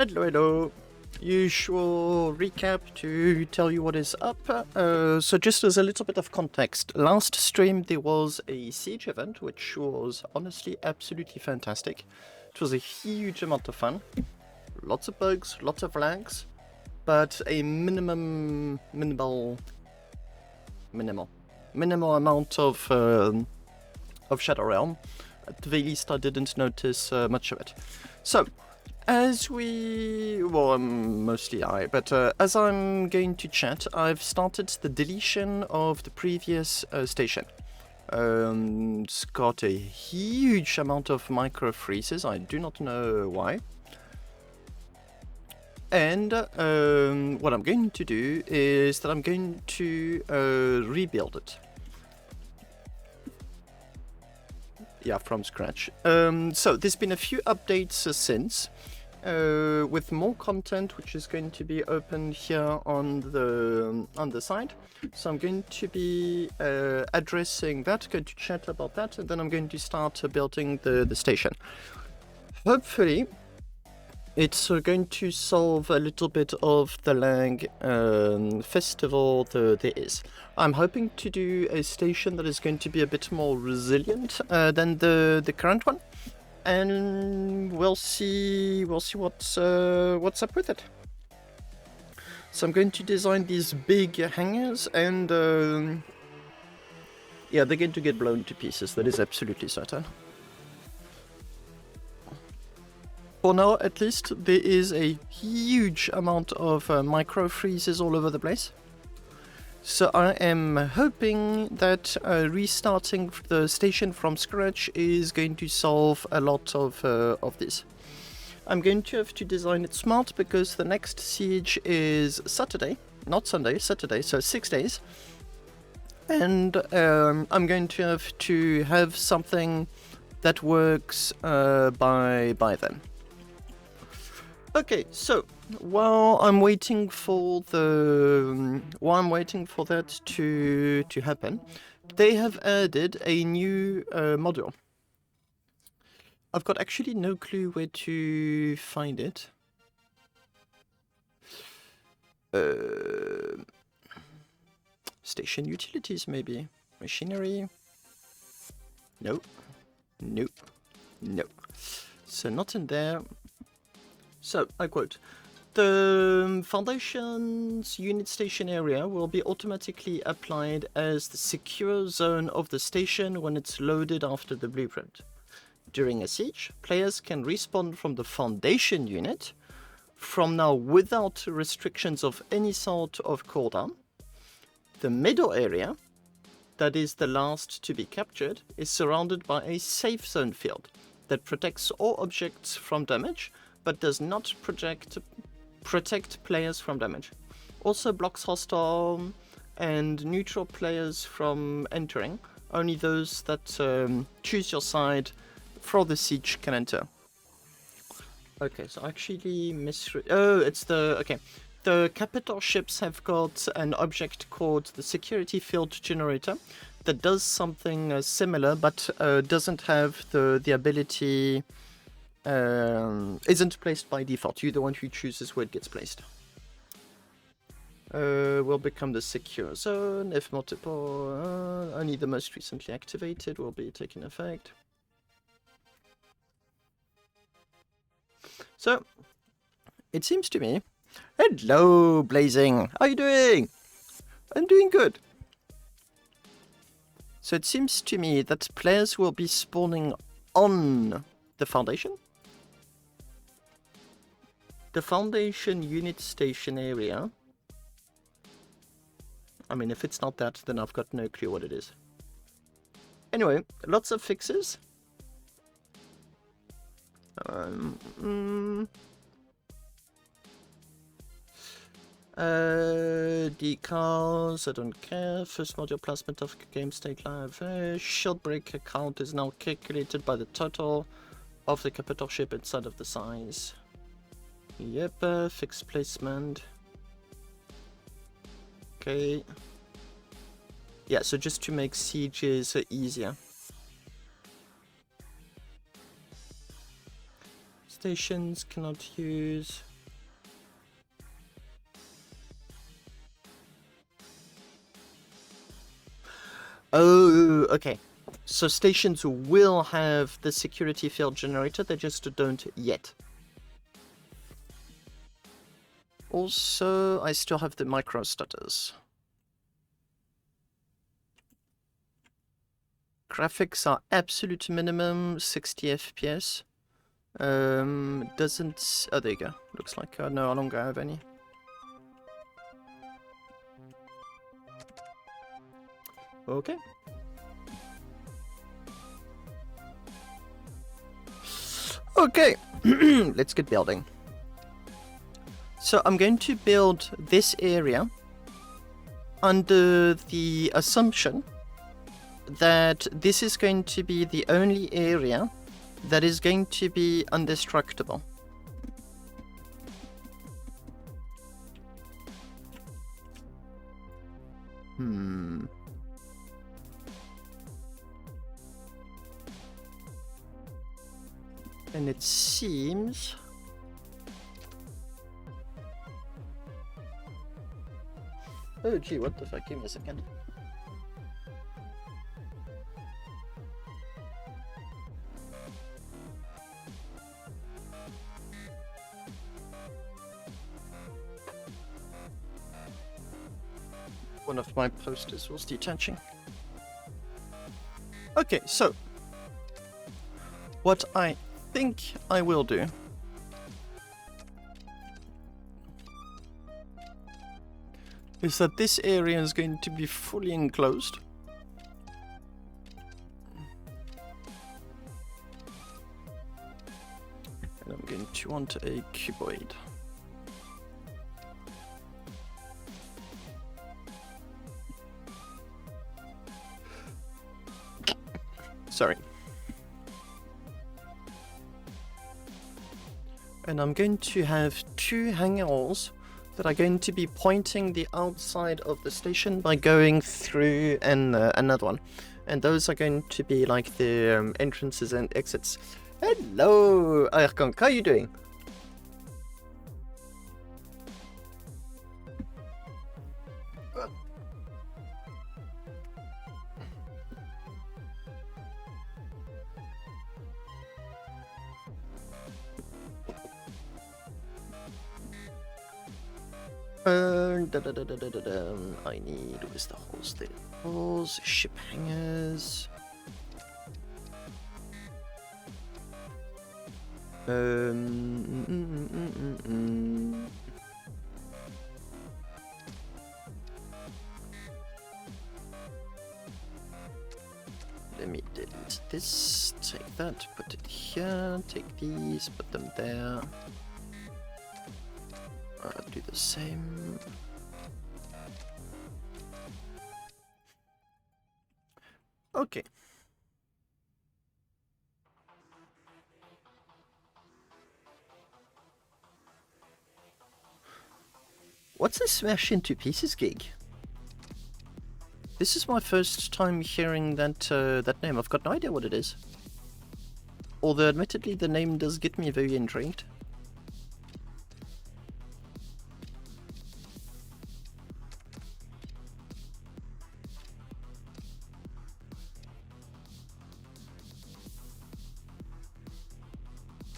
Hello, hello. Usual recap to tell you what is up. So just as a little bit of context, last stream there was a siege event, which was honestly absolutely fantastic. It was a huge amount of fun. Lots of bugs, lots of lags, but a minimal amount of Shadow Realm. At the very least, I didn't notice much of it. So, mostly I, but as I'm going to chat, I've started the deletion of the previous station. It's got a huge amount of micro freezes, I do not know why. And what I'm going to do is that I'm going to rebuild it. Yeah, from scratch. So there's been a few updates since, with more content which is going to be open here on the side. So I'm going to be addressing that, going to chat about that, and then I'm going to start building the station. Hopefully, it's going to solve a little bit of the lag festival there is. I'm hoping to do a station that is going to be a bit more resilient than the current one, and we'll see what's up with it. So I'm going to design these big hangars, and yeah, they're going to get blown to pieces. That is absolutely certain. For now, at least, there is a huge amount of micro freezes all over the place. So I am hoping that restarting the station from scratch is going to solve a lot of this. I'm going to have to design it smart because the next siege is Saturday, not Sunday, Saturday, so 6 days. And I'm going to have something that works by then. Okay, so while I'm waiting for that to happen, they have added a new module. I've got actually no clue where to find it. Station utilities, maybe. Machinery. Nope. Nope. Nope. So not in there. So, I quote, the Foundation's unit station area will be automatically applied as the secure zone of the station when it's loaded after the blueprint. During a siege, players can respawn from the Foundation unit, from now without restrictions of any sort of cooldown. The middle area, that is the last to be captured, is surrounded by a safe zone field that protects all objects from damage, but does not protect players from damage. Also blocks hostile and neutral players from entering. Only those that choose your side for the siege can enter. Okay, so I actually misread. Oh, it's the... Okay. The capital ships have got an object called the security field generator that does something similar, but doesn't have the ability... isn't placed by default. You're the one who chooses where it gets placed. Will become the secure zone if multiple. Only the most recently activated will be taking effect. So, it seems to me. Hello, Blazing. How are you doing? I'm doing good. So it seems to me that players will be spawning on the Foundation. The Foundation unit station area. I mean, if it's not that, then I've got no clue what it is. Anyway, lots of fixes. Decals, I don't care. First module placement of game state live. Shield break count is now calculated by the total of the capital ship inside of the size. Yep, fixed placement. Okay. Yeah, so just to make sieges easier. Stations cannot use. Oh, okay. So stations will have the security field generator, they just don't yet. Also, I still have the micro stutters. Graphics are absolute minimum, 60 FPS. Doesn't... Oh, there you go. Looks like I no longer have any. Okay. Okay, let's get building. So I'm going to build this area under the assumption that this is going to be the only area that is going to be indestructible. And it seems... Oh gee, what the fuck, give me a second. One of my posters was detaching. Okay, so what I think I will do is that this area is going to be fully enclosed. And I'm going to want a cuboid. Sorry. And I'm going to have two hangars that are going to be pointing the outside of the station by going through another one. And those are going to be like the entrances and exits. Hello, Airconk, how are you doing? I need, where's the holes there? Holes, ship hangers. Let me delete this, take that, put it here, take these, put them there. Do the same. Okay. What's a smash into pieces gig? This is my first time hearing that that name. I've got no idea what it is. Although admittedly the name does get me very intrigued.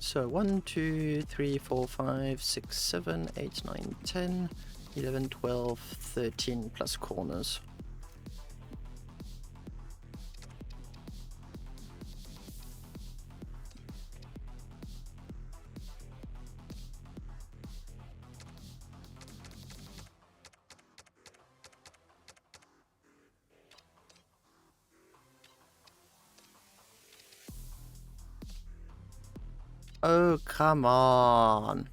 So 1, 2, 3, 4, 5, 6, 7, 8, 9, 10, 11, 12, 13 plus corners. Oh, come on.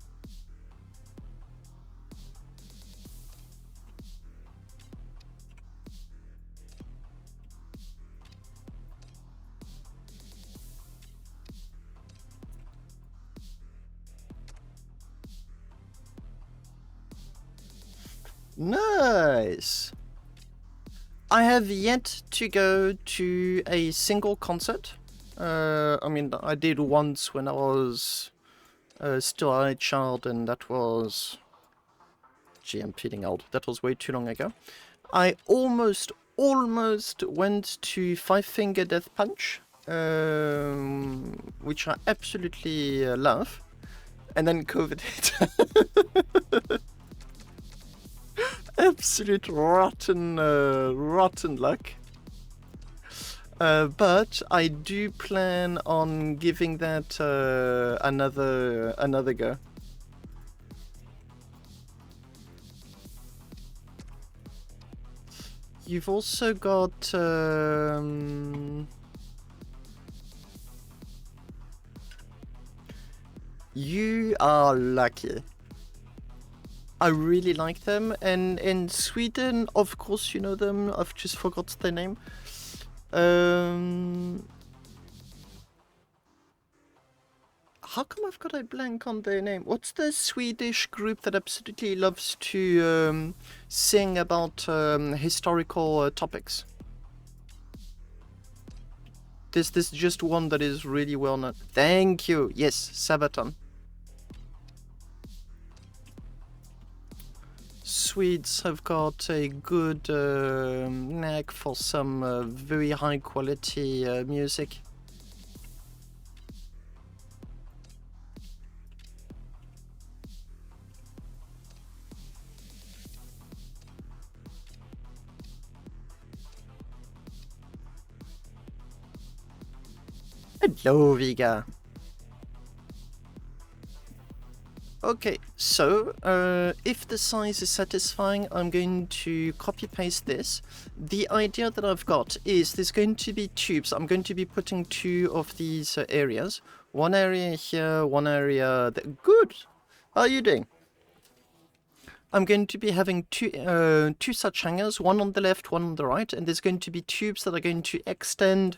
Nice. I have yet to go to a single concert. I mean, I did once when I was still a child, and that was... Gee, I'm feeling old. That was way too long ago. I almost almost went to Five-Finger Death Punch, which I absolutely love, and then COVID hit. Absolute rotten luck. But I do plan on giving that another go. You've also got you are lucky. I really like them, and in Sweden, of course, you know them. I've just forgot their name. How come I've got a blank on their name? What's the Swedish group that absolutely loves to sing about historical topics? There's just one that is really well known. Thank you. Yes, Sabaton. Swedes have got a good knack for some very high quality music. Hello, Viga. Okay, so if the size is satisfying, I'm going to copy paste this. The idea that I've got is there's going to be tubes. I'm going to be putting two of these areas. One area here, one area there. Good! How are you doing? I'm going to be having two such hangers, one on the left, one on the right, and there's going to be tubes that are going to extend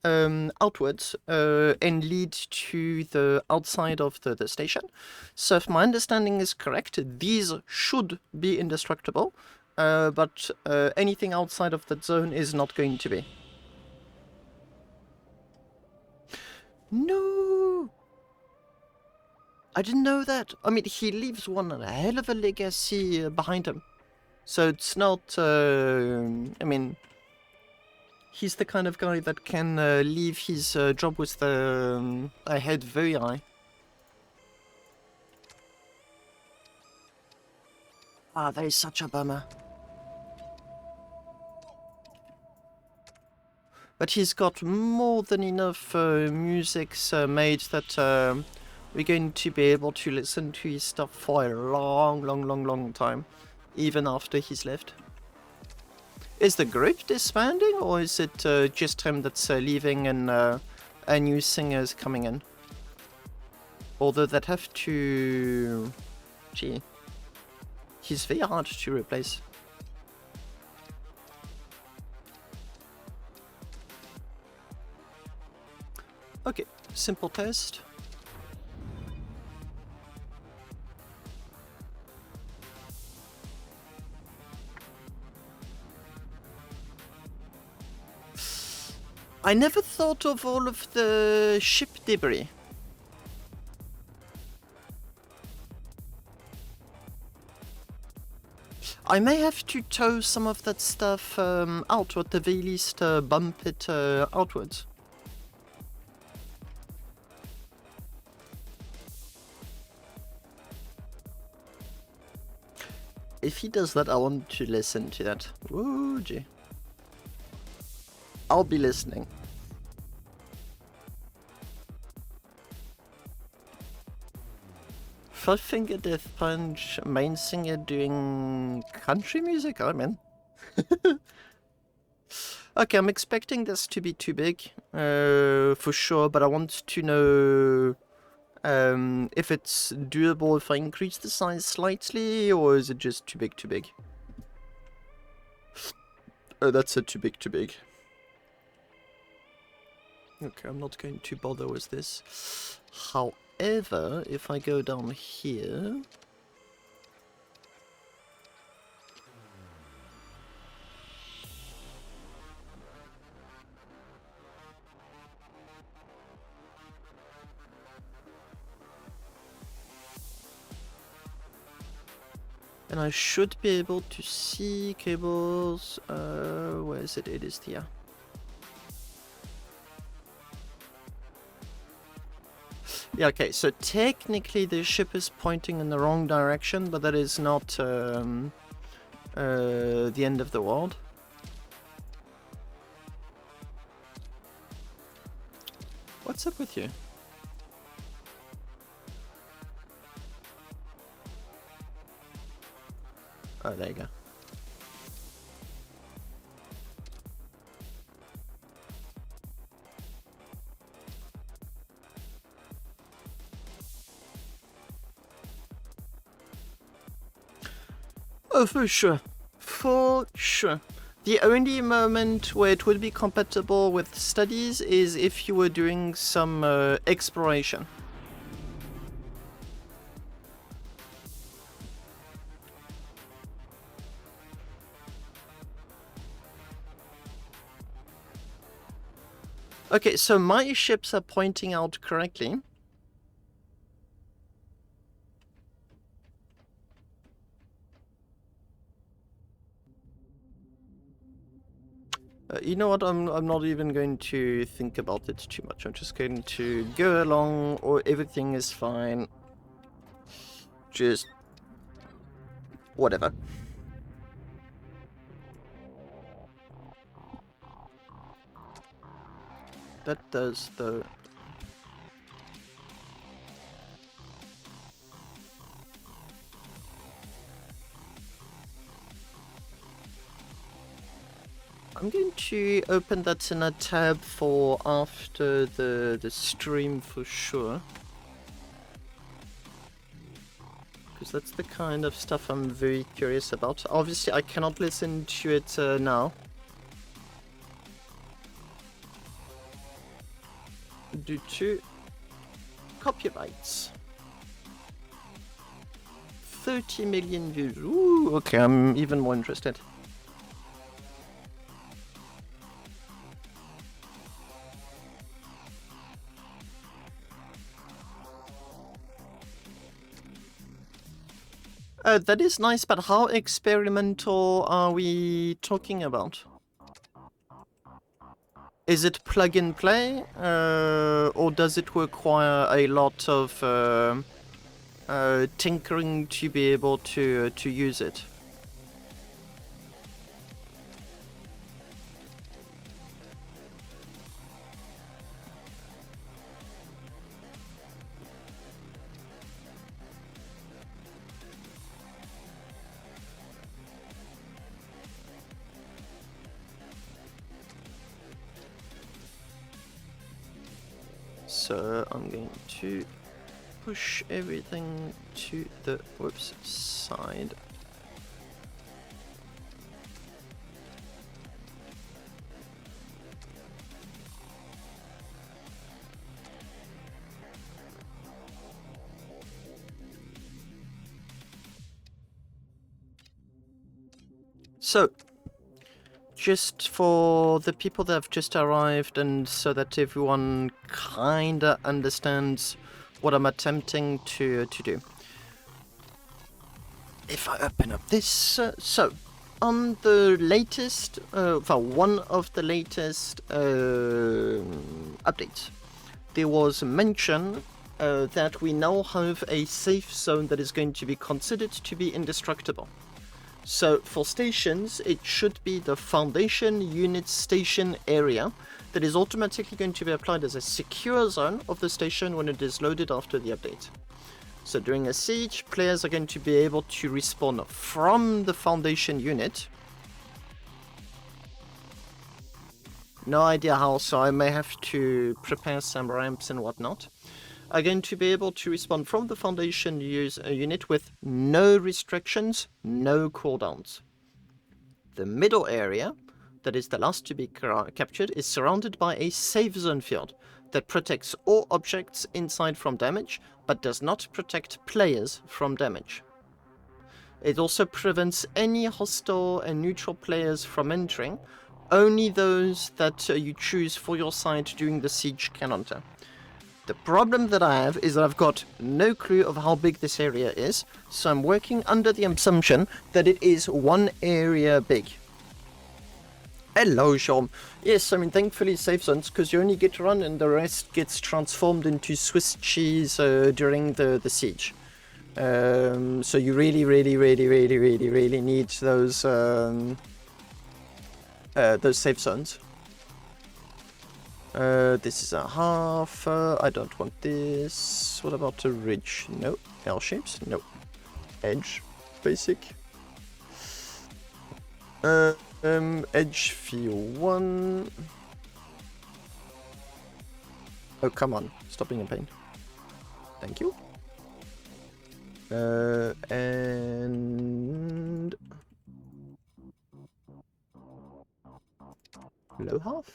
outwards and lead to the outside of the station. So if my understanding is correct, these should be indestructible, but anything outside of that zone is not going to be. No! I didn't know that. I mean, he leaves one hell of a legacy behind him. So it's not, I mean, he's the kind of guy that can leave his job with a head very high. Ah, that is such a bummer. But he's got more than enough musics made that we're going to be able to listen to his stuff for a long time, even after he's left. Is the group disbanding, or is it just him that's leaving and a new singer is coming in? Although that have to... Gee. He's very hard to replace. Okay, simple test. I never thought of all of the ship debris. I may have to tow some of that stuff out, or at the very least bump it outwards. If he does that, I want to listen to that. Ooh, gee. I'll be listening. Five-Finger Death Punch, main singer doing country music? I'm in. Okay, I'm expecting this to be too big, for sure, but I want to know if it's doable if I increase the size slightly, or is it just too big? Oh, that's a too big. Okay, I'm not going to bother with this. However, if I go down here... And I should be able to see cables. Where is it? It is here. Yeah, okay, so technically the ship is pointing in the wrong direction, but that is not the end of the world. What's up with you? Oh, there you go. Oh, for sure. For sure. The only moment where it would be compatible with studies is if you were doing some exploration. Okay, so my ships are pointing out correctly. You know what, I'm not even going to think about it too much. I'm just going to go along, or everything is fine. Just... whatever. That does, though... I'm going to open that in a tab for after the stream for sure. Because that's the kind of stuff I'm very curious about. Obviously, I cannot listen to it now. Due to copyrights. 30 million views. Ooh, okay, I'm even more interested. That is nice, but how experimental are we talking about? Is it plug and play, or does it require a lot of tinkering to be able to use it? So I'm going to push everything to the side. So, just for the people that have just arrived, and so that everyone kinda understands what I'm attempting to do. If I open up this, so on the latest, one of the latest updates, there was mention that we now have a safe zone that is going to be considered to be indestructible. So for stations, it should be the Foundation Unit Station area that is automatically going to be applied as a secure zone of the station when it is loaded after the update. So during a siege, players are going to be able to respawn from the Foundation unit. No idea how, so I may have to prepare some ramps and whatnot. Are going to be able to respawn from the Foundation unit with no restrictions, no cooldowns. The middle area, that is the last to be captured, is surrounded by a safe zone field that protects all objects inside from damage, but does not protect players from damage. It also prevents any hostile and neutral players from entering. Only those that you choose for your side during the siege can enter. The problem that I have is that I've got no clue of how big this area is, so I'm working under the assumption that it is one area big. Hello, Sean. Yes, I mean, thankfully safe zones, because you only get to run and the rest gets transformed into Swiss cheese during the siege. So you really need those safe zones. This is a half. I don't want this. What about a ridge? No. L shapes? No. Edge. Basic. Edge feel 1. Oh, come on. Stop being a pain. Thank you. And low half.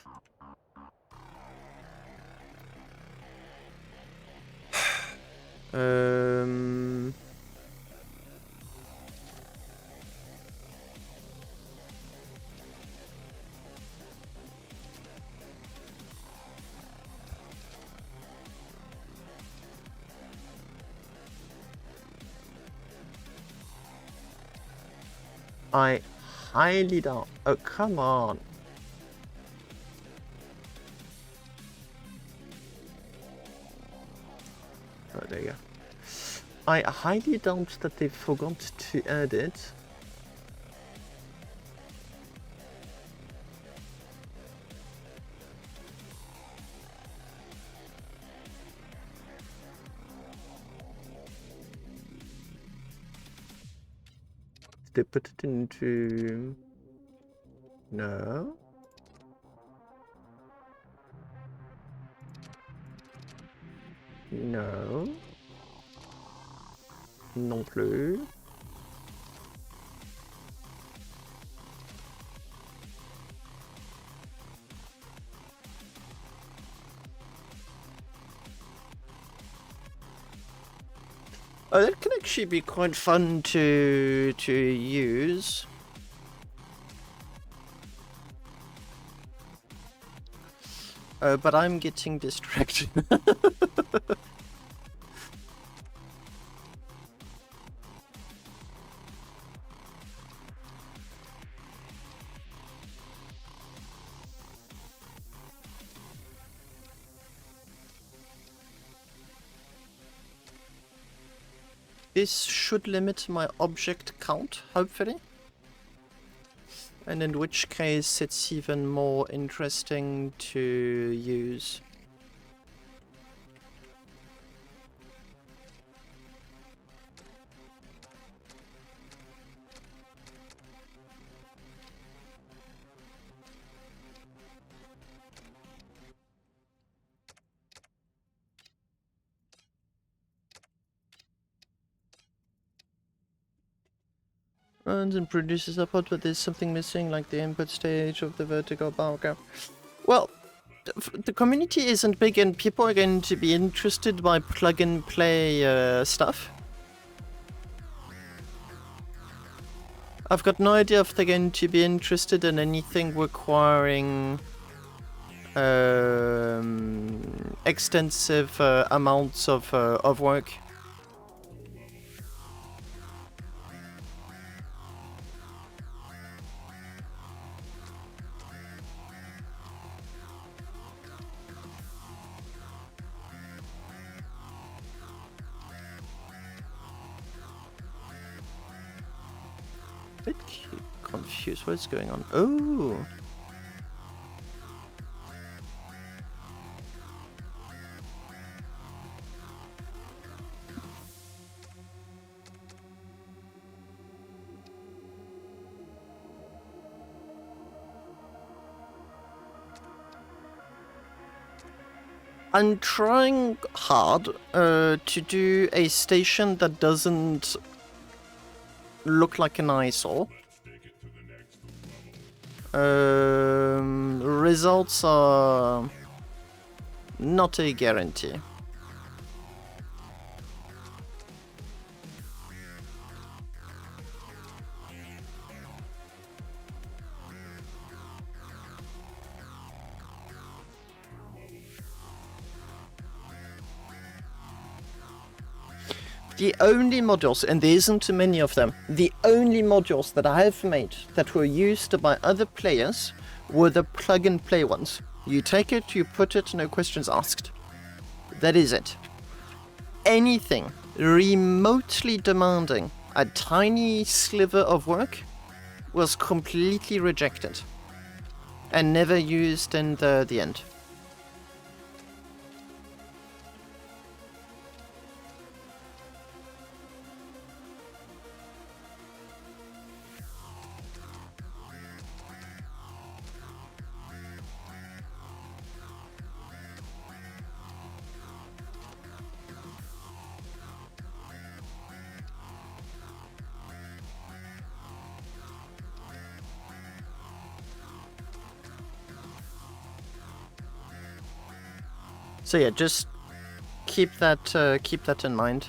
I highly doubt. Oh, come on. Oh, there you go. I highly doubt that they forgot to add it. They put it into... No. No. Non plus. Oh, that can actually be quite fun to use. But I'm getting distracted. This should limit my object count, hopefully. And in which case it's even more interesting to use. Runs and produces output, but there's something missing, like the input stage of the vertical bar. Okay. Well, the community isn't big, and people are going to be interested by plug and play stuff. I've got no idea if they're going to be interested in anything requiring extensive amounts of work. Bit confused. What's going on? Oh. I'm trying hard to do a station that doesn't look like an eyesore. Results are not a guarantee. The only modules, and there isn't too many of them, the only modules that I have made that were used by other players were the plug-and-play ones. You take it, you put it, no questions asked. That is it. Anything remotely demanding a tiny sliver of work was completely rejected and never used in the end. So yeah, just keep that in mind.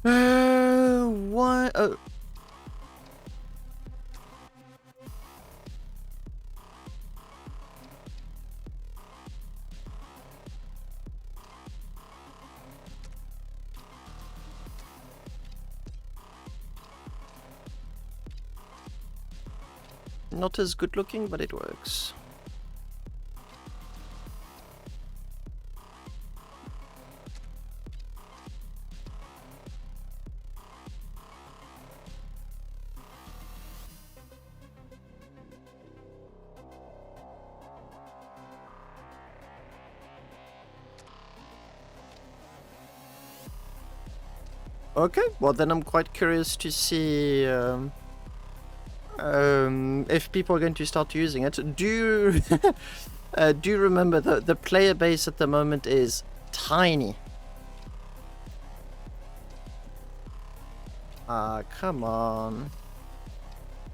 Why? Not as good looking, but it works. Okay, well then I'm quite curious to see if people are going to start using it. Do you remember the player base at the moment is tiny. Come on.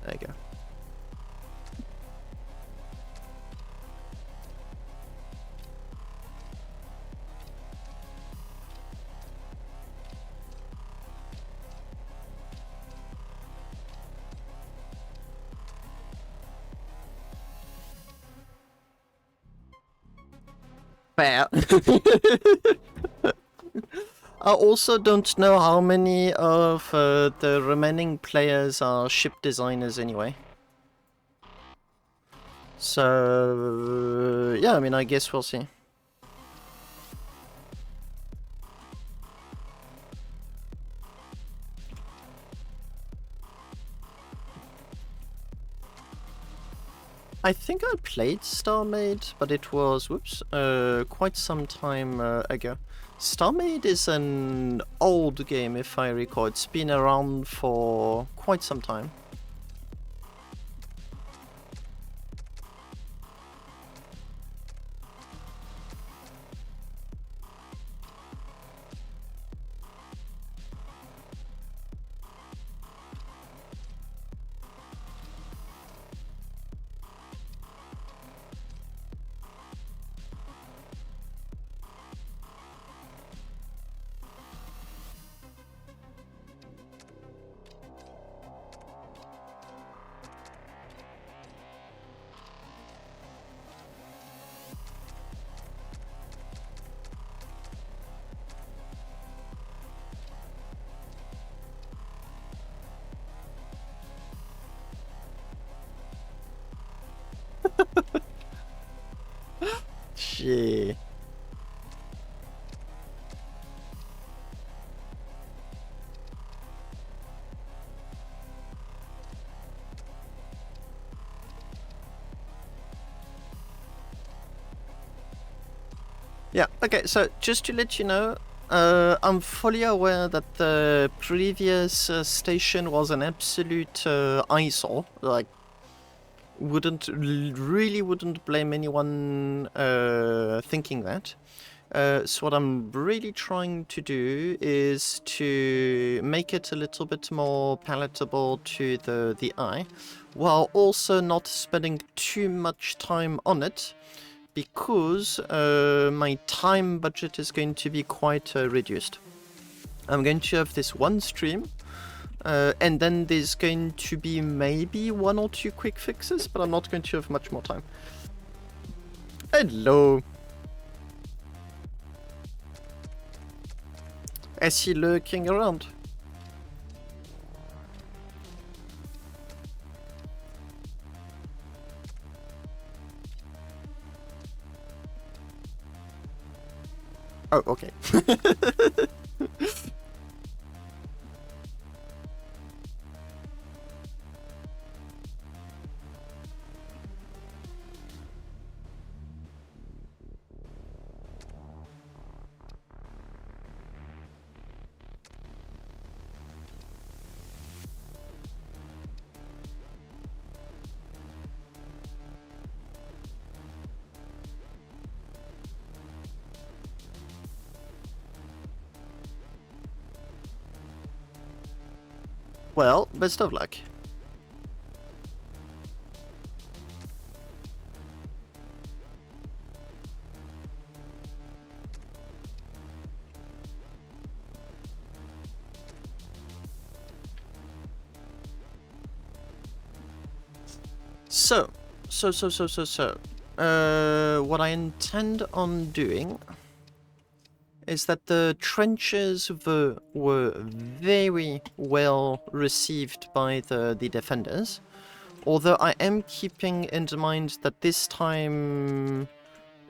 There you go. Fair. I also don't know how many of the remaining players are ship designers anyway. So, yeah, I mean, I guess we'll see. I think I played StarMade, but it was, whoops, quite some time ago. StarMade is an old game, if I recall. It's been around for quite some time. Gee. Yeah, okay, so just to let you know, I'm fully aware that the previous station was an absolute eyesore. Like, really wouldn't blame anyone thinking that. So what I'm really trying to do is to make it a little bit more palatable to the eye, while also not spending too much time on it, because my time budget is going to be quite reduced. I'm going to have this one stream, and then there's going to be maybe 1 or 2 quick fixes, but I'm not going to have much more time. Hello! Is he lurking around? Oh, okay. Well, best of luck. So, what I intend on doing is that the trenches were very well received by the defenders, although I am keeping in mind that this time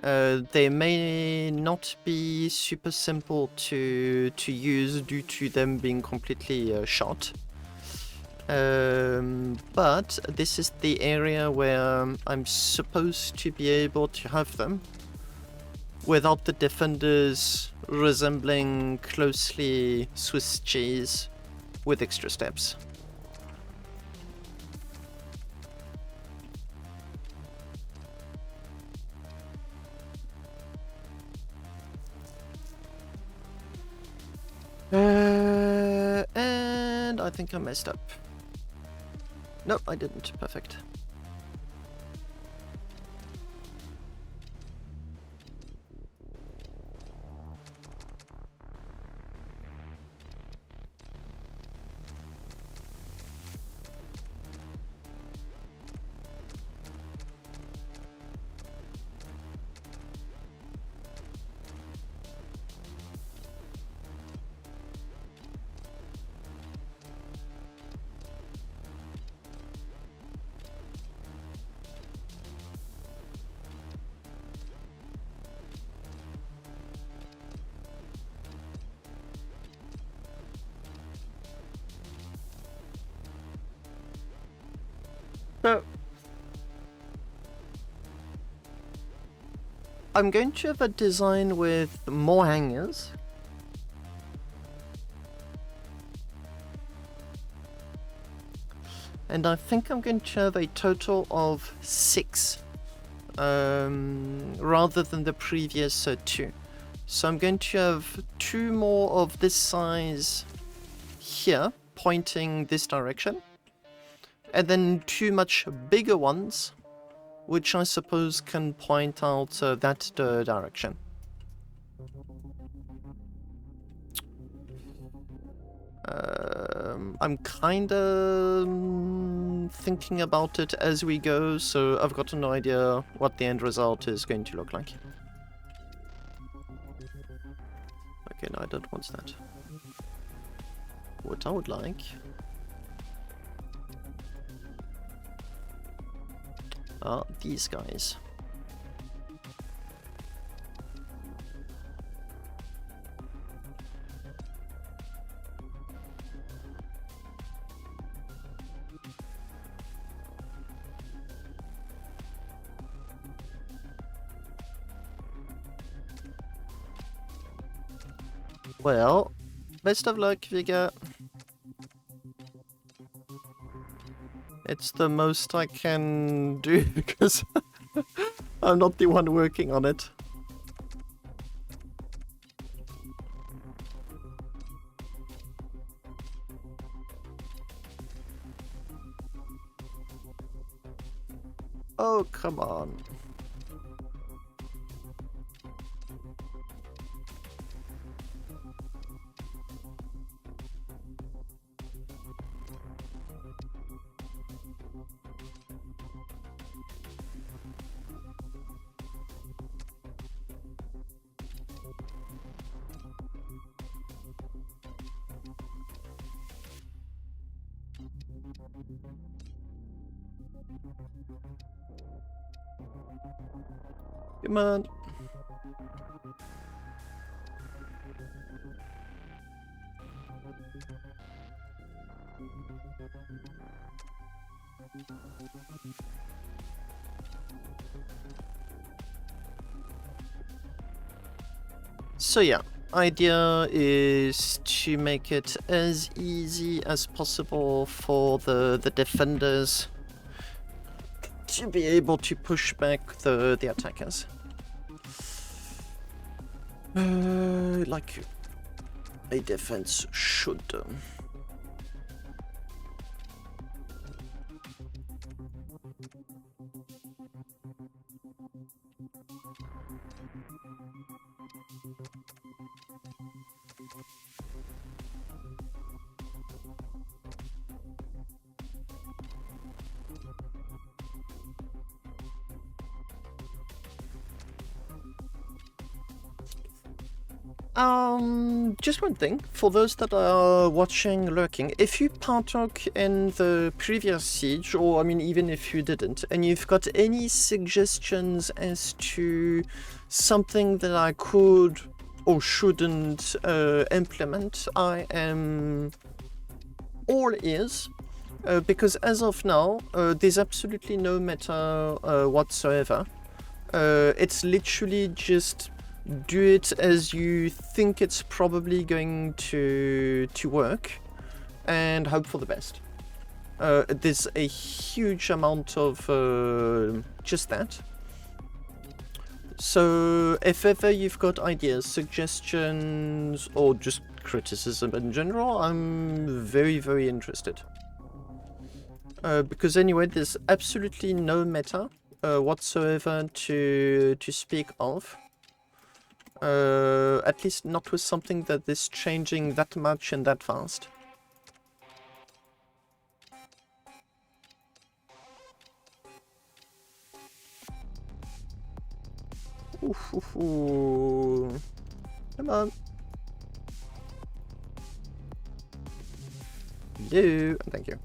they may not be super simple to use due to them being completely shot. But this is the area where I'm supposed to be able to have them without the defenders resembling closely Swiss cheese with extra steps. And I think I messed up. No, I didn't. Perfect. So, I'm going to have a design with more hangers. And I think I'm going to have a total of 6, rather than the previous 2. So I'm going to have 2 more of this size here, pointing this direction. And then 2 much bigger ones, which I suppose can point out that direction. I'm kinda thinking about it as we go, so I've got no idea what the end result is going to look like. Okay, no, I don't want that. What I would like are these guys. Well, best of luck, Vigga. It's the most I can do because I'm not the one working on it. Oh, come on. Come on. So yeah, idea is to make it as easy as possible for the defenders to be able to push back the attackers. Like a defense should. Just one thing, for those that are watching lurking, if you partook in the previous siege, or I mean even if you didn't, and you've got any suggestions as to something that I could or shouldn't implement, I am all ears, because as of now, there's absolutely no meta whatsoever. It's literally just do it as you think it's probably going to work and hope for the best. There's a huge amount of just that. So if ever you've got ideas, suggestions, or just criticism in general, I'm very, very interested. Because anyway, there's absolutely no meta whatsoever to speak of. At least not with something that is changing that much and that fast. Ooh. Come on. Hello. Thank you.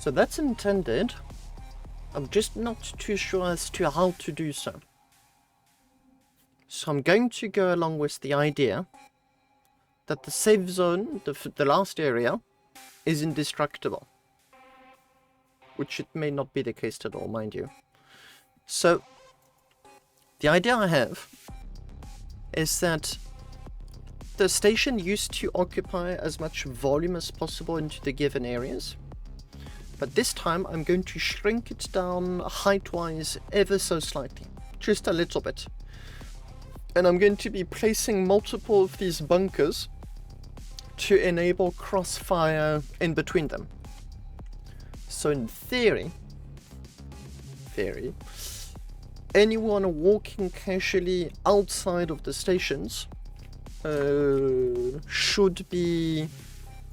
So that's intended. I'm just not too sure as to how to do so. So I'm going to go along with the idea that the safe zone, the last area, is indestructible. Which it may not be the case at all, mind you. So, the idea I have is that the station used to occupy as much volume as possible into the given areas. But this time I'm going to shrink it down height-wise ever so slightly. Just a little bit. And I'm going to be placing multiple of these bunkers to enable crossfire in between them. So in theory, anyone walking casually outside of the stations should be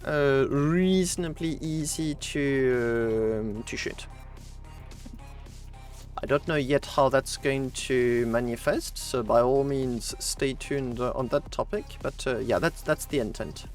reasonably easy to shoot. I don't know yet how that's going to manifest, so by all means stay tuned on that topic, but yeah, that's the intent.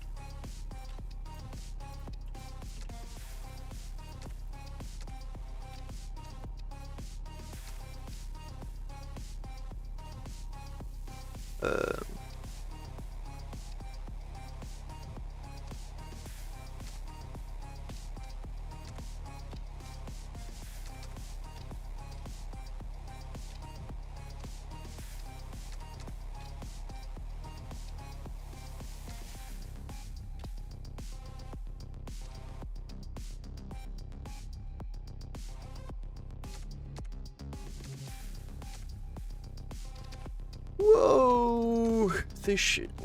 Whoa!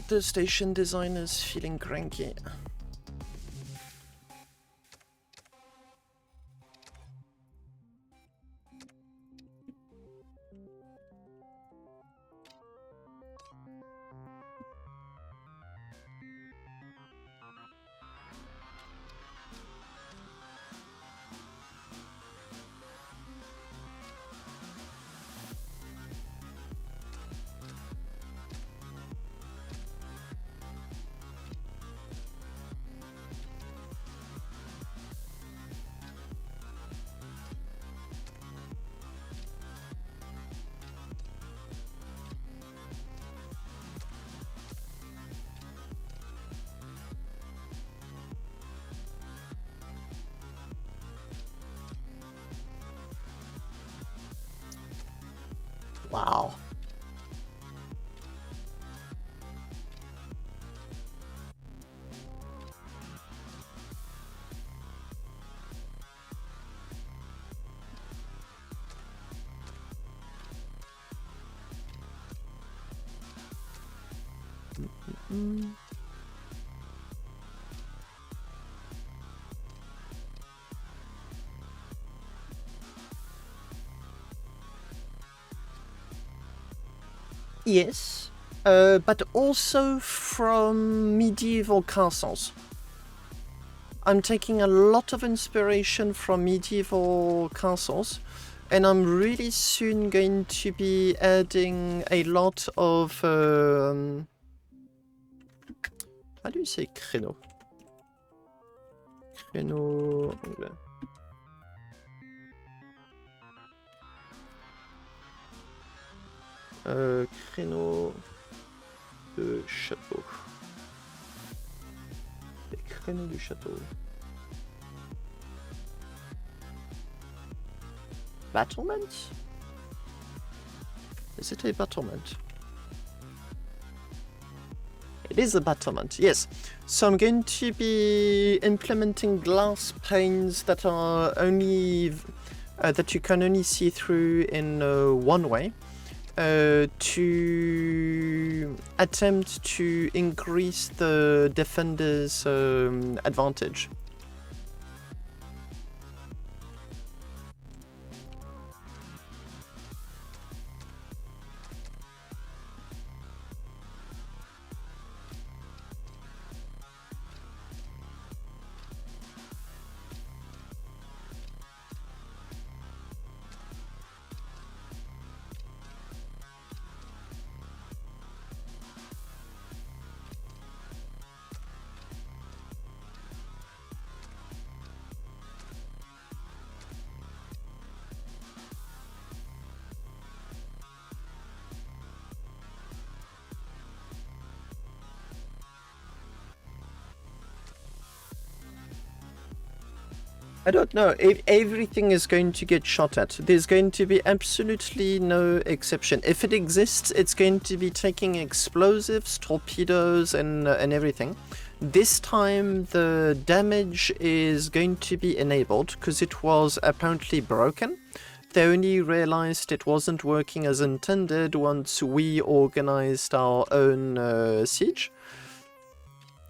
The station designer's feeling cranky. Wow. Yes, but also from medieval castles. I'm taking a lot of inspiration from medieval castles, and I'm really soon going to be adding a lot of... how do you say créneau? Créneau anglais. Créneau de château. Les créneaux du château. Battlement? Is it a battlement? It is a battlement, yes. So I'm going to be implementing glass panes that are only that you can only see through in one way. To attempt to increase the defender's advantage. I don't know. If everything is going to get shot at, there's going to be absolutely no exception. If it exists, it's going to be taking explosives, torpedoes, and everything. This time, the damage is going to be enabled because it was apparently broken. They only realized it wasn't working as intended once we organized our own siege.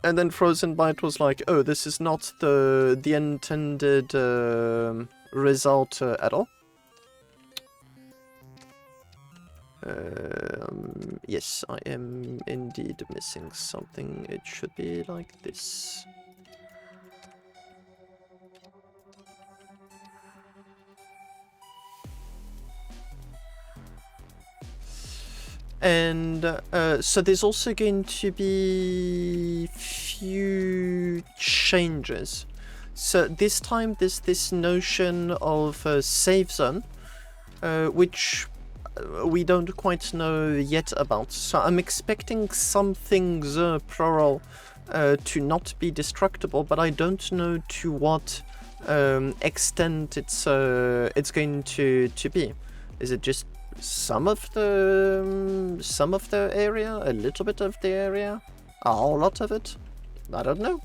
And then Frozen Byte was like, oh, this is not the intended result at all. Yes, I am indeed missing something. It should be like this. And so there's also going to be few changes. So this time there's this notion of a save zone, which we don't quite know yet about. So I'm expecting some things, plural, to not be destructible, but I don't know to what extent it's going to be. Is it just some of the area, a little bit of the area, a whole lot of it? I don't know.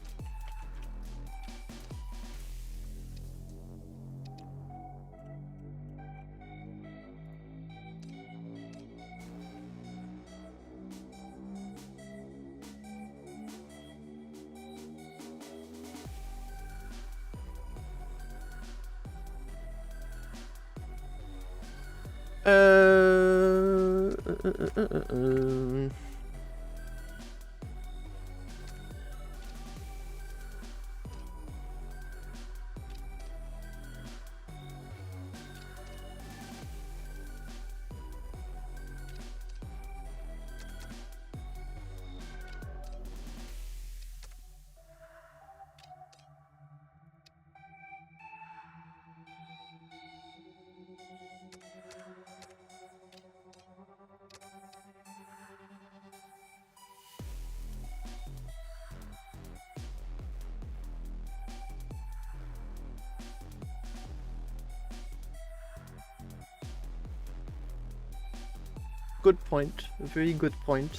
Good point. A very good point.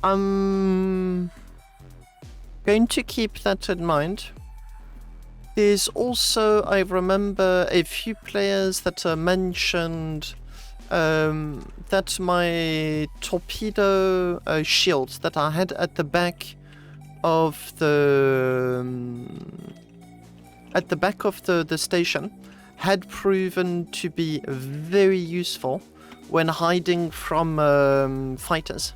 I'm going to keep that in mind. There's also, I remember, a few players that mentioned that my torpedo shields that I had at the back of the station had proven to be very useful when hiding from fighters.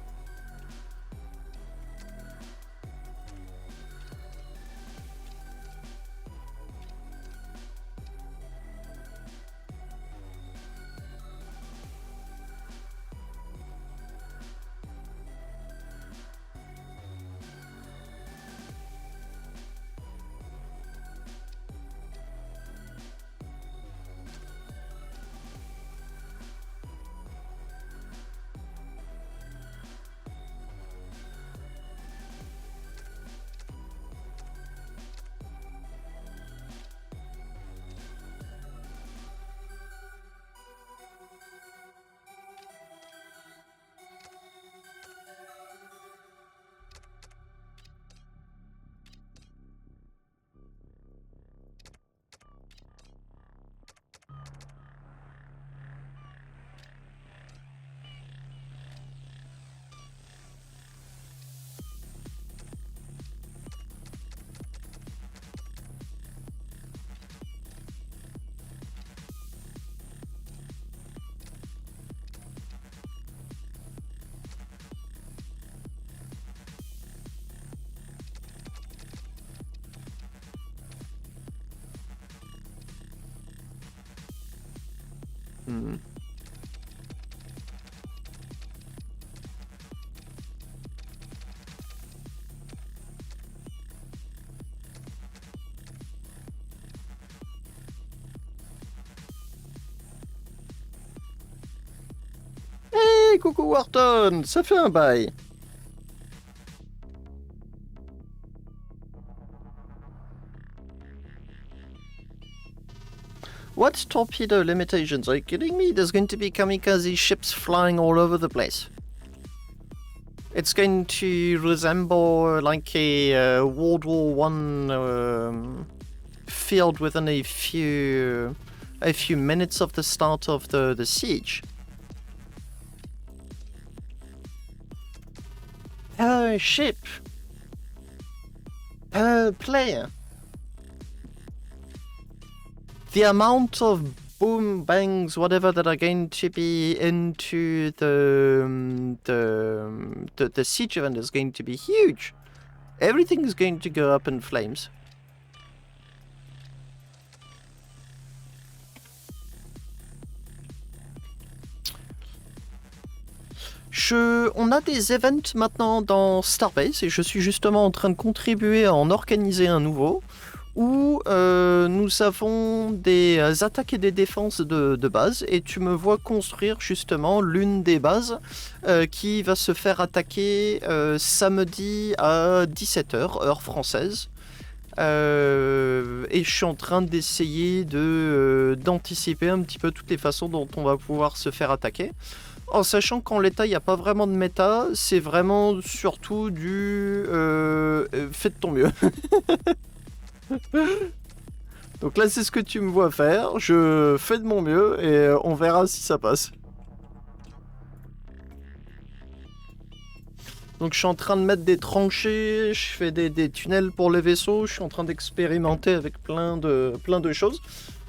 Hey, coucou Wharton, ça fait un bail. What torpedo limitations? Are you kidding me? There's going to be kamikaze ships flying all over the place. It's going to resemble like a World War One field within a few minutes of the start of the siege. Per ship, per player. The amount of boom bangs, whatever, that are going to be into the siege event is going to be huge. Everything is going to go up in flames. On a des events maintenant dans Starbase et je suis justement en train de contribuer à en organiser un nouveau où nous avons des attaques et des défenses de base et tu me vois construire justement l'une des bases qui va se faire attaquer samedi à 17h, heure française. Et je suis en train d'essayer d'anticiper un petit peu toutes les façons dont on va pouvoir se faire attaquer. En sachant qu'en l'état, il n'y a pas vraiment de méta, c'est vraiment surtout du fais de ton mieux. Donc là, c'est ce que tu me vois faire, je fais de mon mieux et on verra si ça passe. Donc je suis en train de mettre des tranchées, je fais des tunnels pour les vaisseaux, je suis en train d'expérimenter avec plein de choses.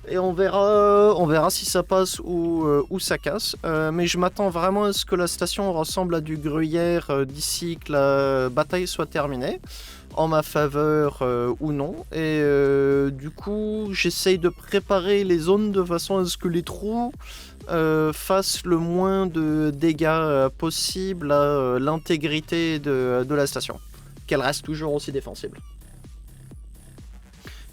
Et on verra si ça passe ou ça casse. Mais je m'attends vraiment à ce que la station ressemble à du gruyère d'ici que la bataille soit terminée, en ma faveur ou non. Et du coup, j'essaye de préparer les zones de façon à ce que les trous fassent le moins de dégâts possible à l'intégrité de la station, qu'elle reste toujours aussi défensible.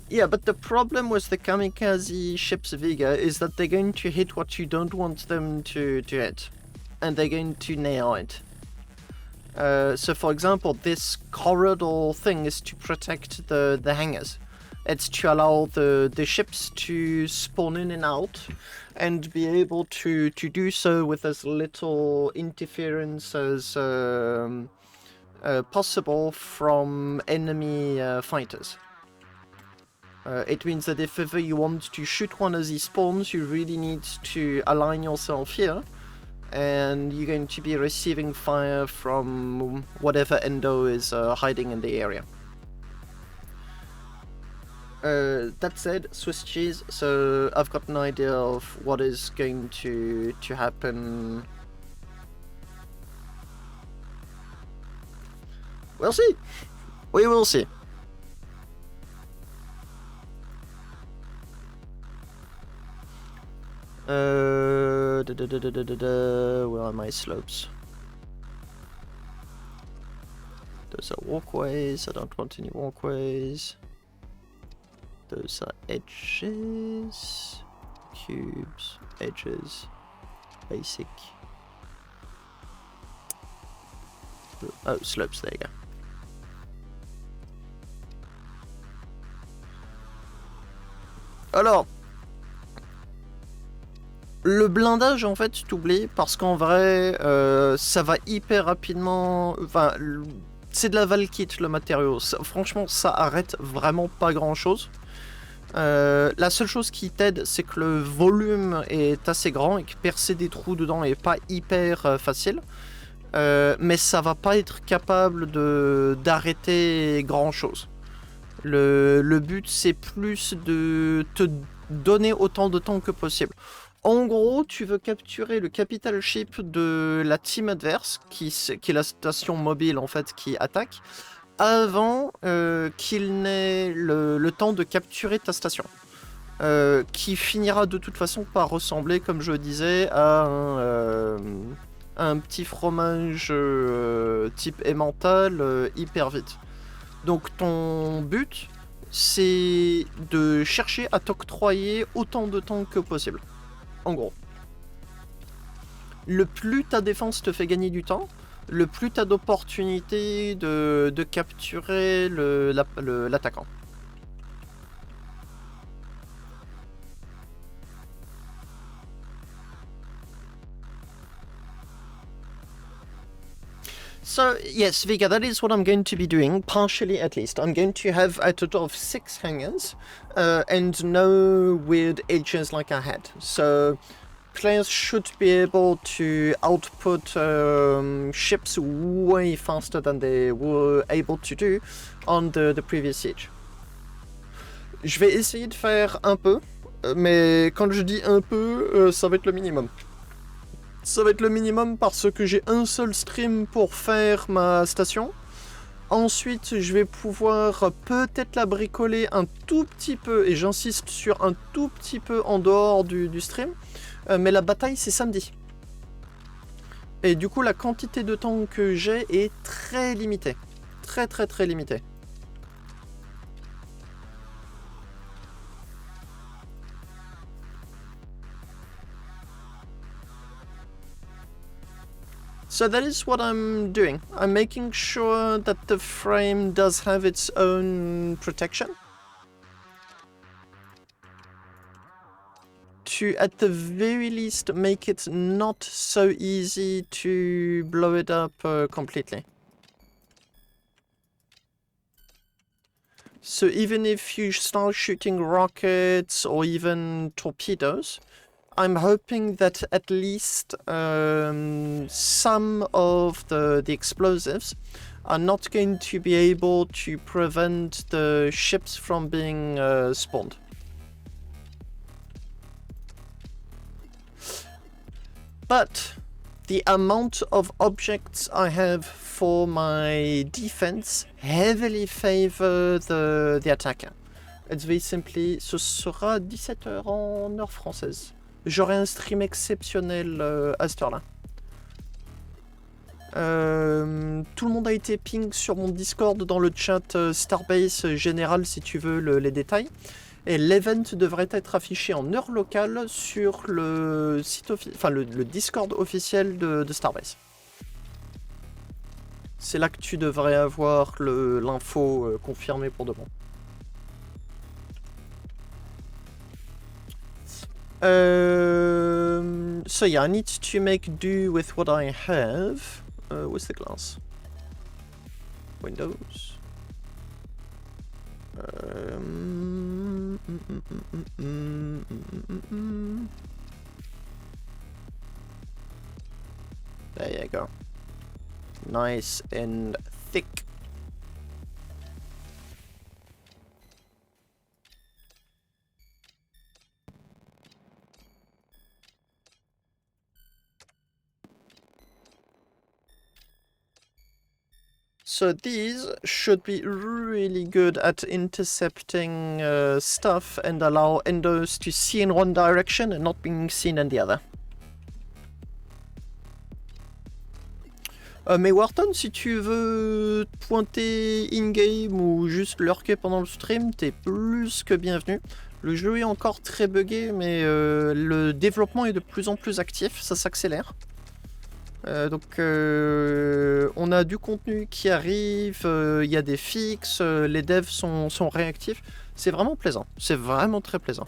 Yeah, but the problem with the kamikaze ships, Vega, is that they're going to hit what you don't want them to hit. And they're going to nail it. So for example, this corridor thing is to protect the hangars. It's to allow the ships to spawn in and out and be able to do so with as little interference as possible from enemy fighters. It means that if ever you want to shoot one as he spawns, you really need to align yourself here, and you're going to be receiving fire from whatever endo is hiding in the area. That said, Swiss cheese, so I've got an idea of what is going to happen. We'll see. We will see. Where are my slopes? Those are walkways. I don't want any walkways. Those are edges, cubes, edges, basic. Oh, slopes, there you go. Alors, le blindage, en fait, tu t'oublies, parce qu'en vrai, ça va hyper rapidement... Enfin, c'est de la valkit, le matériau. Franchement, ça arrête vraiment pas grand-chose. La seule chose qui t'aide, c'est que le volume est assez grand et que percer des trous dedans est pas hyper facile. Mais ça va pas être capable d'arrêter grand-chose. Le but, c'est plus de te donner autant de temps que possible. En gros, tu veux capturer le capital ship de la team adverse, qui est la station mobile en fait qui attaque, avant qu'il n'ait le temps de capturer ta station. Qui finira de toute façon par ressembler, comme je disais, à un petit fromage type emmental hyper vite. Donc ton but, c'est de chercher à t'octroyer autant de temps que possible. En gros. Le plus ta défense te fait gagner du temps, le plus t'as d'opportunités de capturer l'attaquant. So, yes, Vega, that is what I'm going to be doing, partially at least. I'm going to have a total of 6 hangars, and no weird edges like I had. So, players should be able to output ships way faster than they were able to do on the previous siege. Je vais essayer de faire un peu, mais quand je dis un peu, ça va être le minimum. Ça va être le minimum parce que j'ai un seul stream pour faire ma station. Ensuite, je vais pouvoir peut-être la bricoler un tout petit peu, et j'insiste sur un tout petit peu en dehors du stream. Mais la bataille, c'est samedi. Et du coup, la quantité de temps que j'ai est très limitée. Très très très limitée. So that is what I'm doing. I'm making sure that the frame does have its own protection. To, at the very least, make it not so easy to blow it up completely. So even if you start shooting rockets or even torpedoes, I'm hoping that at least some of the explosives are not going to be able to prevent the ships from being spawned. But the amount of objects I have for my defense heavily favor the attacker. It's very simply, ce sera 17h en heure française. J'aurai un stream exceptionnel à cette heure-là. Tout le monde a été ping sur mon Discord dans le chat Starbase général si tu veux les détails. Et l'event devrait être affiché en heure locale sur le site le Discord officiel de Starbase. C'est là que tu devrais avoir l'info confirmée pour de bon. So yeah, I need to make do with what I have. Where's the glass? Windows. There you go. Nice and thick. So these should be really good at intercepting stuff and allow endos to see in one direction and not being seen in the other. Mais Wharton, si tu veux pointer in-game ou juste lurker pendant le stream, t'es plus que bienvenu. Le jeu est encore très buggé, mais le développement est de plus en plus actif, ça s'accélère. Donc on a du contenu qui arrive, il y a des fixes, les devs sont réactifs. C'est vraiment plaisant, c'est vraiment très plaisant.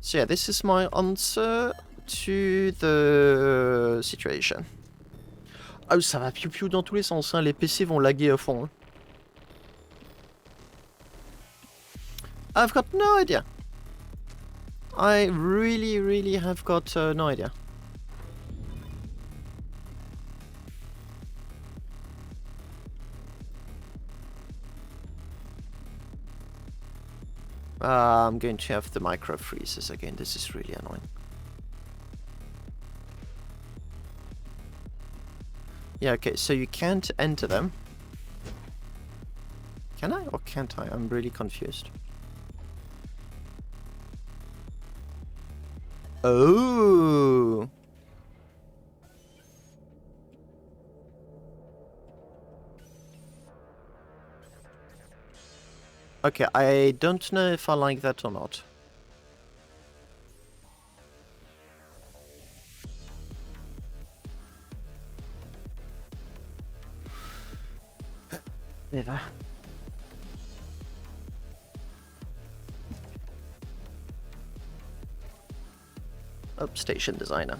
So yeah, this is my answer to the situation. Ah, ça va piou-piou dans tous les sens, hein. Les PC vont laguer à fond. Hein. I've got no idea. I really have got no idea. I'm going to have the micro freezes again. This is really annoying. Yeah, okay, so you can't enter them. Can I or can't I? I'm really confused. Oh! Okay, I don't know if I like that or not. Never. Up station designer.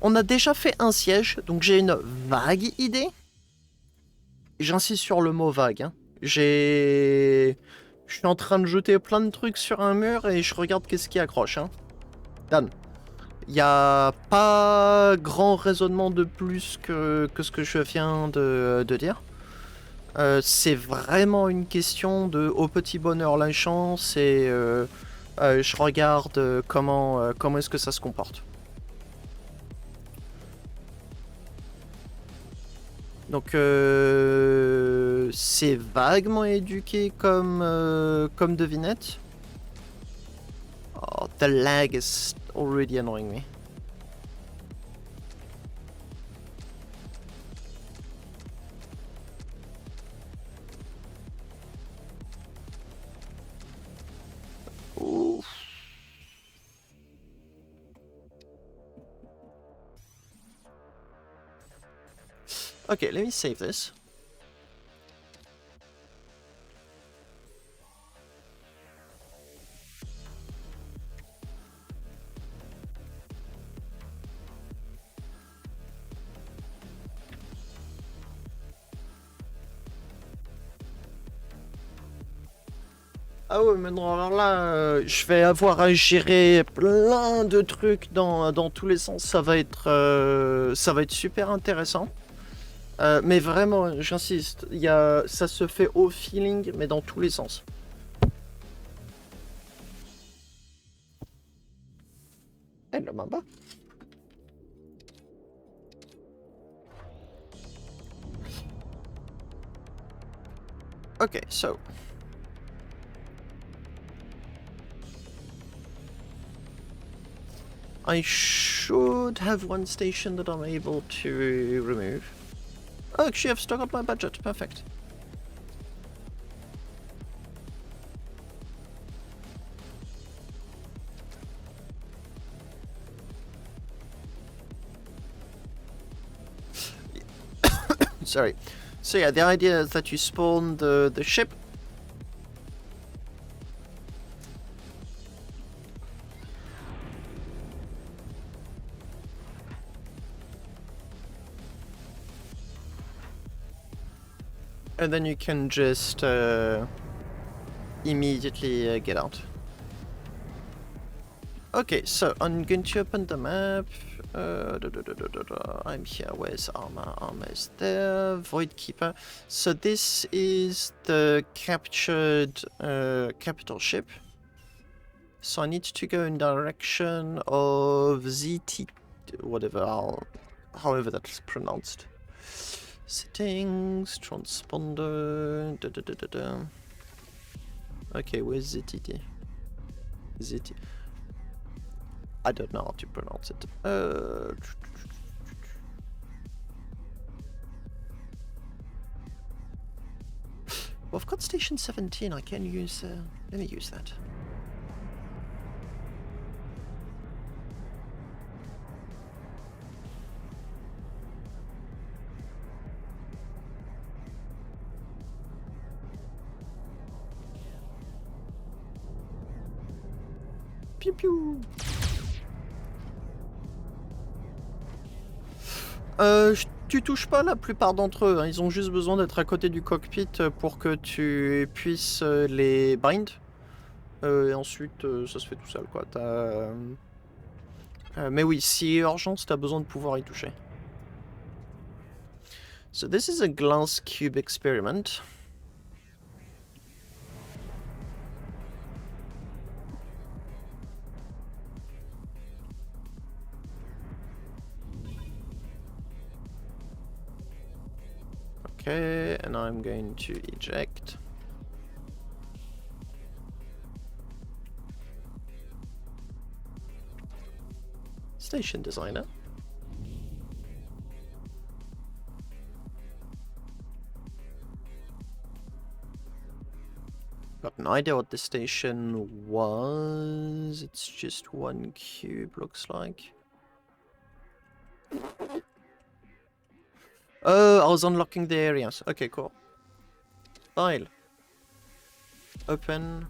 On a déjà fait un siège, donc j'ai une vague idée. J'insiste sur le mot vague. Hein. Je suis en train de jeter plein de trucs sur un mur et je regarde qu'est-ce qui accroche. Hein. Dan. Il n'y a pas grand raisonnement de plus que ce que je viens de dire. C'est vraiment une question de au petit bonheur la chance et je regarde comment est-ce que ça se comporte. Donc c'est vaguement éduqué comme devinette. Oh, the lag is already annoying me. Oof. Okay, let me save this. Ah ouais, mais non, alors là, je vais avoir à gérer plein de trucs dans tous les sens. Ça va être super intéressant. Mais vraiment, j'insiste, ça se fait au feeling, mais dans tous les sens. Hello, Mamba. Okay, so I should have one station that I'm able to remove. Oh, actually, I've still got my budget. Perfect. Sorry. So yeah, the idea is that you spawn the ship. And then you can just immediately get out. Okay, so I'm going to open the map. I'm here. Where's armor? Armor is there. Void Keeper. So this is the captured capital ship. So I need to go in direction of ZT, whatever, however that's pronounced. Settings, transponder. Okay, where's ZTT? ZT. I don't know how to pronounce it. Well, I've got station 17. I can use. Let me use that. Pew pew. Tu touches pas la plupart d'entre eux, hein. Ils ont juste besoin d'être à côté du cockpit pour que tu puisses les bind. Et ensuite, ça se fait tout seul, quoi. Mais oui, si urgence, t'as besoin de pouvoir y toucher. So this is a glass cube experiment. Okay, and I'm going to eject. Station designer. Got an idea what the station was. It's just one cube, looks like. Oh, I was unlocking the areas. Okay, cool. File. Open.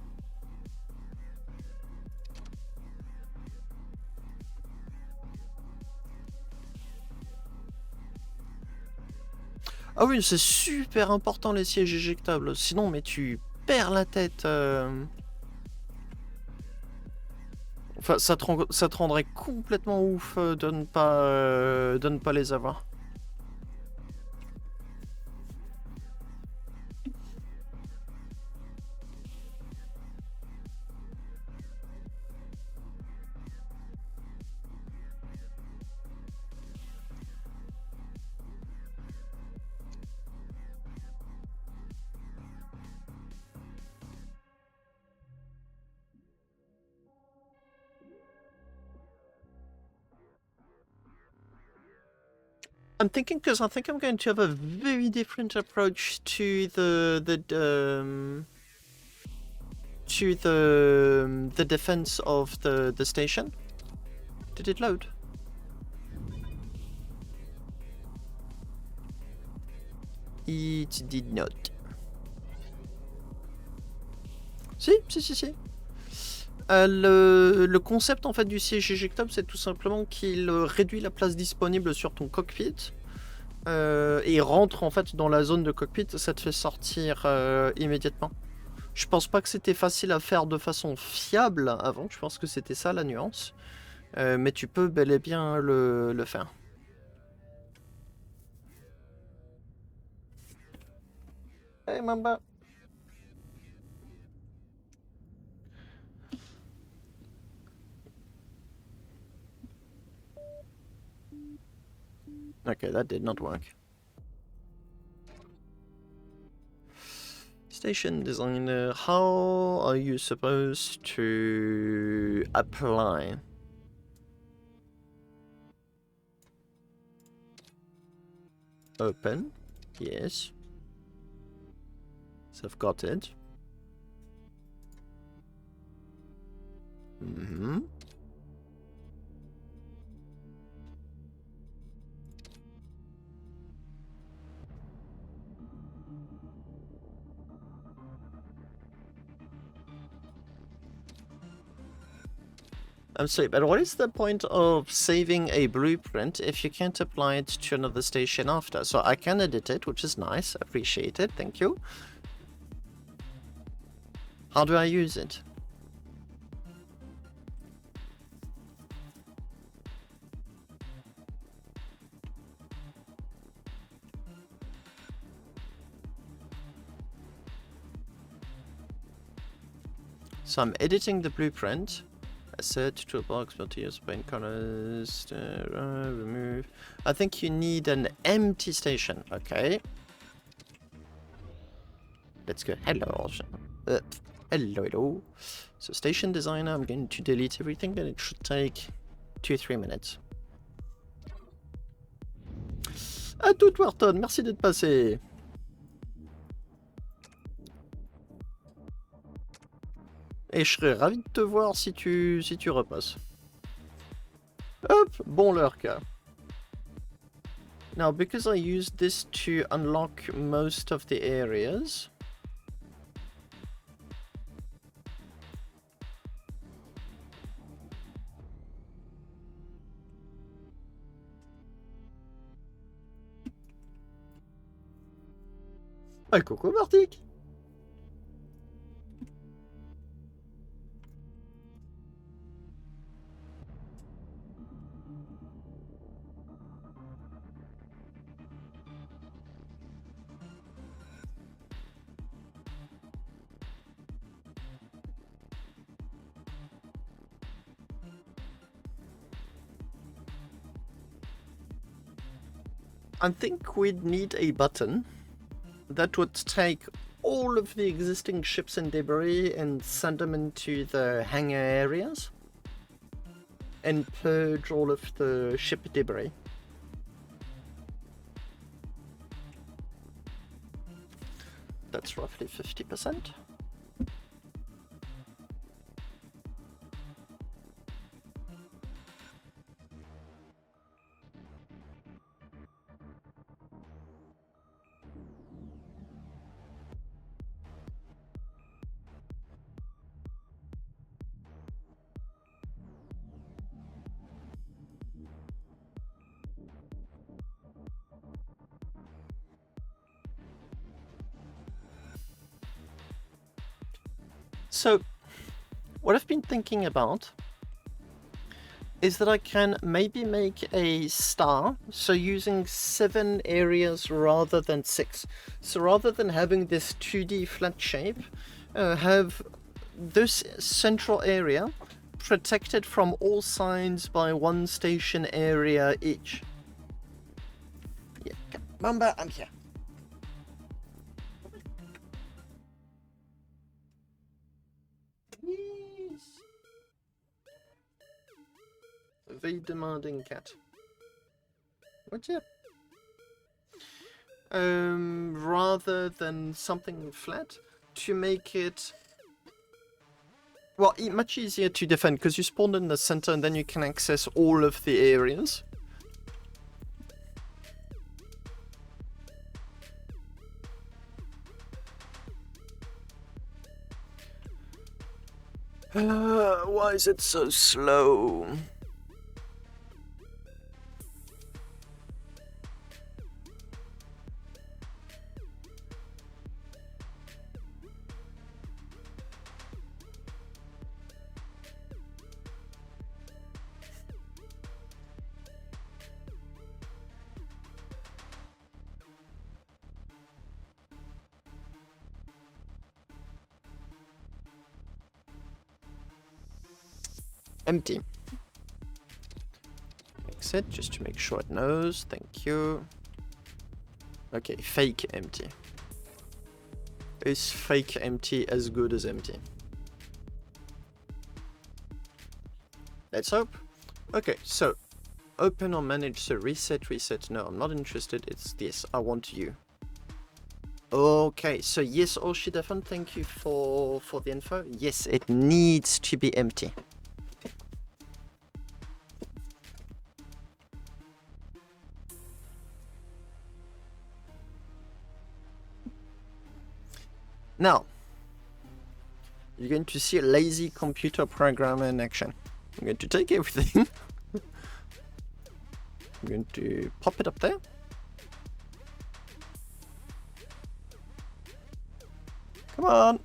Ah oui, c'est super important les sièges éjectables. Sinon, mais tu perds la tête. Enfin, ça te rendrait complètement ouf de ne pas les avoir. I'm thinking because I think I'm going to have a very different approach to the defense of the station. Did it load? It did not. Si. Le concept en fait du siège éjectable, c'est tout simplement qu'il réduit la place disponible sur ton cockpit et rentre en fait dans la zone de cockpit, ça te fait sortir immédiatement. Je pense pas que c'était facile à faire de façon fiable avant, je pense que c'était ça la nuance, mais tu peux bel et bien le faire. Hey Mamba. Okay, that did not work. Station designer, how are you supposed to apply? Open, yes. So I've got it. Mm-hmm. I'm sorry, but what is the point of saving a blueprint if you can't apply it to another station after? So I can edit it, which is nice. Appreciate it. Thank you. How do I use it? So I'm editing the blueprint. Asset, toolbox, multi-use paint colors, remove. I think you need an empty station. Okay. Let's go. Hello. Hello. So station designer, I'm going to delete everything, and it should take 2-3 minutes. À tout Wharton, merci d'être passé. Et je serais ravi de te voir si tu repasses. Hop, bon lurk. Now, because I used this to unlock most of the areas... Ah, coucou Martik. I think we'd need a button that would take all of the existing ships and debris and send them into the hangar areas and purge all of the ship debris. That's roughly 50%. So what I've been thinking about is that I can maybe make a star, so using 7 areas rather than 6. So rather than having this 2D flat shape, have this central area protected from all sides by 1 station area each. Yeah, Mamba, I'm here. A very demanding cat. What's up? Rather than something flat, to make it, well, much easier to defend, because you spawn in the center and then you can access all of the areas. Why is it so slow? Empty. Exit, just to make sure it knows. Thank you. Okay, fake empty. Is fake empty as good as empty? Let's hope. Okay, so open or manage, so reset, reset. No, I'm not interested. It's this. I want you. Okay, so yes, Oshidafan, thank you for the info. Yes, it needs to be empty. Now, you're going to see a lazy computer programmer in action. I'm going to take everything. I'm going to pop it up there. Come on.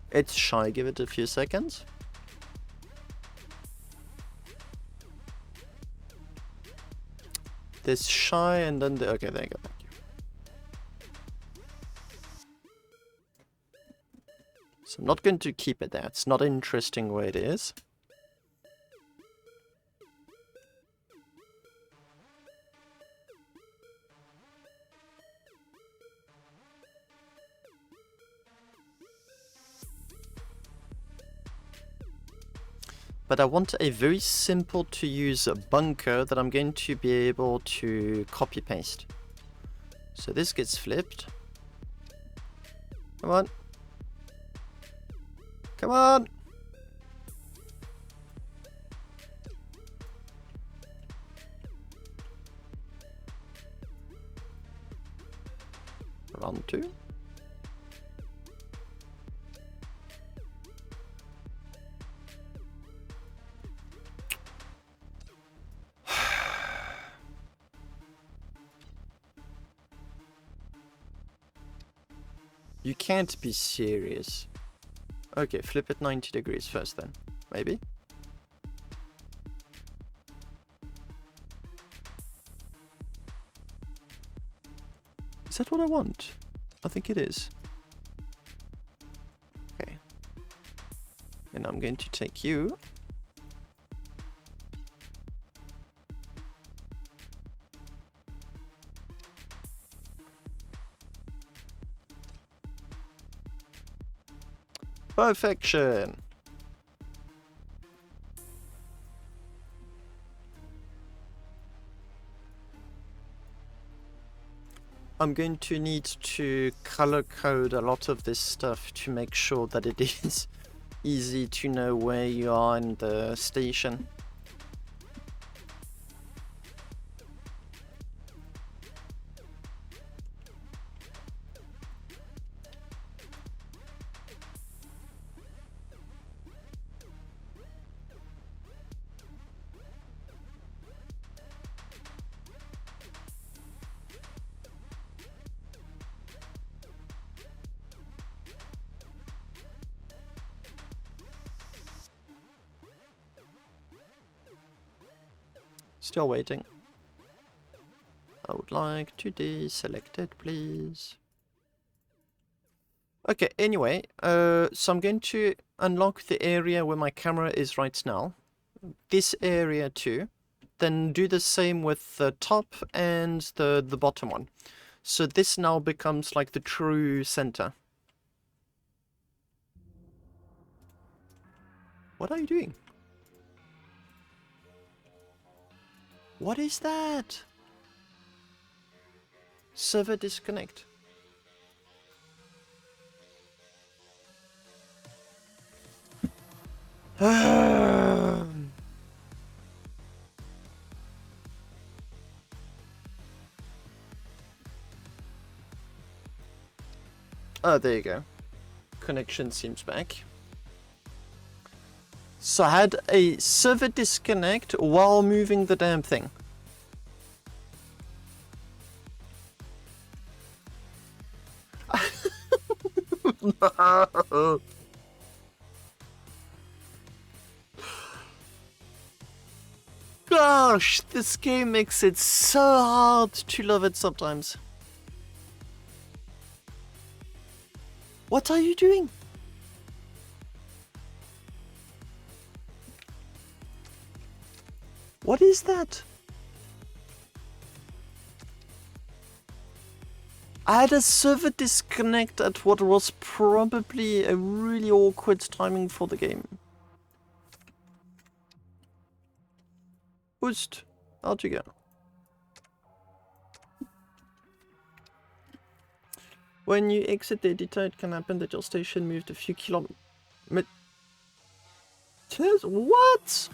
It's shy, give it a few seconds. This shy and then the, okay, there you go, thank you. So I'm not going to keep it there, it's not interesting where it is. But I want a very simple to use bunker that I'm going to be able to copy paste. So this gets flipped. Come on. Come on. Round 2. You can't be serious. Okay, flip it 90 degrees first then. Maybe? Is that what I want? I think it is. Okay. And I'm going to take you. Perfection! I'm going to need to color code a lot of this stuff to make sure that it is easy to know where you are in the station. Still waiting. I would like to deselect it, please. Okay, anyway, so I'm going to unlock the area where my camera is right now. This area too. Then do the same with the top and the bottom one. So this now becomes like the true center. What are you doing? What is that? Server disconnect. Oh, there you go. Connection seems back. So I had a server disconnect while moving the damn thing. No. Gosh, this game makes it so hard to love it sometimes. What are you doing? What is that? I had a server disconnect at what was probably a really awkward timing for the game. Boost, out you go. When you exit the editor, it can happen that your station moved a few kilometers. What?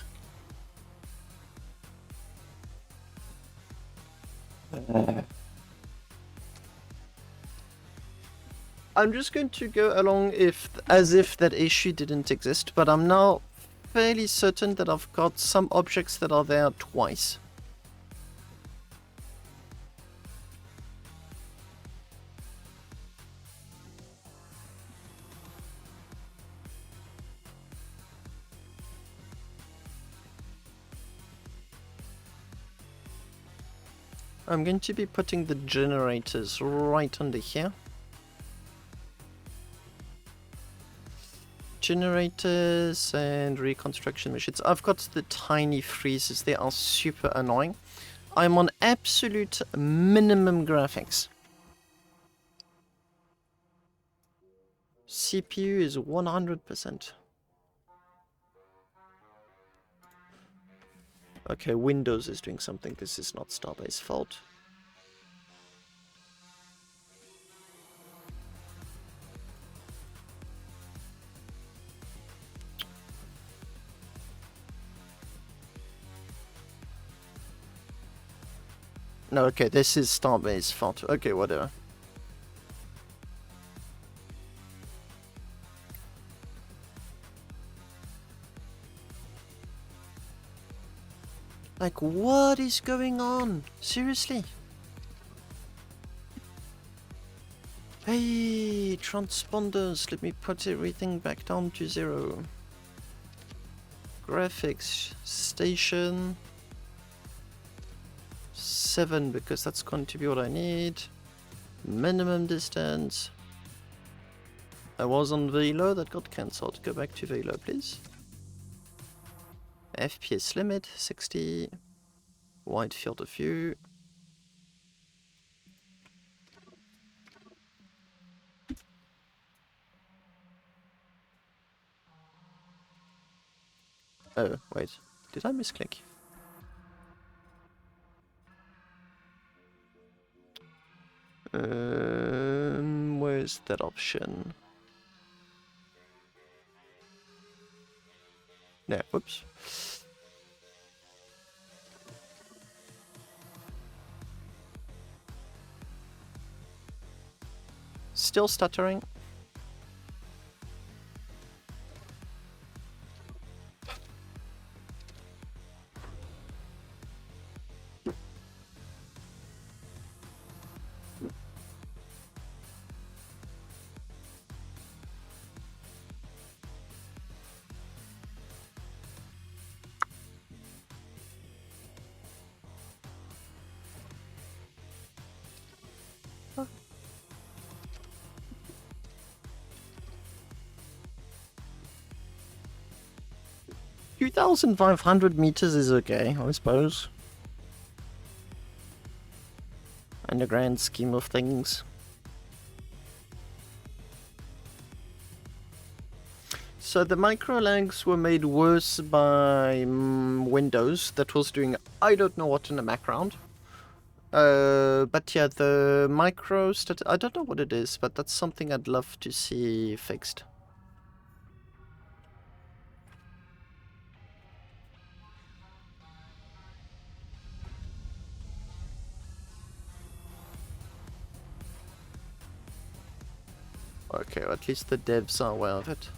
I'm just going to go along as if that issue didn't exist, but I'm now fairly certain that I've got some objects that are there twice. I'm going to be putting the generators right under here. Generators and reconstruction machines. I've got the tiny freezers. They are super annoying. I'm on absolute minimum graphics. CPU is 100%. Okay, Windows is doing something. This is not Starbase's fault. No, okay, this is Starbase's fault. Okay, whatever. Like, what is going on? Seriously? Hey, transponders, let me put everything back down to 0. Graphics, station 7, because that's going to be what I need. Minimum distance. I was on Velo, that got cancelled. Go back to Velo, please. FPS limit 60. Wide field of view. Oh, wait. Did I misclick? Where's that option? No, whoops. Still stuttering. 2,500 meters is okay, I suppose. In the grand scheme of things. So the micro lags were made worse by Windows that was doing I don't know what in the background. But yeah, the micro I don't know what it is, but that's something I'd love to see fixed. Okay, or at least the devs are aware of it.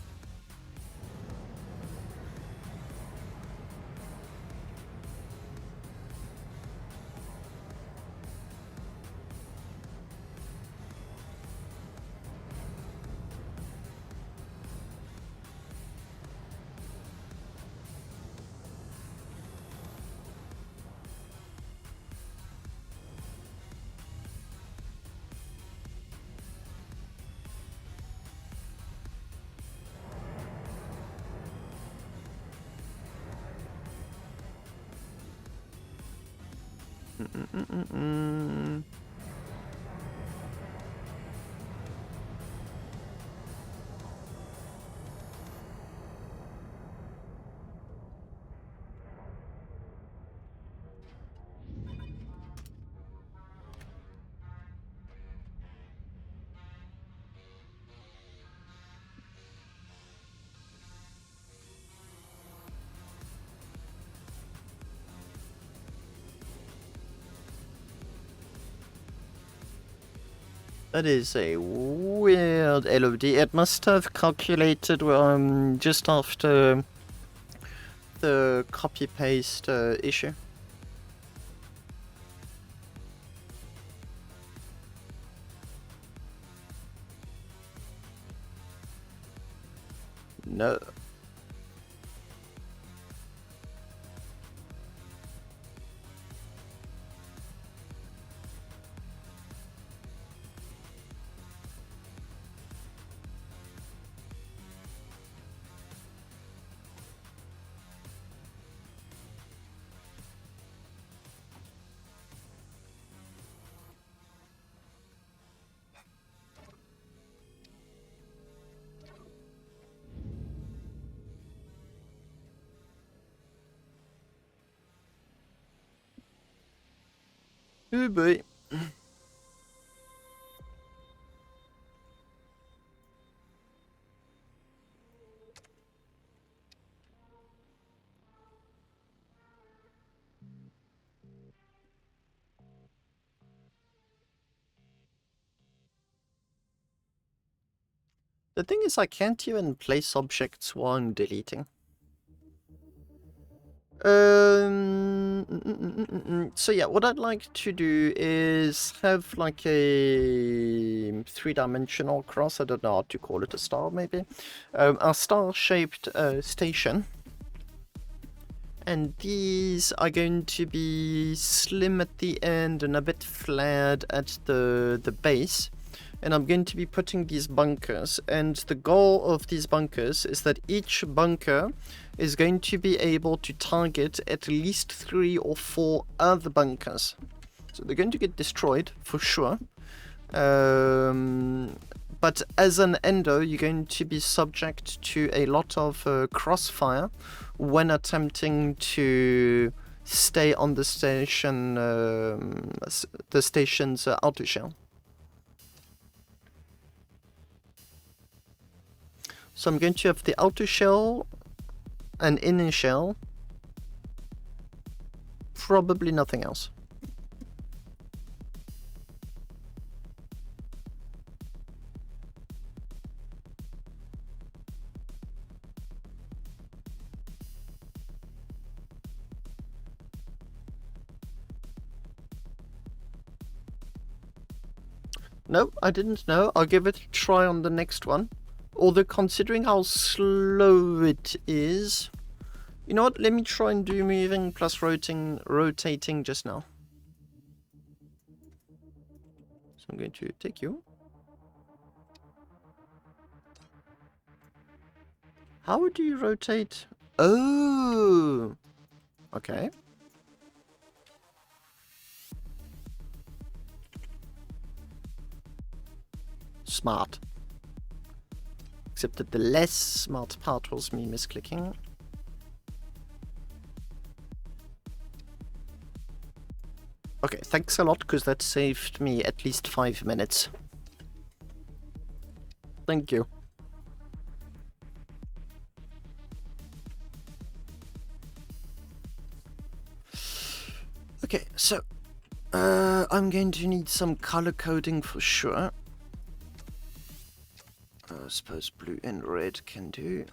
That is a weird LOD. It must have calculated just after the copy-paste issue. No. Oh boy. The thing is, I can't even place objects while I'm deleting. So yeah, what I'd like to do is have like a three-dimensional cross, I don't know how to call it, a star maybe, a star-shaped station. And these are going to be slim at the end and a bit flared at the base. And I'm going to be putting these bunkers, and the goal of these bunkers is that each bunker is going to be able to target at least 3 or 4 other bunkers. So they're going to get destroyed for sure. But as an endo, you're going to be subject to a lot of crossfire when attempting to stay on the station, the station's outer shell. So I'm going to have the outer shell, an inner shell, probably nothing else. No, I didn't know. I'll give it a try on the next one. Although considering how slow it is, you know what? Let me try and do moving plus rotating just now. So I'm going to take you. How do you rotate? Oh, Oh! Okay. Smart. Except that the less smart part was me misclicking. Okay, thanks a lot, because that saved me at least 5 minutes. Thank you. Okay, so I'm going to need some color coding for sure. I suppose blue and red can do.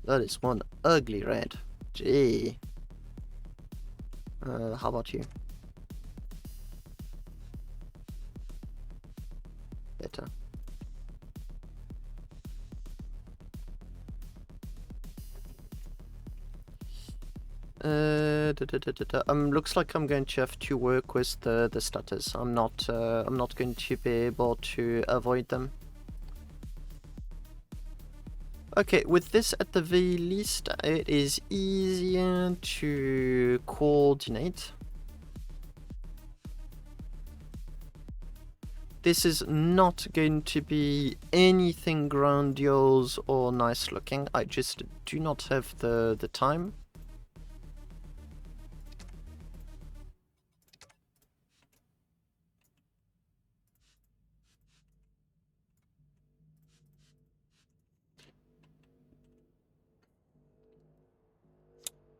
That is one ugly red. Gee. How about you? Better. Looks like I'm going to have to work with the stutters. I'm not going to be able to avoid them. Okay, with this at the very least, it is easier to coordinate. This is not going to be anything grandiose or nice looking. I just do not have the time.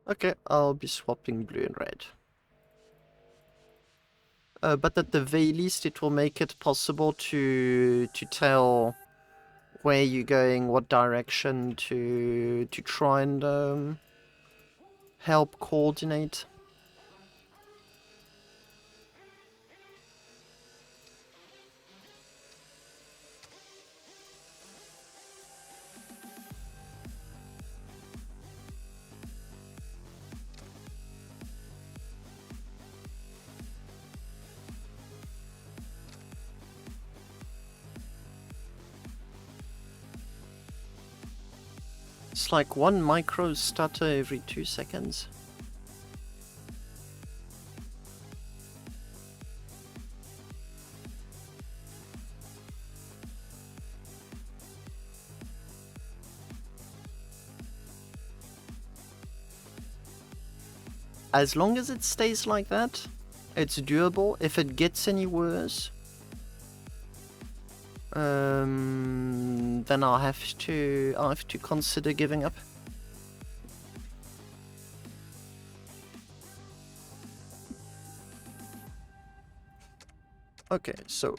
Okay, I'll be swapping blue and red. But at the very least, it will make it possible to tell where you're going, what direction to try and help coordinate. It's like 1 micro stutter every 2 seconds. As long as it stays like that, it's doable. If it gets any worse, then I'll have to consider giving up. Okay, so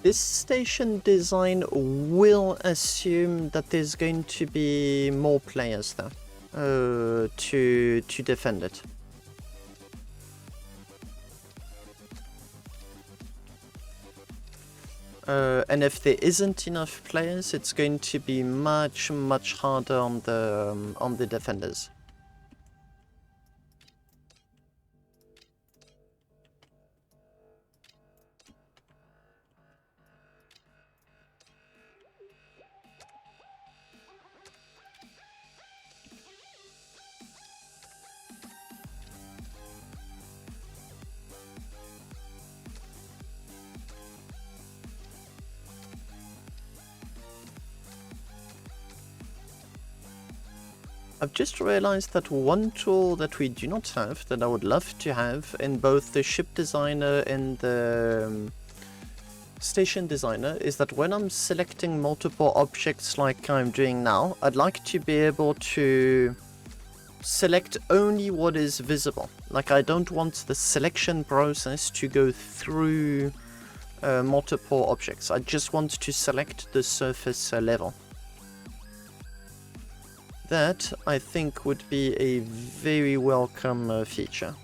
this station design will assume that there's going to be more players though, to defend it. And if there isn't enough players, it's going to be much harder on the defenders. I've just realized that one tool that we do not have, that I would love to have in both the ship designer and the station designer, is that when I'm selecting multiple objects like I'm doing now, I'd like to be able to select only what is visible. Like, I don't want the selection process to go through multiple objects. I just want to select the surface level. That, I think, would be a very welcome feature.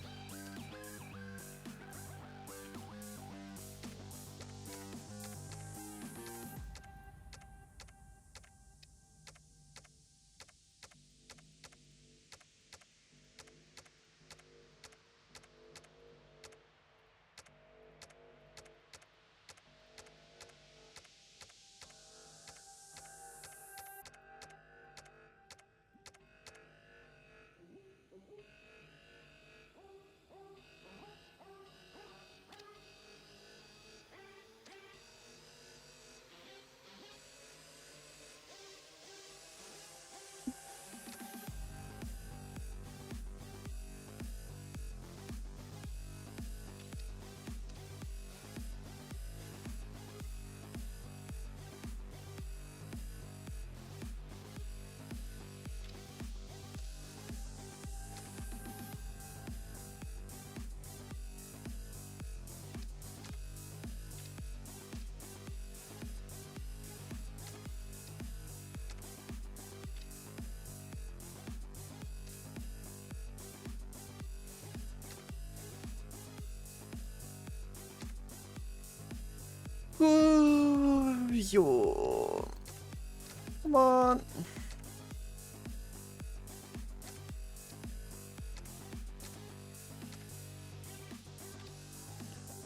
Yo. Come on.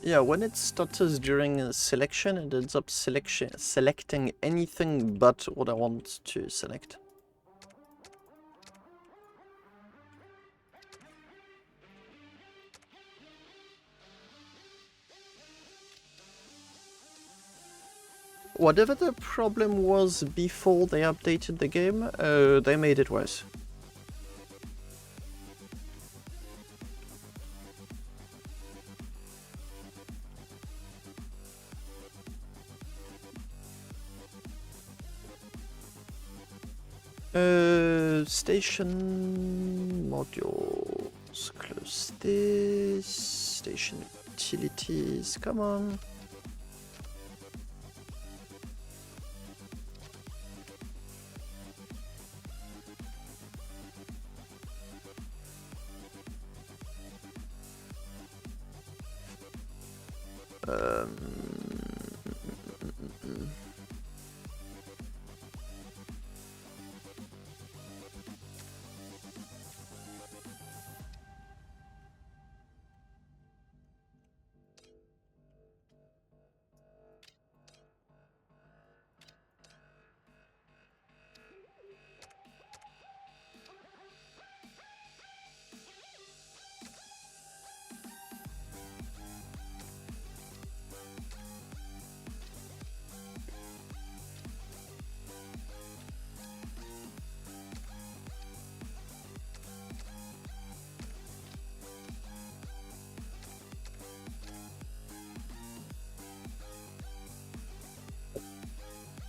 Yeah, when it stutters during a selection, it ends up selecting anything but what I want to select. Whatever the problem was before they updated the game, they made it worse. Station modules, close this, station utilities, come on.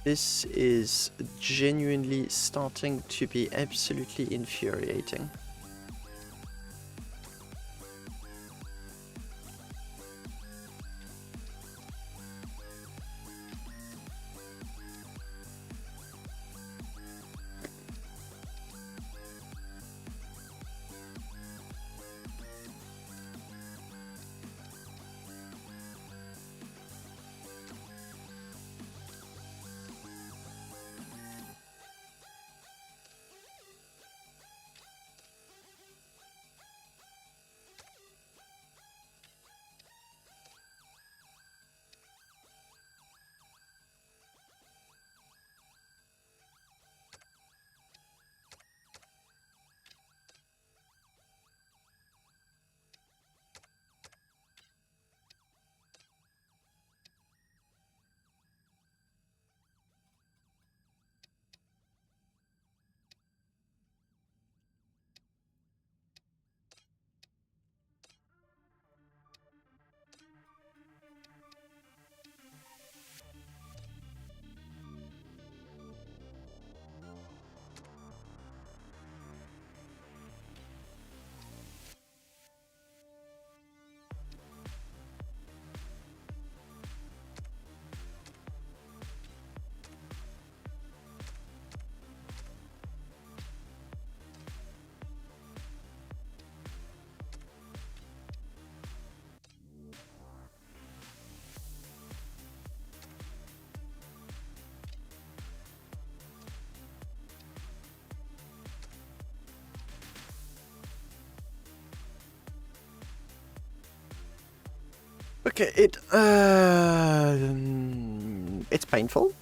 This is genuinely starting to be absolutely infuriating. Okay, it's painful.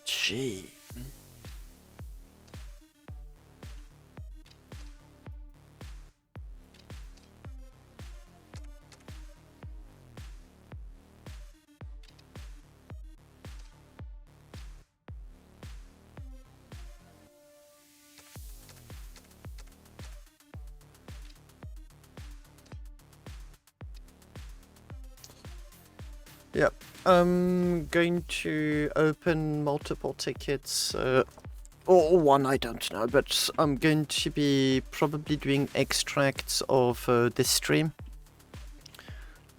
Gee. Yep. I'm going to open multiple tickets, or one, I don't know, but I'm going to be probably doing extracts of this stream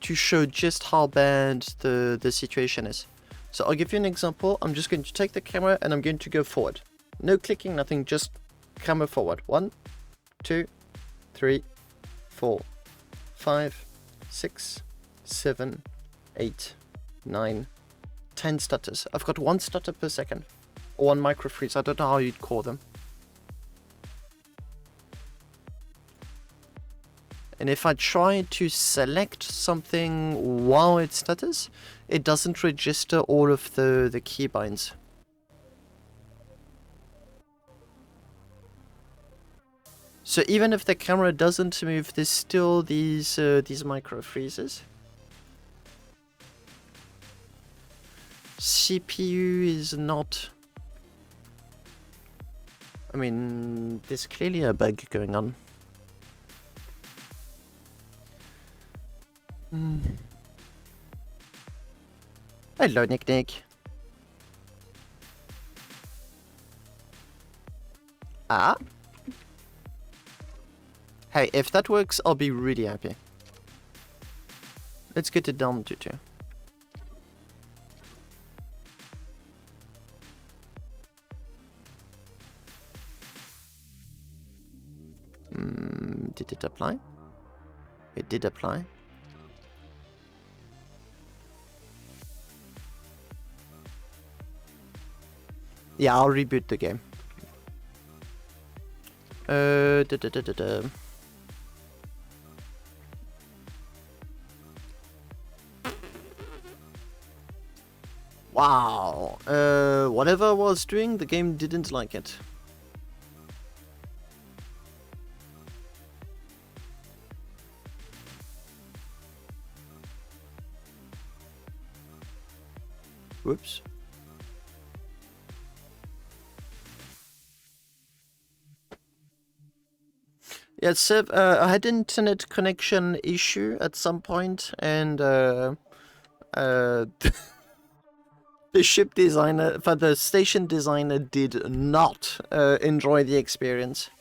to show just how bad the situation is. So I'll give you an example. I'm just going to take the camera and I'm going to go forward. No clicking, nothing, just camera forward. 1, 2, 3, 4, 5, 6, 7, 8, 9, 10 stutters. I've got 1 stutter per second. Or 1 micro freeze, I don't know how you'd call them. And if I try to select something while it stutters, it doesn't register all of the keybinds. So even if the camera doesn't move, there's still these micro freezes. CPU is not... I mean, there's clearly a bug going on. Hello, Nick. Ah. Hey, if that works, I'll be really happy. Let's get it down to 2. Did it apply? It did apply. Yeah, I'll reboot the game. Wow. Whatever I was doing, the game didn't like it. Whoops. Yeah, so I had an internet connection issue at some point, and the ship designer, the station designer, did not enjoy the experience.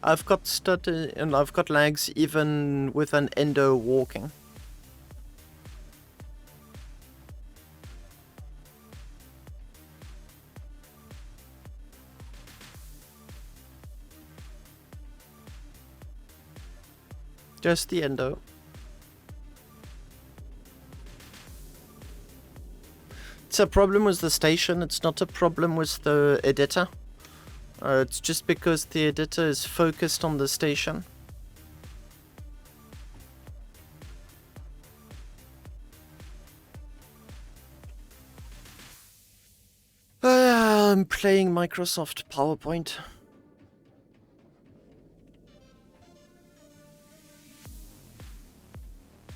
I've got stutter and I've got lags even with an endo walking. Just the endo. It's a problem with the station, it's not a problem with the editor. It's just because the editor is focused on the station. I'm playing Microsoft PowerPoint.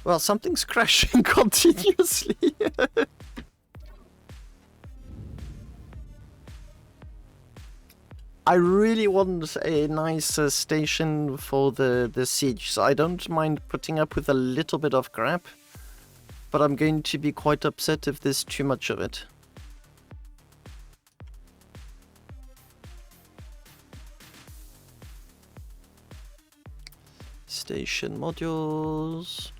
Well, something's crashing continuously. I really want a nice station for the siege, so I don't mind putting up with a little bit of crap, but I'm going to be quite upset if there's too much of it. Station modules.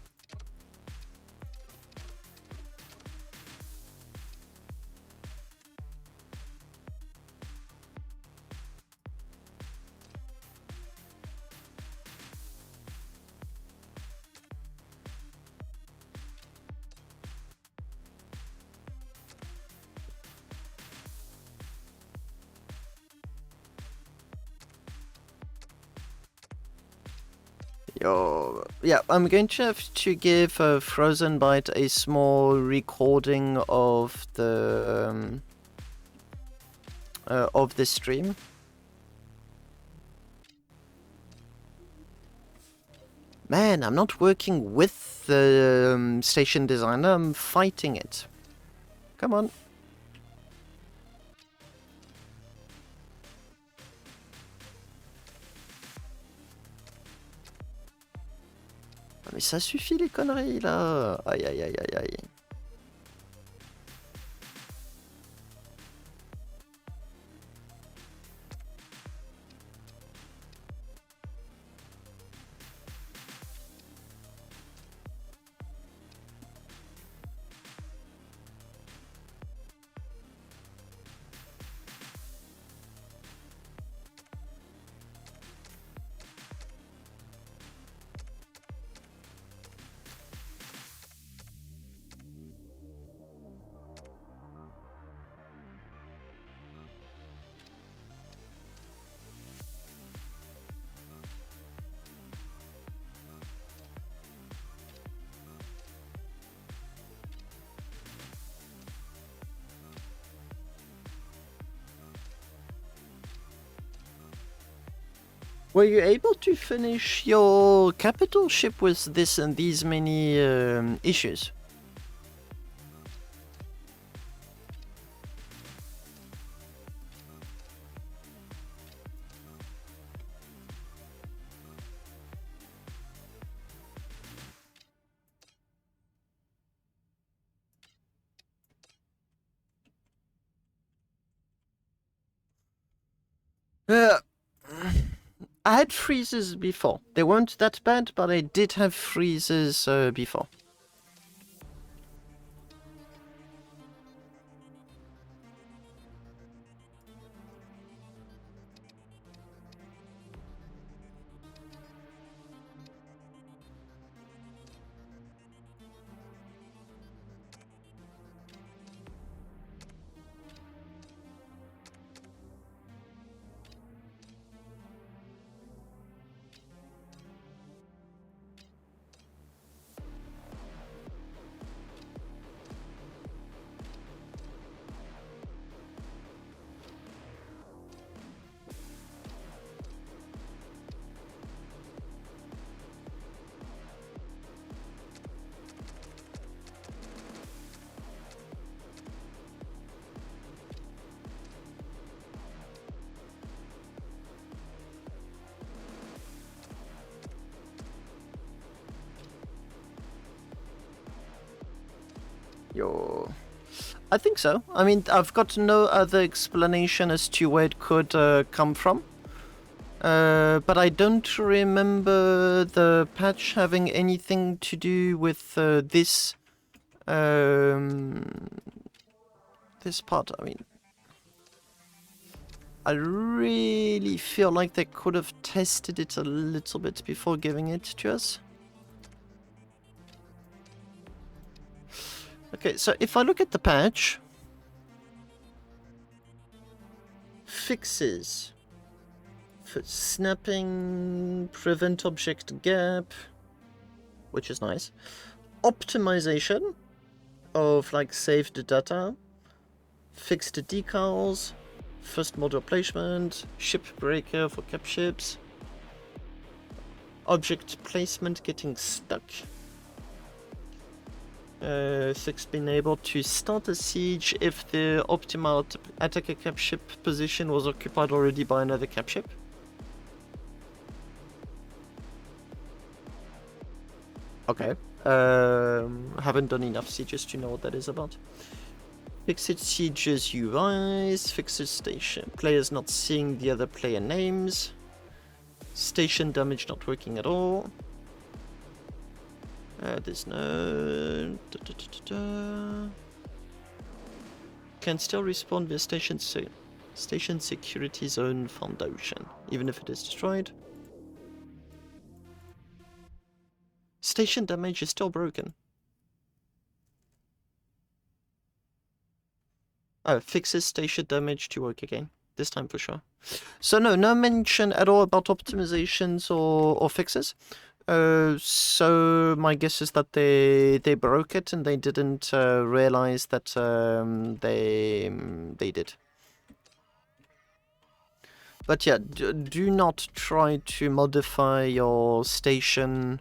Yeah, I'm going to have to give Frozen Bite a small recording of the stream. Man, I'm not working with the station designer, I'm fighting it. Come on. Mais ça suffit les conneries là. Aïe aïe aïe aïe aïe. Were you able to finish your capital ship with this and these many issues? I had freezes before. They weren't that bad, but I did have freezes before. I think so. I mean, I've got no other explanation as to where it could come from. But I don't remember the patch having anything to do with this this part. I mean, I really feel like they could have tested it a little bit before giving it to us. Okay, so if I look at the patch, fixes for snapping, prevent object gap, which is nice, optimization of like saved data, fixed decals, first model placement, ship breaker for cap ships, object placement getting stuck. 6 being able to start a siege if the optimal attacker cap ship position was occupied already by another cap ship. Okay. Haven't done enough sieges to know what that is about. Fixed sieges UIs, fixed station. Players not seeing the other player names. Station damage not working at all. There's no... Can still respawn via station security zone foundation, even if it is destroyed. Station damage is still broken. Oh, fixes station damage to work again. This time for sure. So no mention at all about optimizations or fixes. So my guess is that they broke it and they didn't realize that they did. But yeah, do not try to modify your station.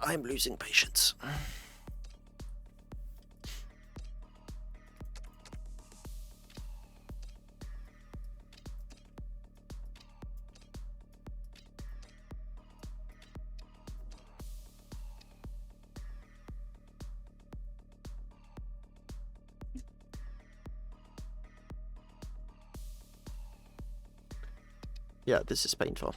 I'm losing patience. Yeah, this is painful.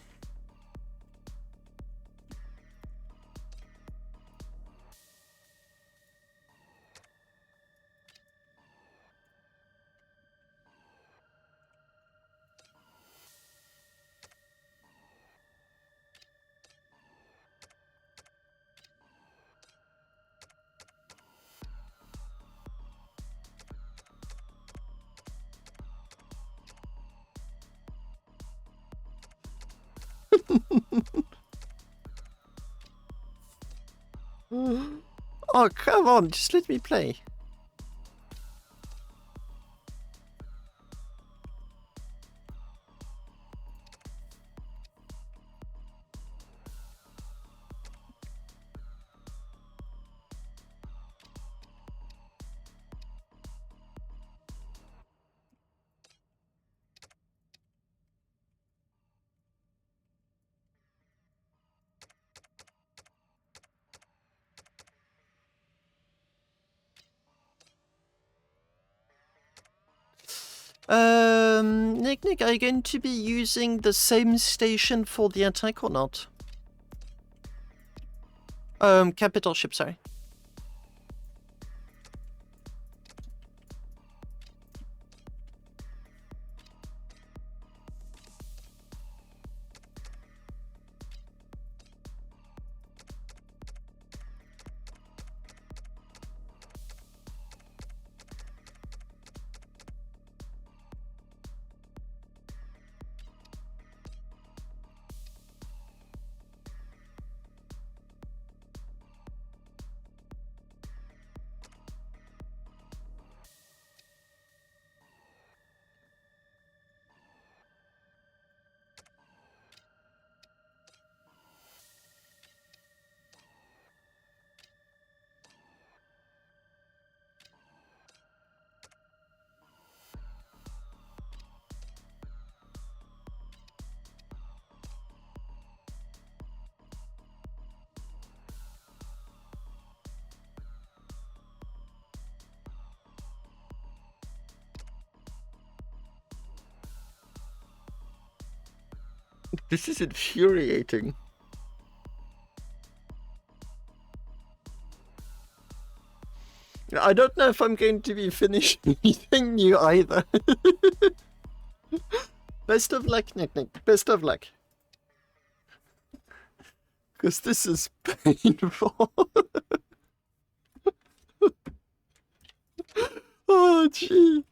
Oh, come on, just let me play. Nick, are you going to be using the same station for the attack or not? Capital ship, sorry. This is infuriating. I don't know if I'm going to be finishing anything new either. Best of luck, Nick. Best of luck. Because this is painful. Oh, gee.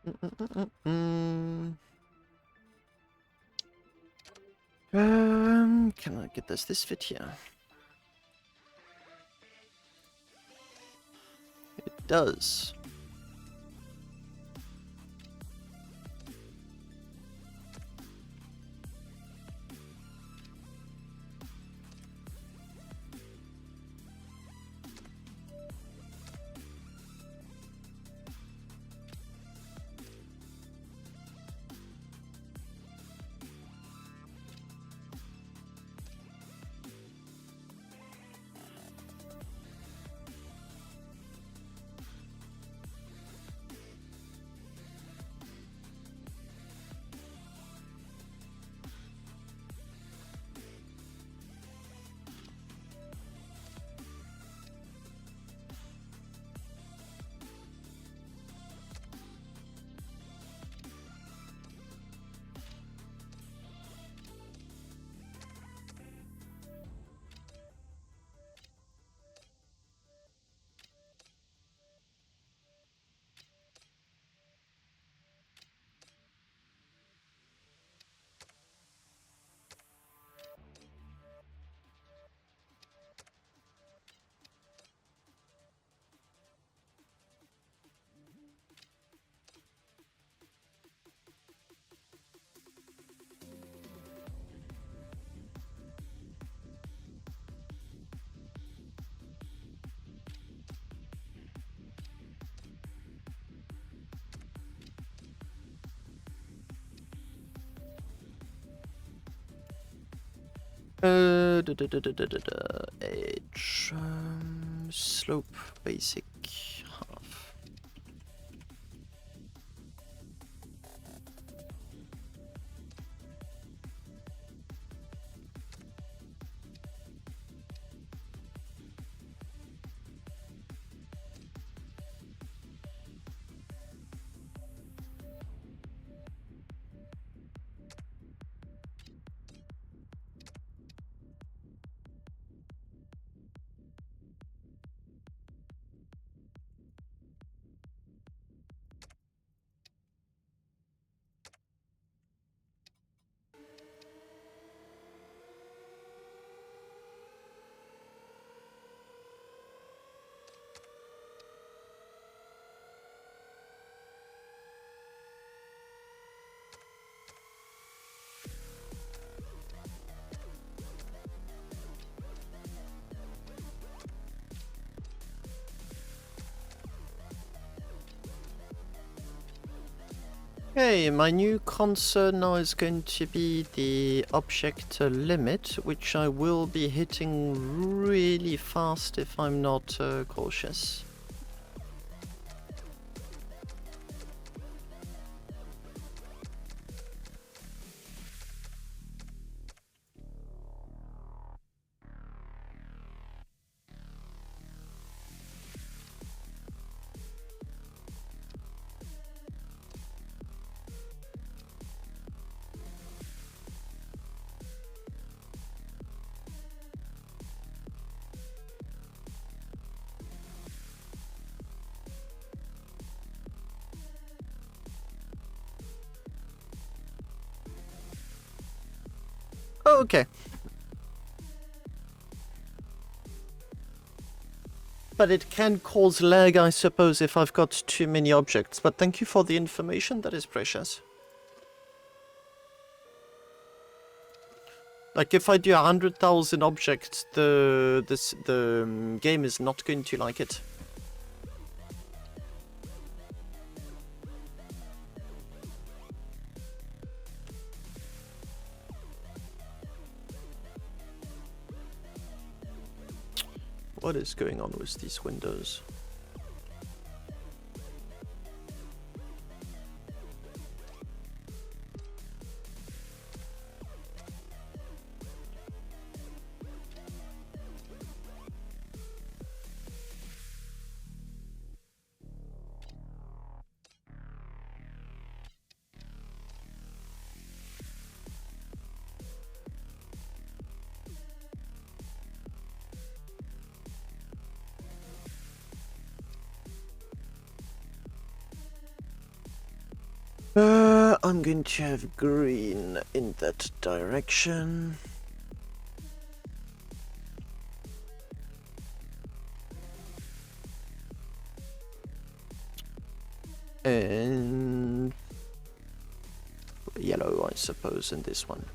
Can I get this fit here? It does. Edge, slope, basic, half. Okay, my new concern now is going to be the object limit, which I will be hitting really fast if I'm not cautious. Okay. But it can cause lag, I suppose, if I've got too many objects. But thank you for the information, that is precious. Like, if I do 100,000 objects, the game is not going to like it. What is going on with these windows? I'm going to have green in that direction. And yellow, I suppose, in this one.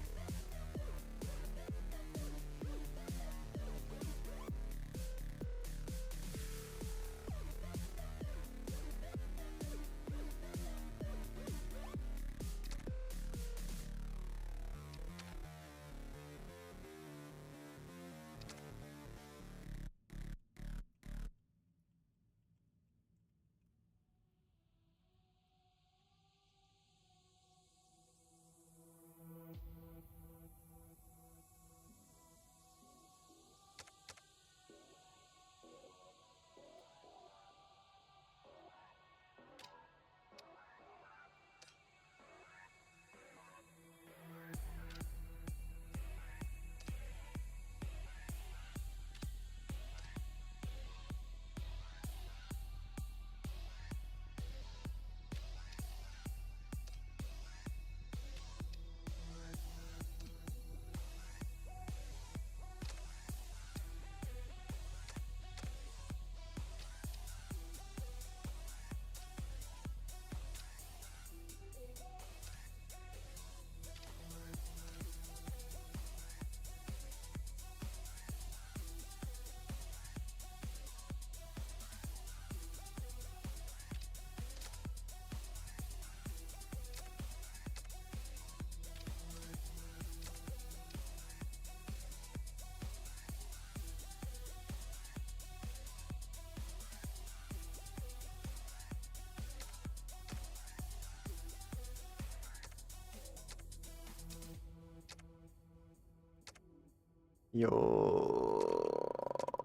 You're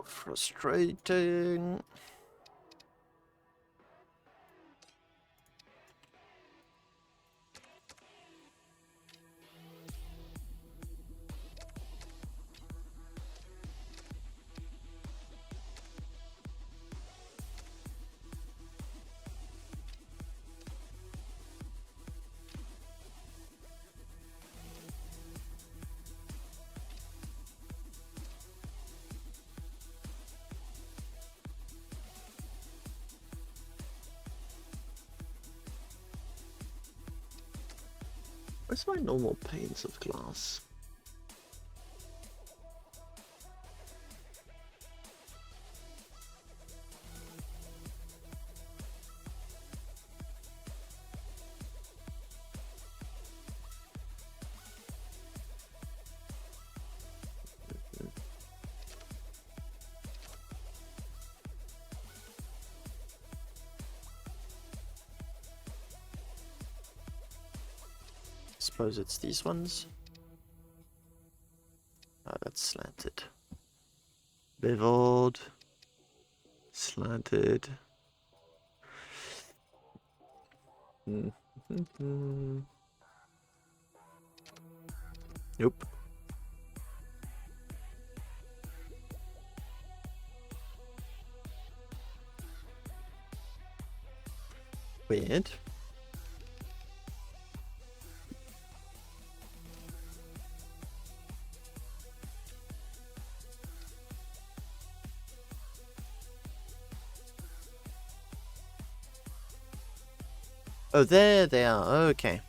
frustrating. Where's my normal panes of glass? Suppose it's these ones. Oh, that's slanted. Beveled. Slanted. Nope. Weird. Oh, there they are. Okay.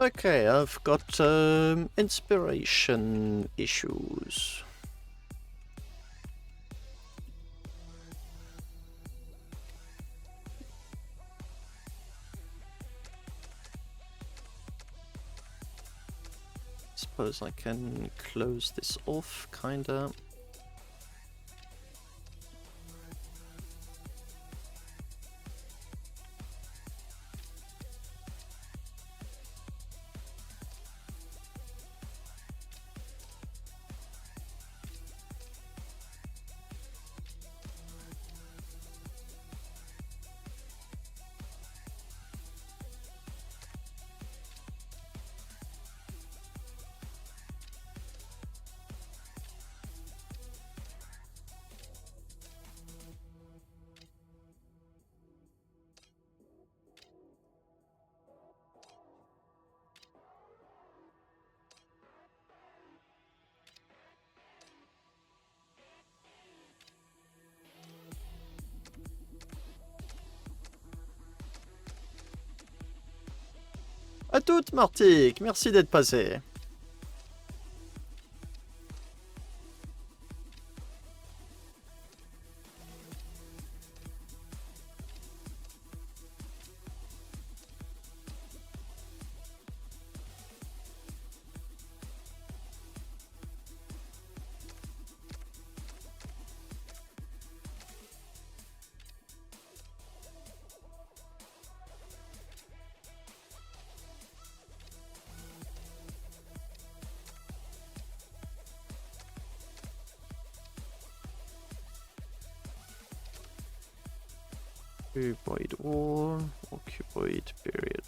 Okay, I've got inspiration issues. Suppose I can close this off, kinda. À toutes, Martic, merci d'être passé. Cuboid or cuboid period.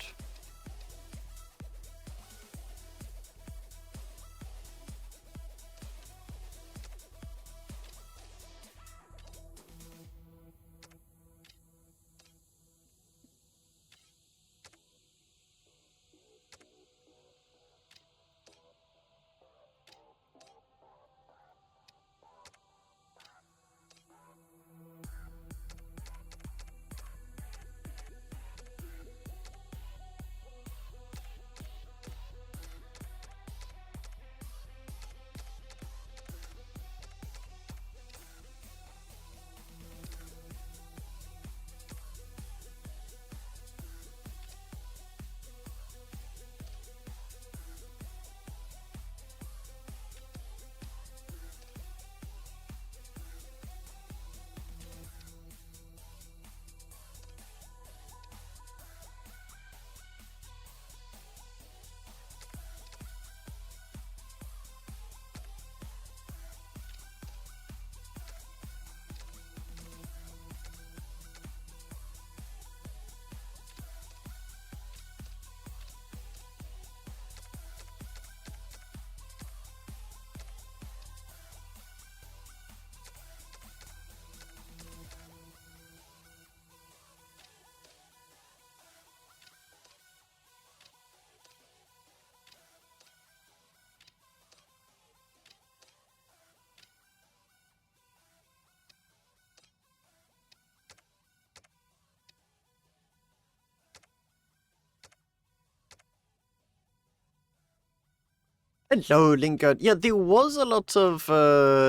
Hello, Lingard. Yeah, there was a lot of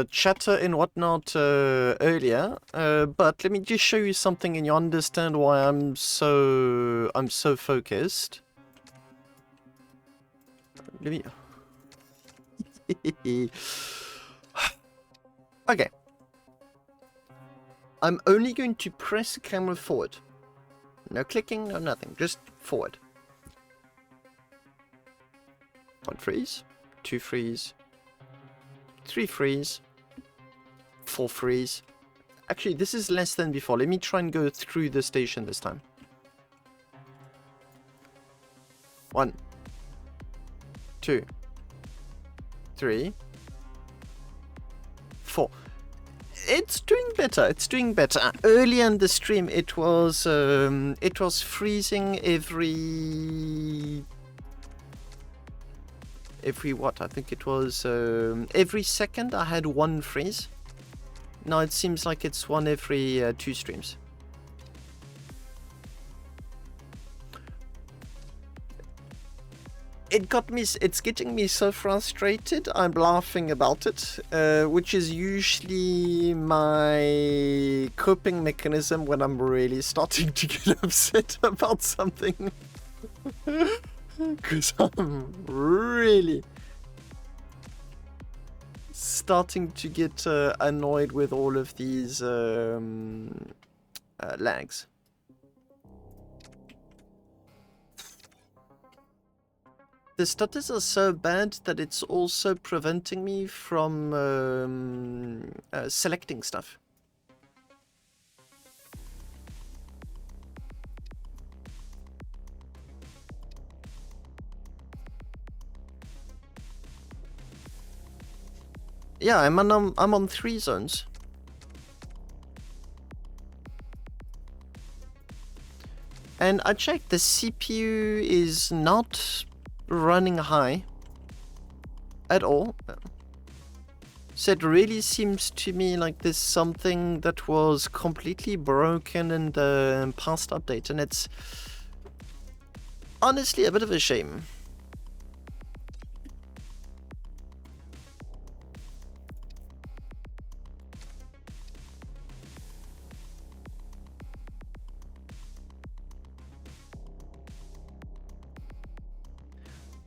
chatter and whatnot earlier, but let me just show you something, and you understand why I'm so focused. Let me. Okay. I'm only going to press the camera forward. No clicking, no nothing. Just forward. 1 freeze. 2 freeze, 3 freeze, 4 freeze. Actually, this is less than before. Let me try and go through the station this time. 1, 2, 3, 4. It's doing better. It's doing better. Earlier in the stream, it was freezing every what? I think it was every second I had 1 freeze. Now it seems like it's 1 every 2 streams. it's getting me so frustrated. I'm laughing about it, which is usually my coping mechanism when I'm really starting to get upset about something. Because I'm really starting to get annoyed with all of these lags. The stutters are so bad that it's also preventing me from selecting stuff. Yeah, I'm on 3 zones. And I checked, the CPU is not running high at all. So it really seems to me like there's something that was completely broken in the past update, and it's honestly a bit of a shame.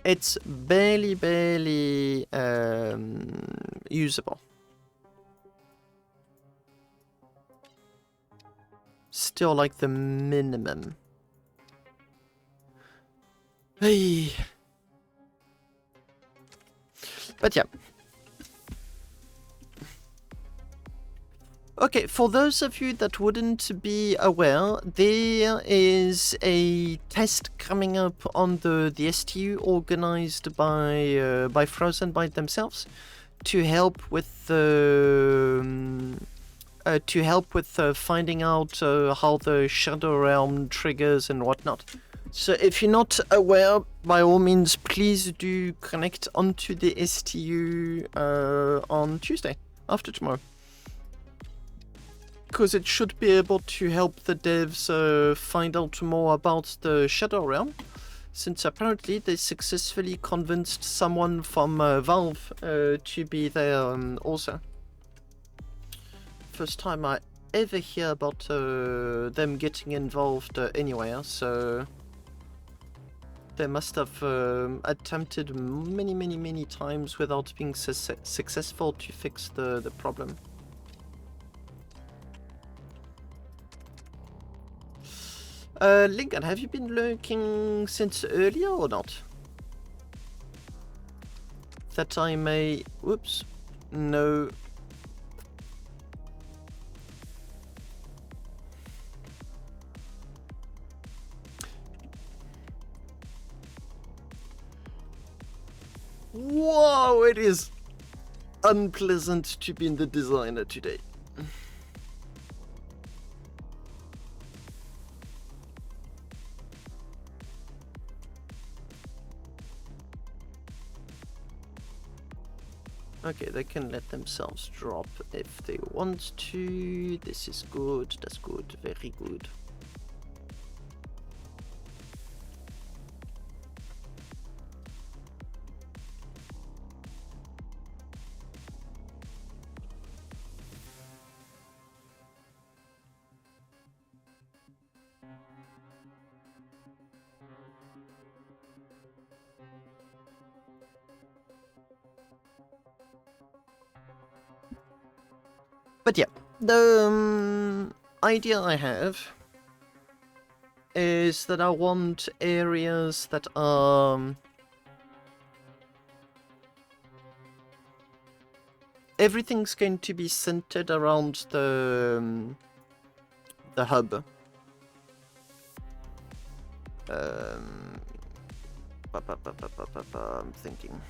It's barely usable. Still like the minimum. Hey. But yeah. Okay, for those of you that wouldn't be aware, there is a test coming up on the STU organized by Frozen by themselves to help with finding out how the Shadow Realm triggers and whatnot. So if you're not aware, by all means, please do connect onto the STU on Tuesday, after tomorrow. Because it should be able to help the devs find out more about the Shadow Realm, since apparently they successfully convinced someone from Valve to be there also. First time I ever hear about them getting involved anywhere, so they must have attempted many times without being successful to fix the problem. Lincoln, have you been lurking since earlier or not? That I may... Whoops. No. Whoa, it is unpleasant to be in the designer today. Okay, they can let themselves drop if they want to. This is good, that's good, very good. But yeah, the idea I have is that I want areas that are... everything's going to be centered around the hub. I'm thinking.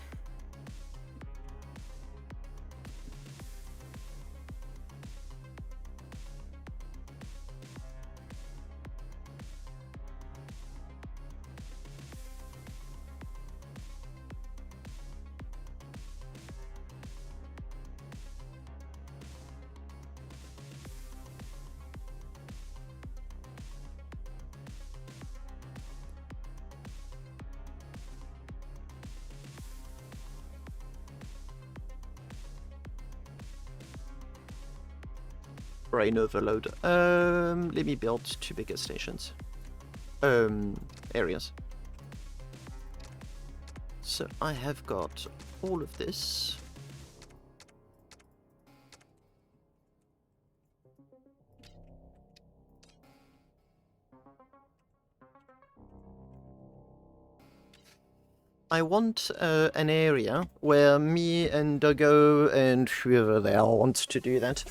Brain overload. Let me build 2 bigger stations. Areas. So I have got all of this. I want an area where me and Doggo and whoever the hell wants to do that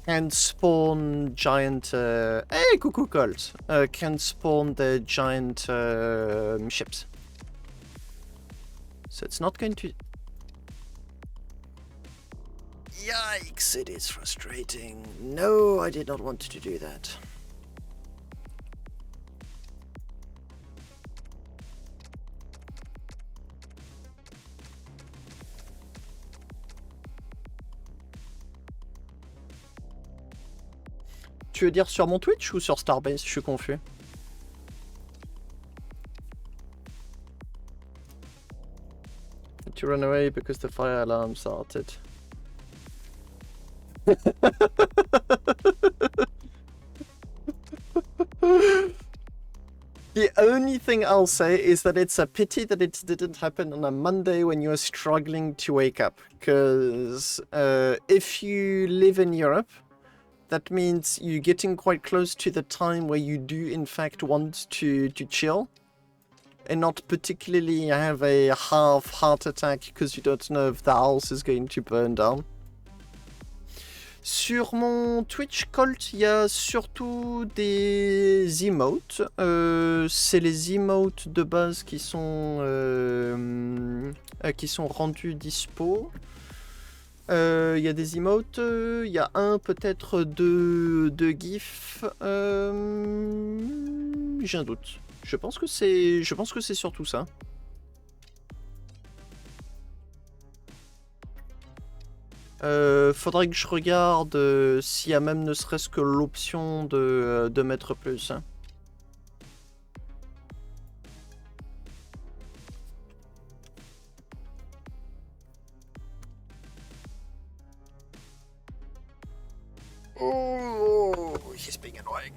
can spawn giant... hey, Cuckoo Colt! Can spawn the giant ships. So it's not going to... Yikes, it is frustrating. No, I did not want to do that. Tu veux dire sur mon Twitch ou sur Starbase? Je suis confus. To run away because the fire alarm started. The only thing I'll say is that it's a pity that it didn't happen on a Monday when you're struggling to wake up. Because if you live in Europe, that means you're getting quite close to the time where you do in fact want to chill. And not particularly have a half heart attack because you don't know if the house is going to burn down. Sur mon Twitch Colt, il y a surtout des emotes. C'est les emotes de base qui sont rendus dispo. Il y a des emotes, il y a peut-être deux gifs. J'ai un doute. Je pense que c'est surtout ça. Faudrait que je regarde s'il y a même ne serait-ce que l'option de mettre plus. Hein. Oh, he's being annoying.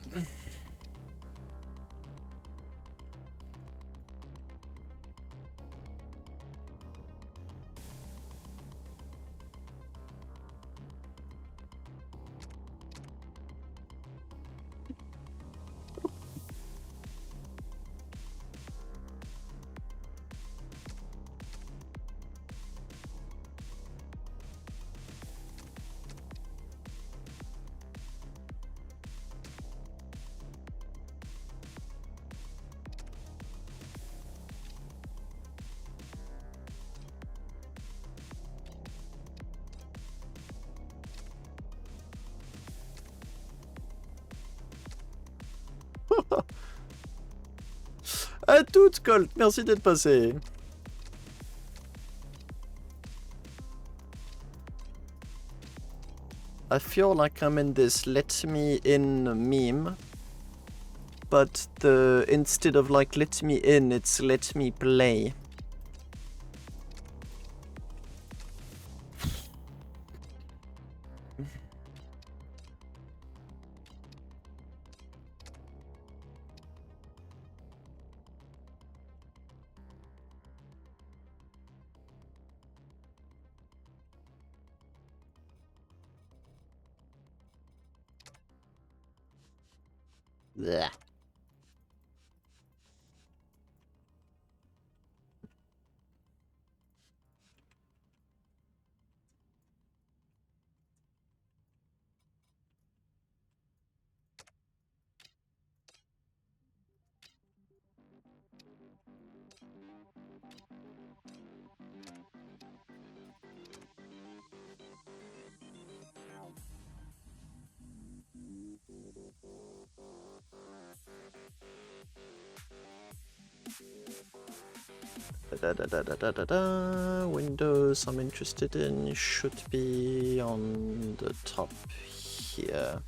À toutes, Colt, merci d'être passé. I feel like I'm in this let me in meme, but instead of like let me in, it's let me play. Blech. Windows I'm interested in should be on the top here.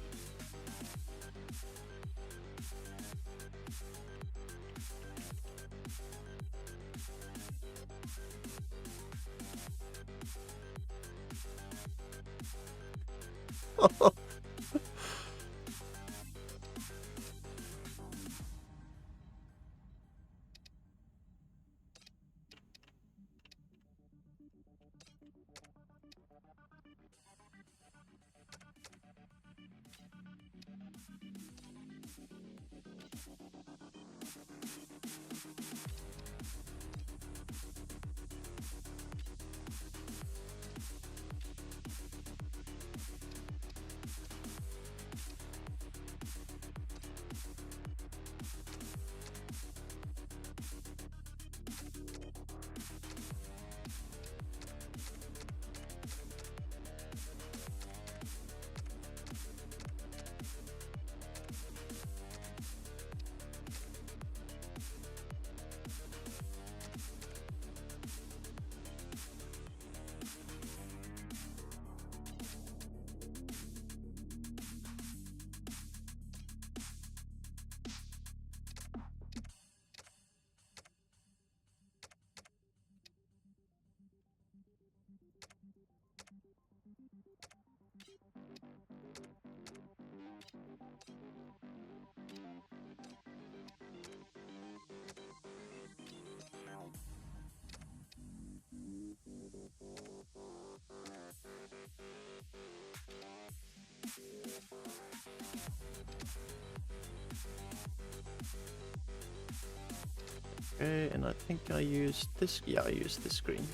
Okay, and I think I used this. Yeah, I used this screen.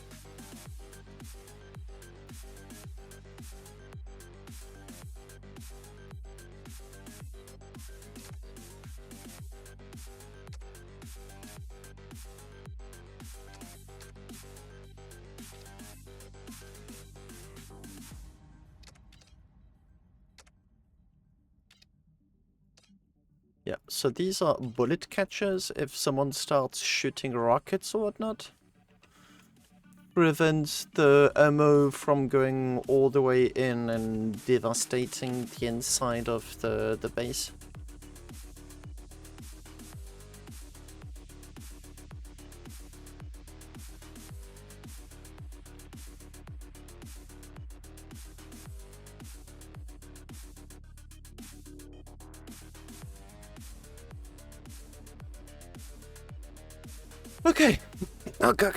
Yeah, so these are bullet catchers if someone starts shooting rockets or whatnot. Prevents the ammo from going all the way in and devastating the inside of the base. Okay. Okay.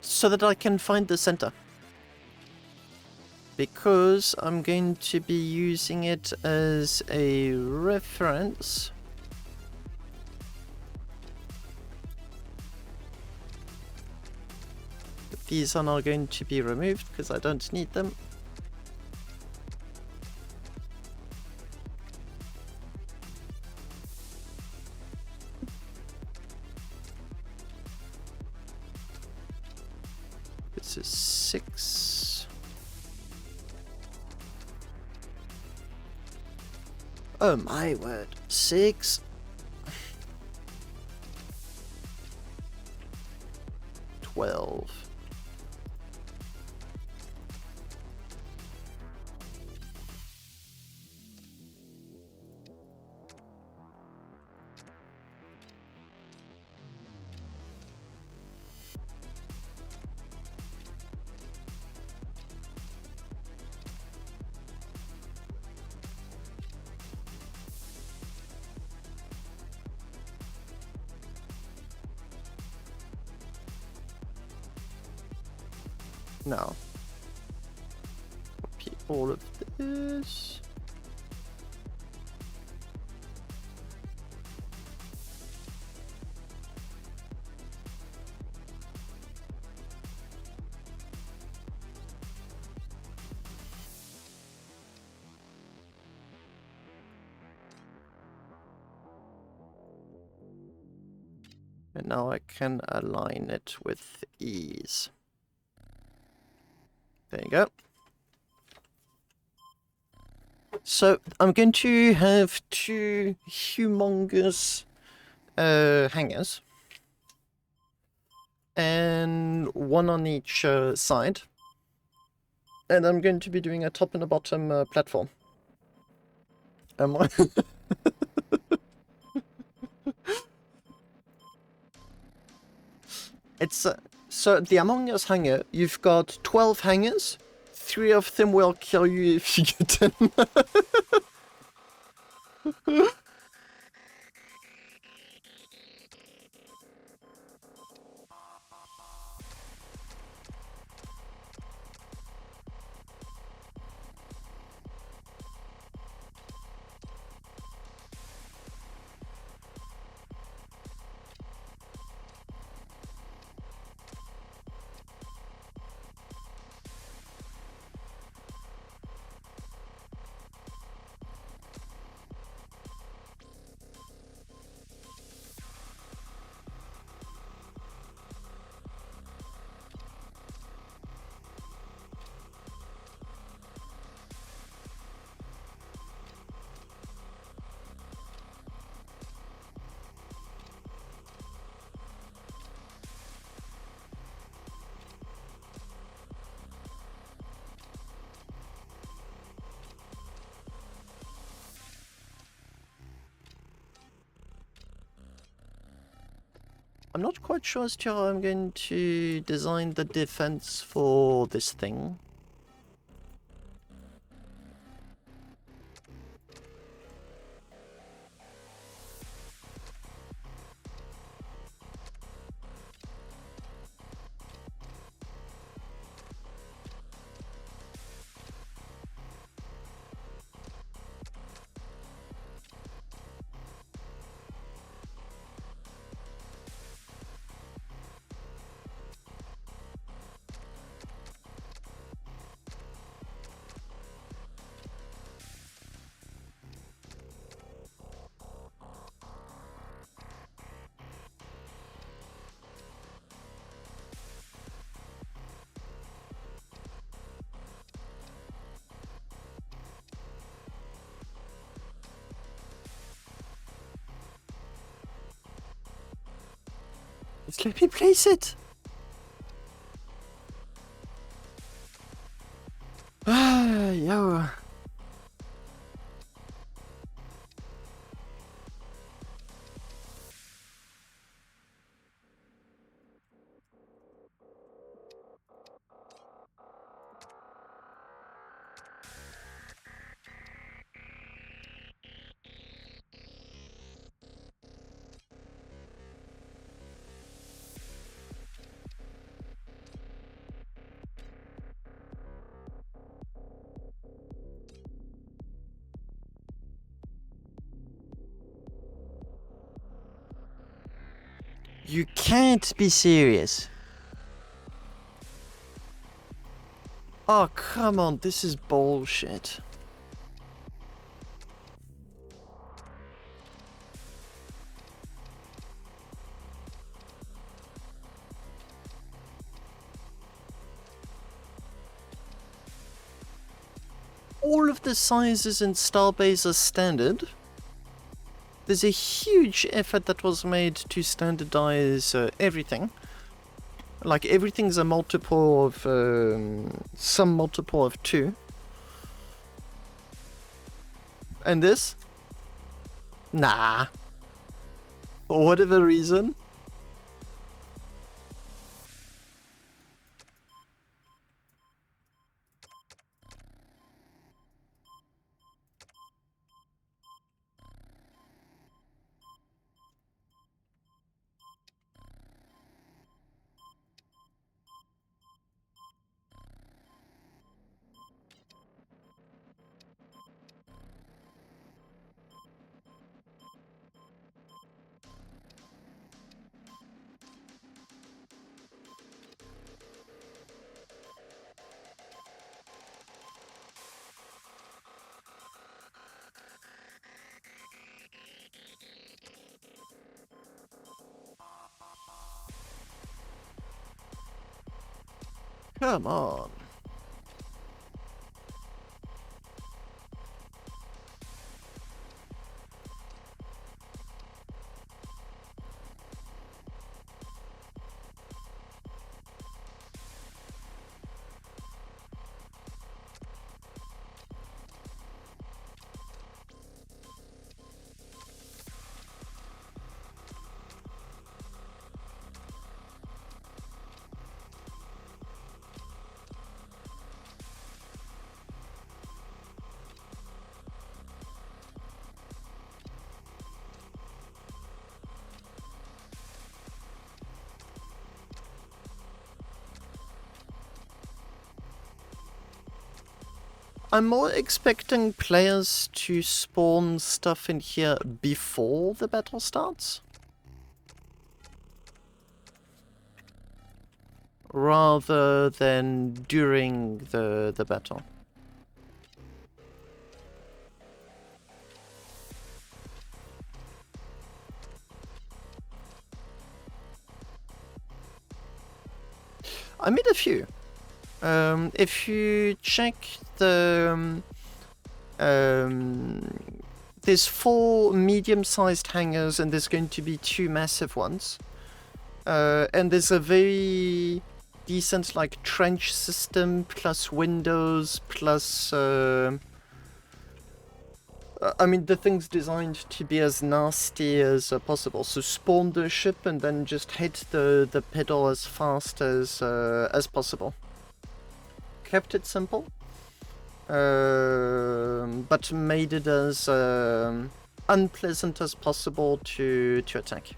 So that I can find the center. Because I'm going to be using it as a reference. But these are now going to be removed because I don't need them. This is 6. Oh my word. 6. 12. Now, copy all of this. And now I can align it with ease. There you go. So I'm going to have two humongous hangers. And one on each side. And I'm going to be doing a top and a bottom platform. It's so the Among Us hanger, you've got 12 hangers. 3 of them will kill you if you get them. I'm not quite sure as to how I'm going to design the defense for this thing. Just let me place it! Ah, yo. You can't be serious. Oh, come on, this is bullshit. All of the sizes in Starbase are standard. There's a huge effort that was made to standardize everything. Like, everything's a multiple of, some multiple of 2. And this? Nah. For whatever reason. Come on. I'm more expecting players to spawn stuff in here before the battle starts, rather than during the battle. I made a few. If you check the... there's 4 medium-sized hangars and there's going to be 2 massive ones. And there's a very decent like trench system plus windows plus... I mean, the thing's designed to be as nasty as possible. So spawn the ship and then just hit the pedal as fast as possible. Kept it simple, but made it as unpleasant as possible to attack.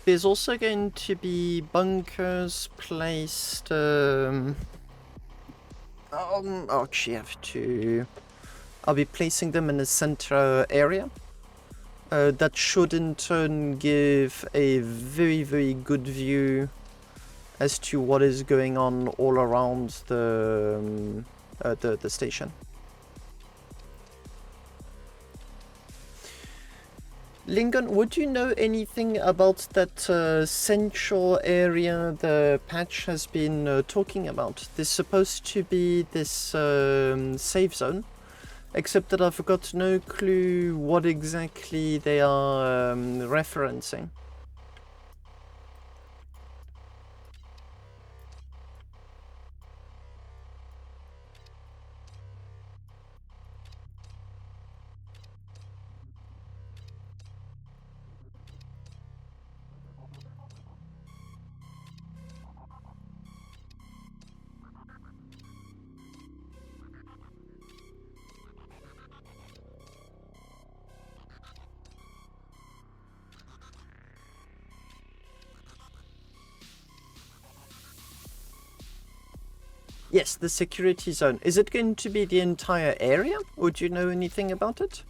There's also going to be bunkers placed. Actually, I'll be placing them in the center area. That should in turn give a very, very good view as to what is going on all around the station. Lingon, would you know anything about that central area the patch has been talking about? There's supposed to be this safe zone, except that I've got no clue what exactly they are referencing. Yes, the security zone. Is it going to be the entire area? Or do you know anything about it?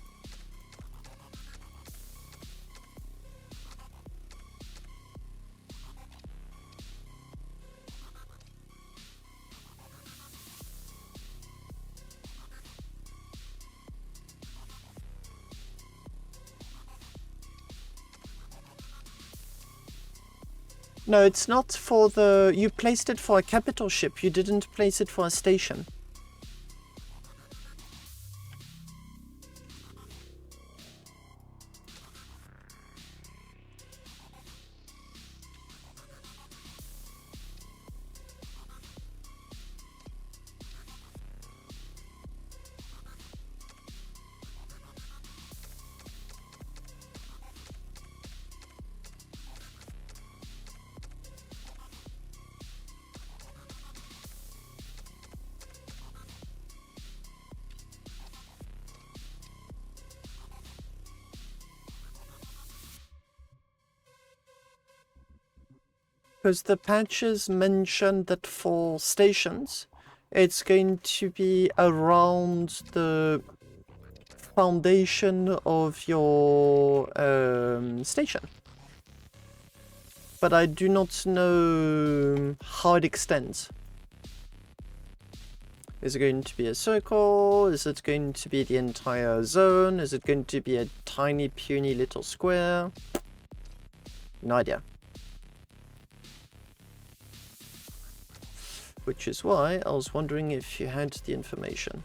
No, it's not for the... You placed it for a capital ship. You didn't place it for a station. Because the patches mentioned that for stations, it's going to be around the foundation of your station. But I do not know how it extends. Is it going to be a circle? Is it going to be the entire zone? Is it going to be a tiny, puny little square? No idea. Which is why I was wondering if you had the information.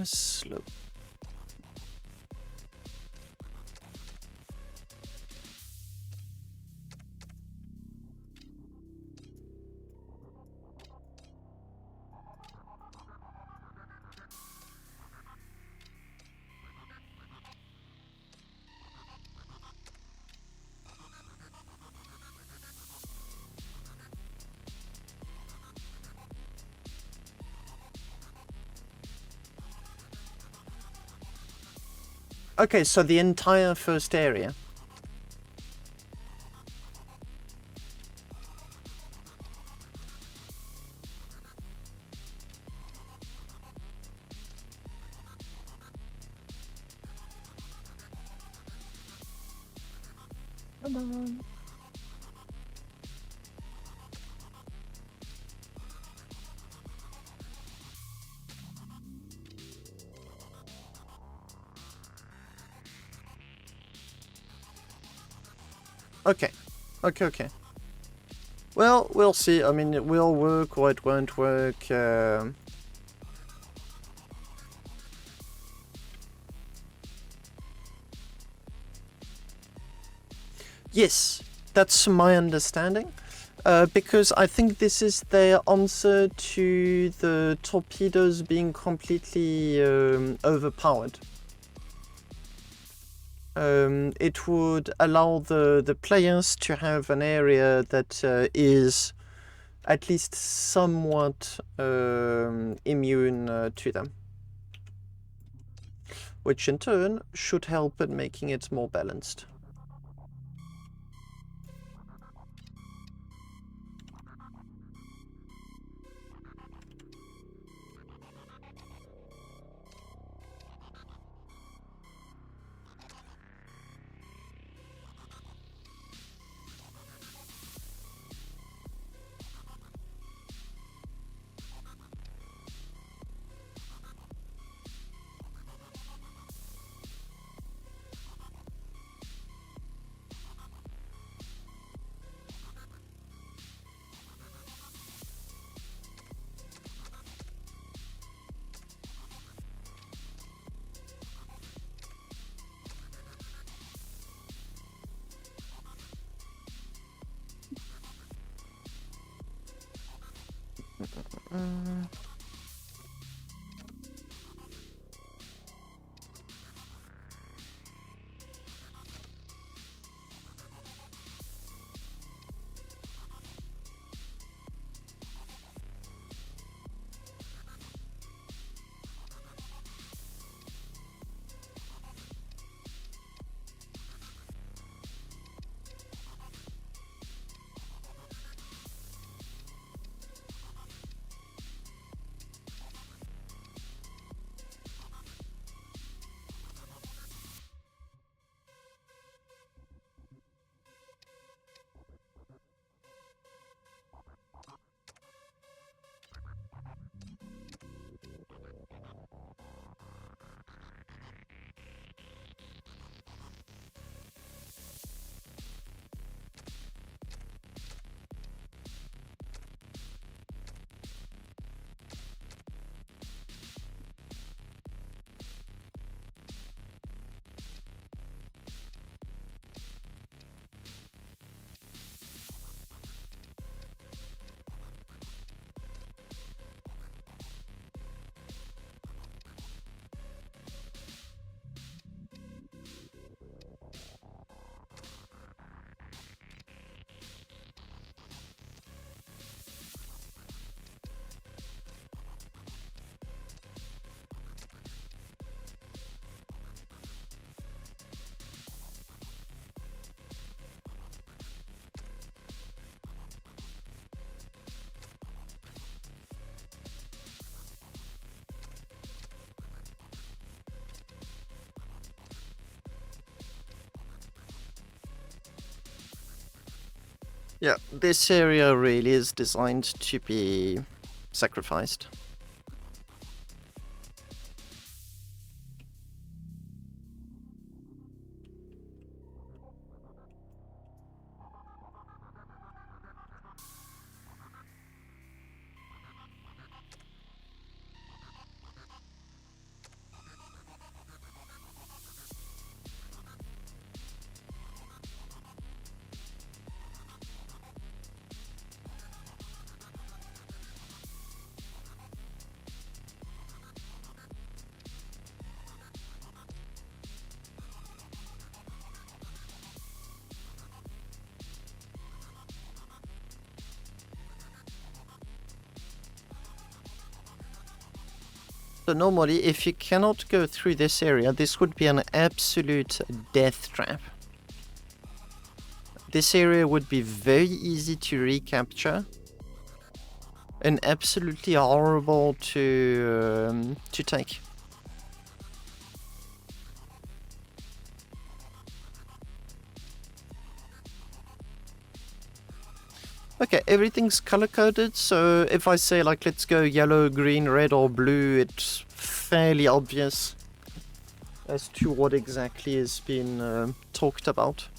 Slow. Okay, so the entire first area. Come on. Okay. Okay. Well, we'll see. I mean, it will work or it won't work. Yes, that's my understanding. Because I think this is their answer to the torpedoes being completely overpowered. It would allow the players to have an area that is at least somewhat immune to them. Which in turn should help in making it more balanced. Yeah, this area really is designed to be sacrificed. So normally, if you cannot go through this area, this would be an absolute death trap. This area would be very easy to recapture and absolutely horrible to take. Okay, everything's color-coded, so if I say, like, let's go yellow, green, red, or blue, it's fairly obvious as to what exactly is being talked about.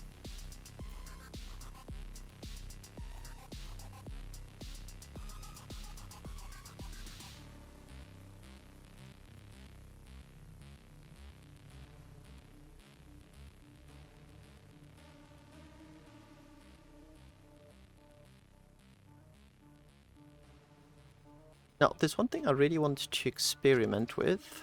Now, there's one thing I really want to experiment with.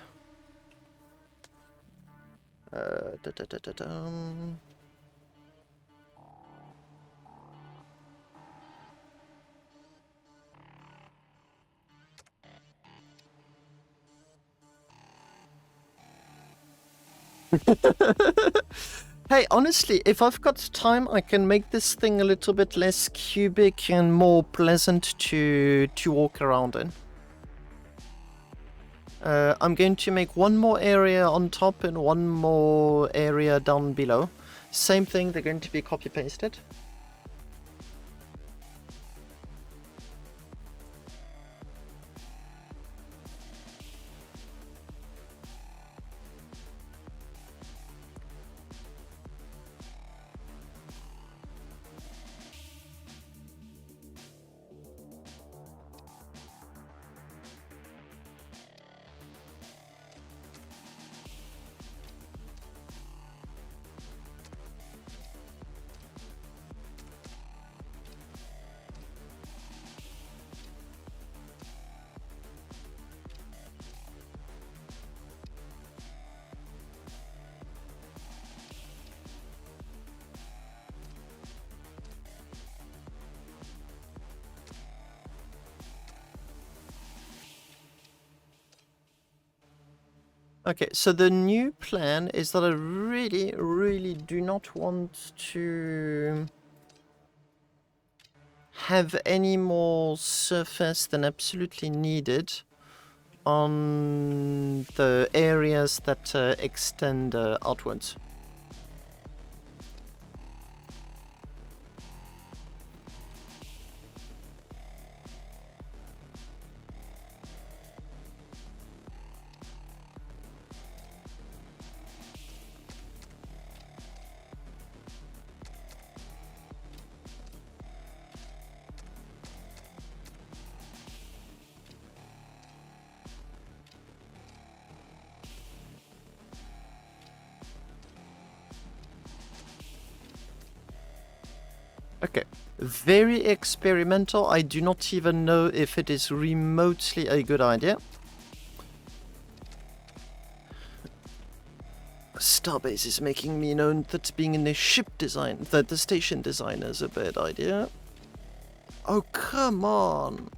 Hey, honestly, if I've got time, I can make this thing a little bit less cubic and more pleasant to walk around in. I'm going to make one more area on top and one more area down below. Same thing, they're going to be copy-pasted. Okay, so the new plan is that I really, really do not want to have any more surface than absolutely needed on the areas that extend outwards. Okay, very experimental. I do not even know if it is remotely a good idea. Starbase is making me known that being in the ship design, that the station design is a bad idea. Oh, come on.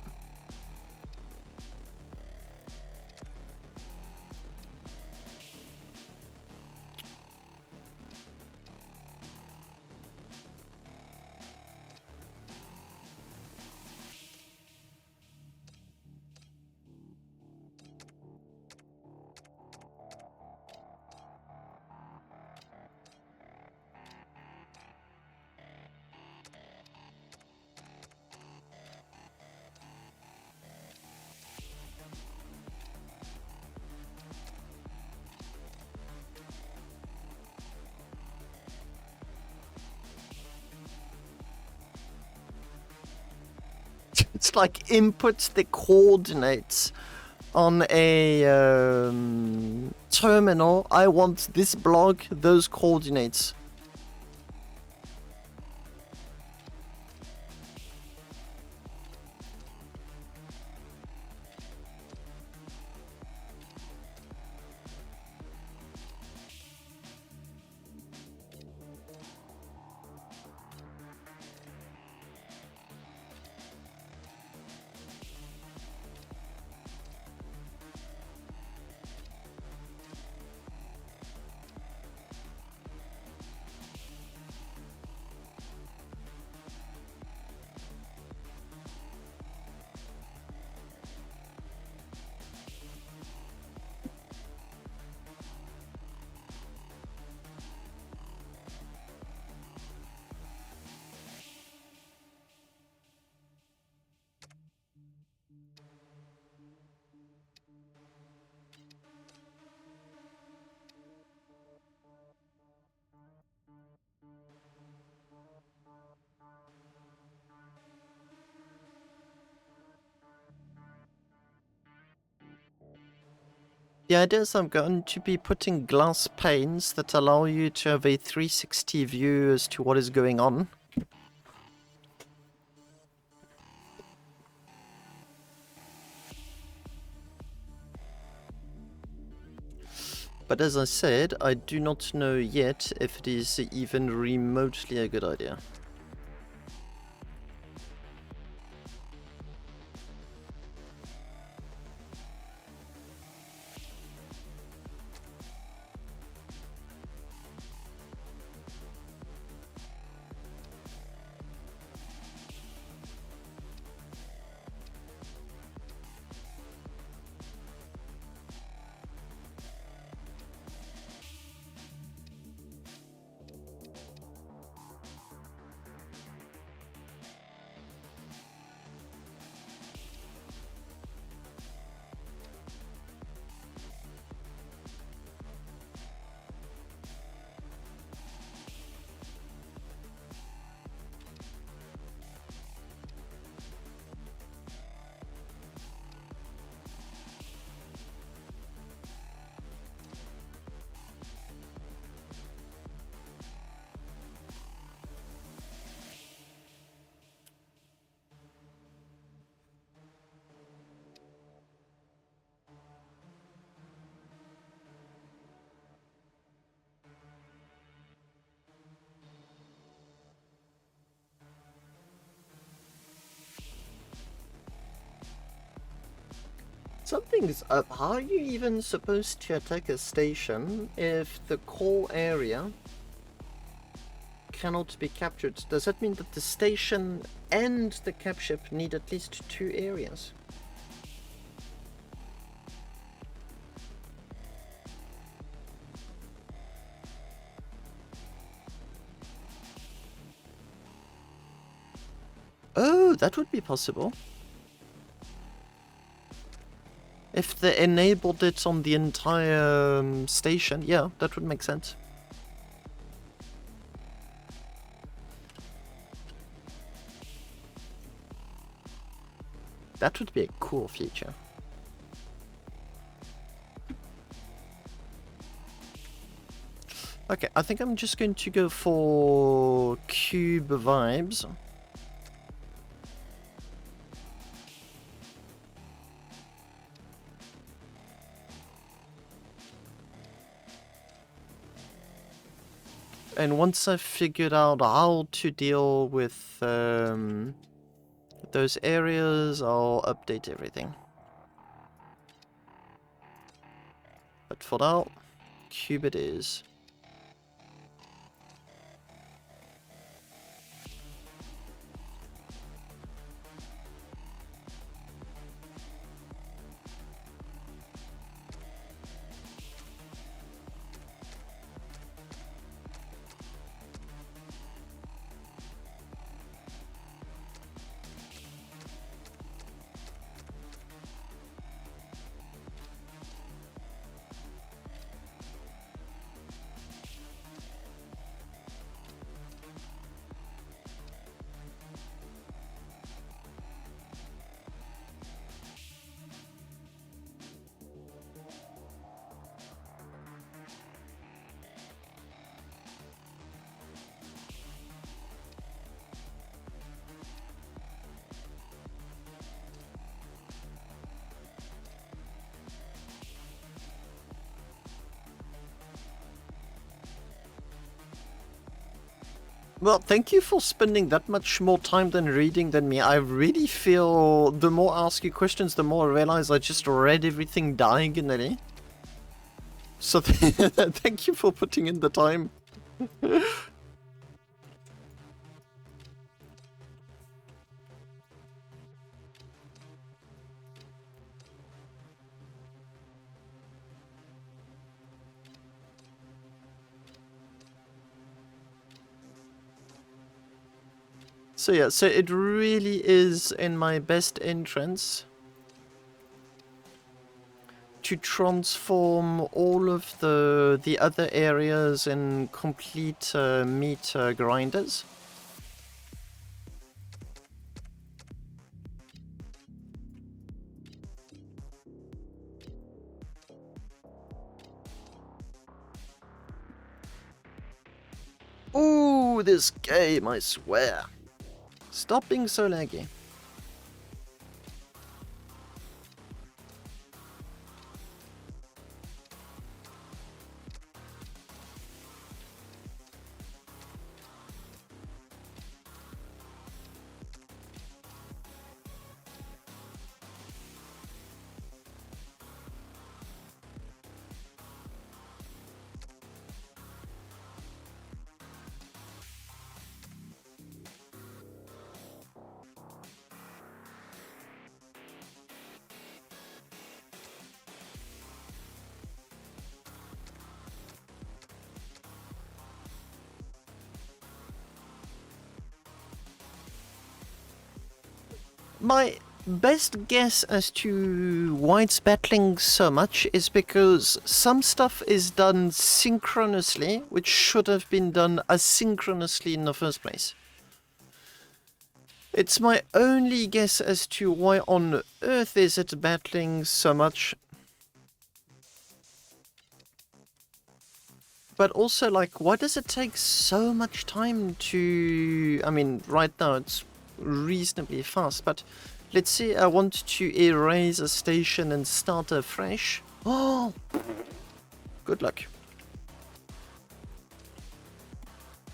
It's like input the coordinates on a terminal. I want this block, those coordinates. The idea is I'm going to be putting glass panes that allow you to have a 360 view as to what is going on. But as I said, I do not know yet if it is even remotely a good idea. Something's up. How are you even supposed to attack a station if the core area cannot be captured? Does that mean that the station and the cap ship need at least 2 areas? Oh, that would be possible. If they enabled it on the entire station, yeah, that would make sense. That would be a cool feature. Okay, I think I'm just going to go for cube vibes. And once I've figured out how to deal with those areas, I'll update everything. But for now, cube it is. Well, thank you for spending that much more time than reading than me. I really feel the more I ask you questions, the more I realize I just read everything diagonally. So thank you for putting in the time. So yeah, so it really is in my best interest to transform all of the other areas in complete meat grinders. Ooh, this game, I swear. Stop being so laggy. My best guess as to why it's battling so much is because some stuff is done synchronously, which should have been done asynchronously in the first place. It's my only guess as to why on earth is it battling so much. But also, like, why does it take so much time to... I mean, right now it's reasonably fast, but let's say I want to erase a station and start afresh. Oh! Good luck.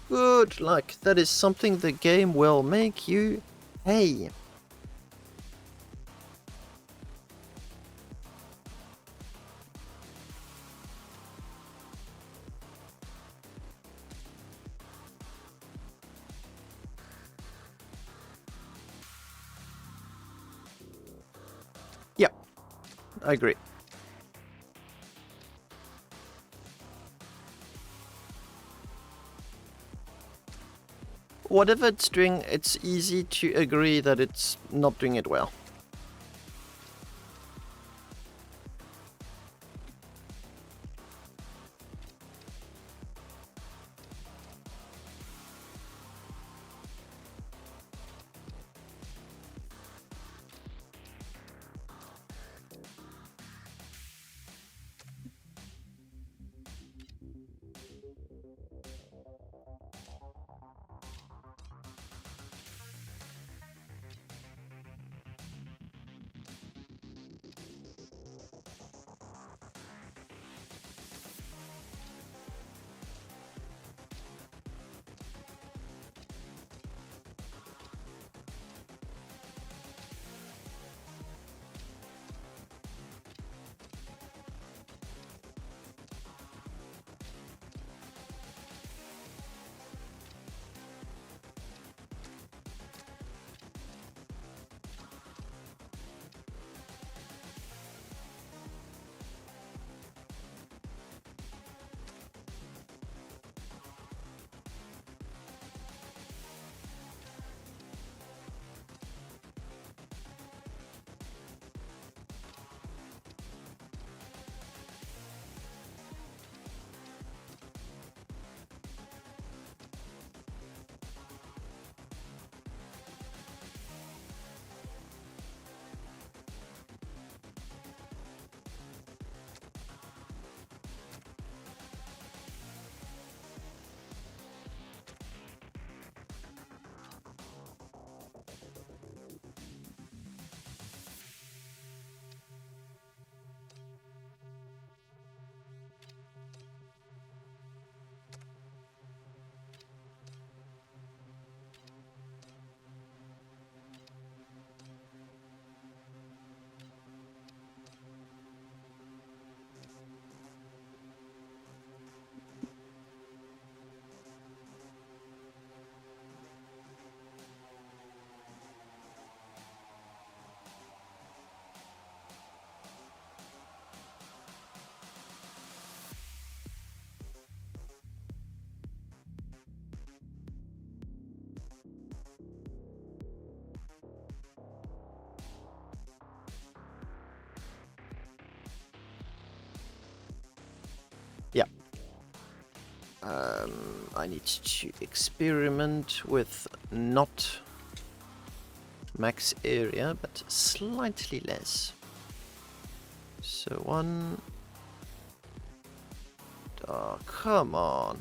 Good luck. That is something the game will make you pay. Yeah, I agree. Whatever it's doing, it's easy to agree that it's not doing it well. I need to experiment with not max area, but slightly less. So one... Oh, come on.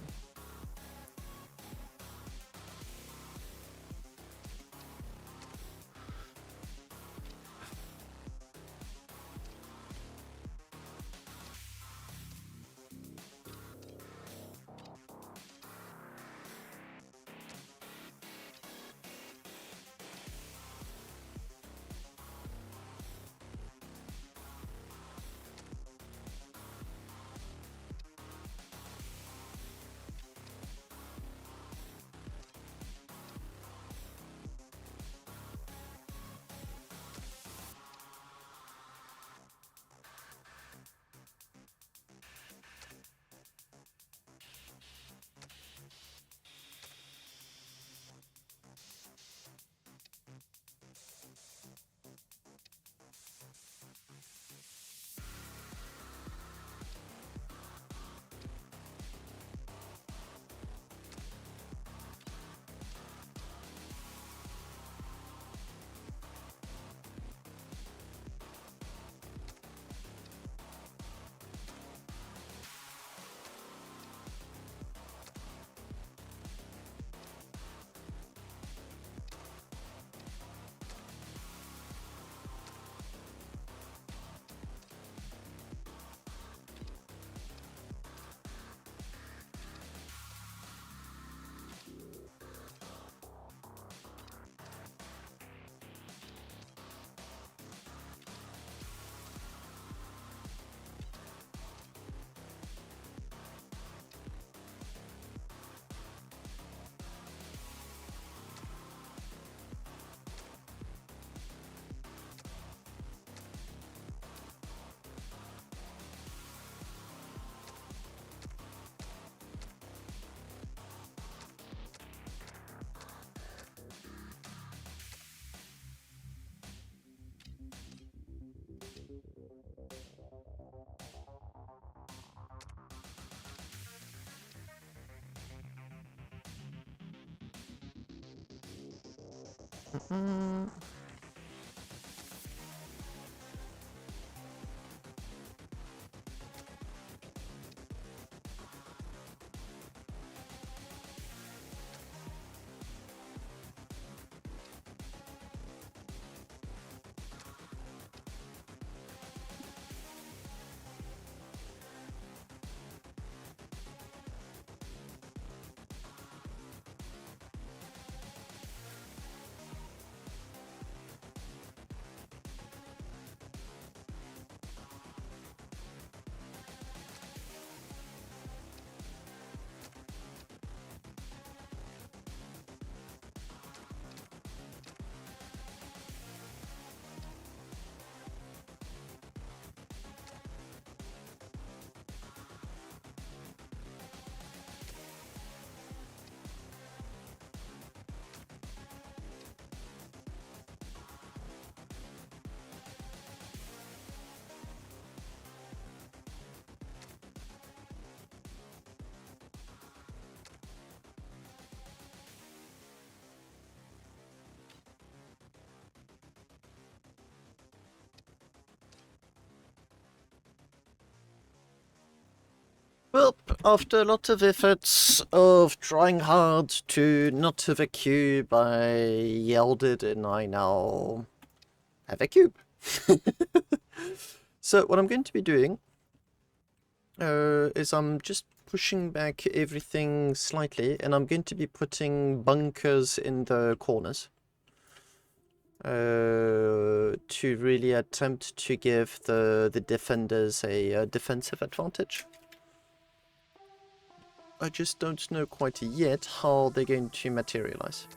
Mm. Well, after a lot of efforts of trying hard to not have a cube, I yelled it and I now have a cube. So what I'm going to be doing is I'm just pushing back everything slightly, and I'm going to be putting bunkers in the corners to really attempt to give the defenders a defensive advantage. I just don't know quite yet how they're going to materialize.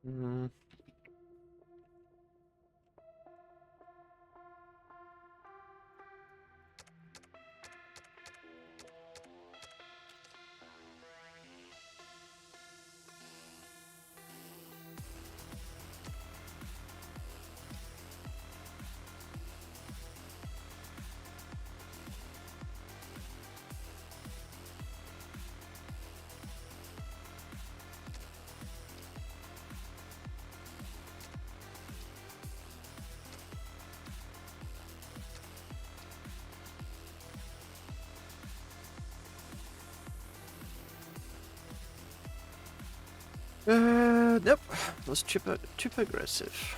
Mm. Nope. Was too aggressive.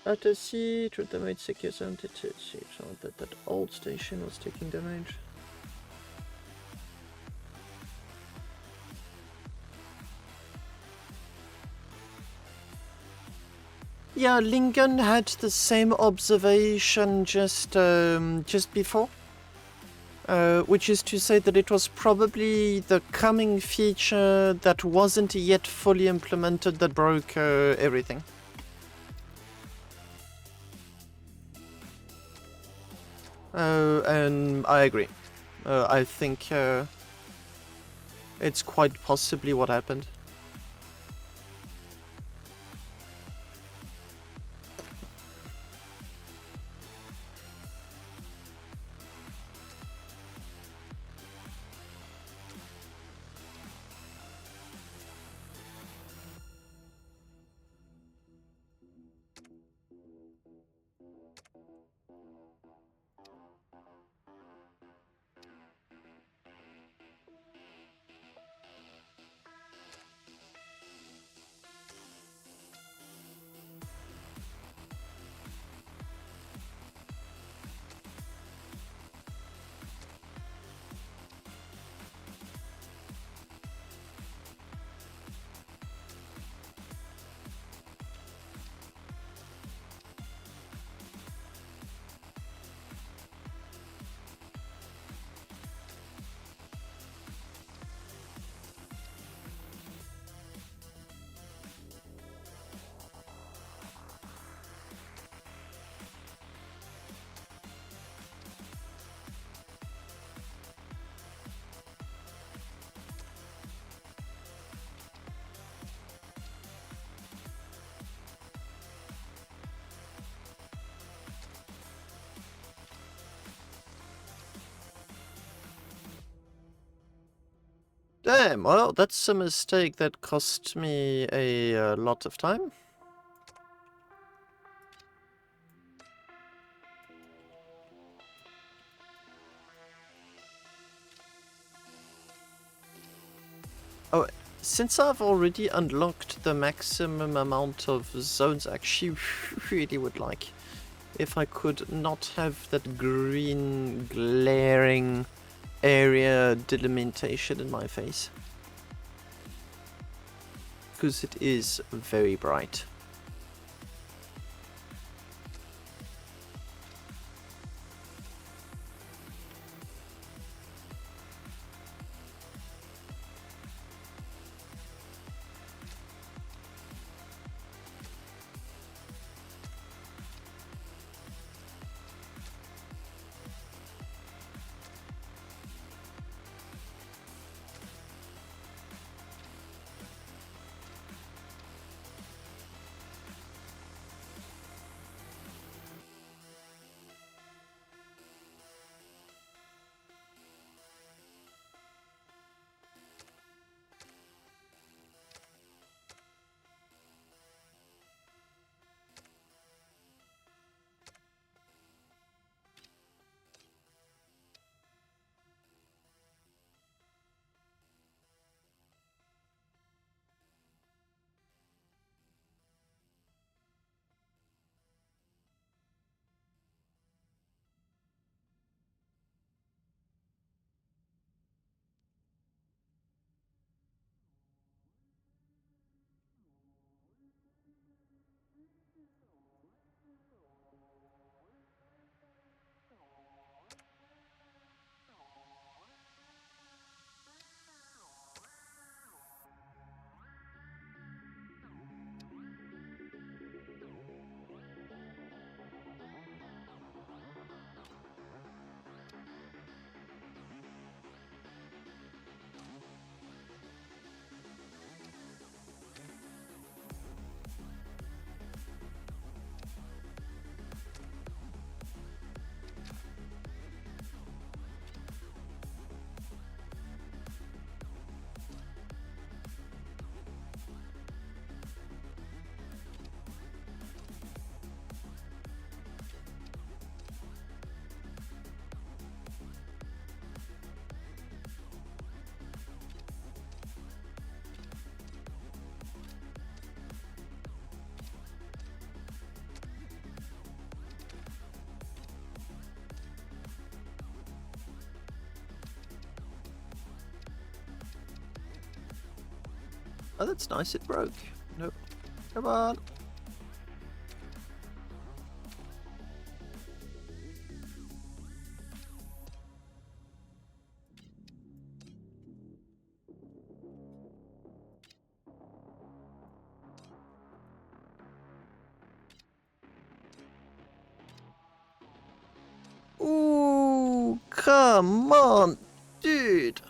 At a sea, to damage secures entity, so that old station was taking damage. Yeah, Lingen had the same observation just before. Which is to say that it was probably the coming feature that wasn't yet fully implemented that broke everything. And I agree. I think it's quite possibly what happened. Damn, well, that's a mistake that cost me a lot of time. Oh, since I've already unlocked the maximum amount of zones, I actually really would like if I could not have that green glaring area delimitation in my face. Because it is very bright. Oh, that's nice. It broke. Nope. Come on. Ooh, come on, dude.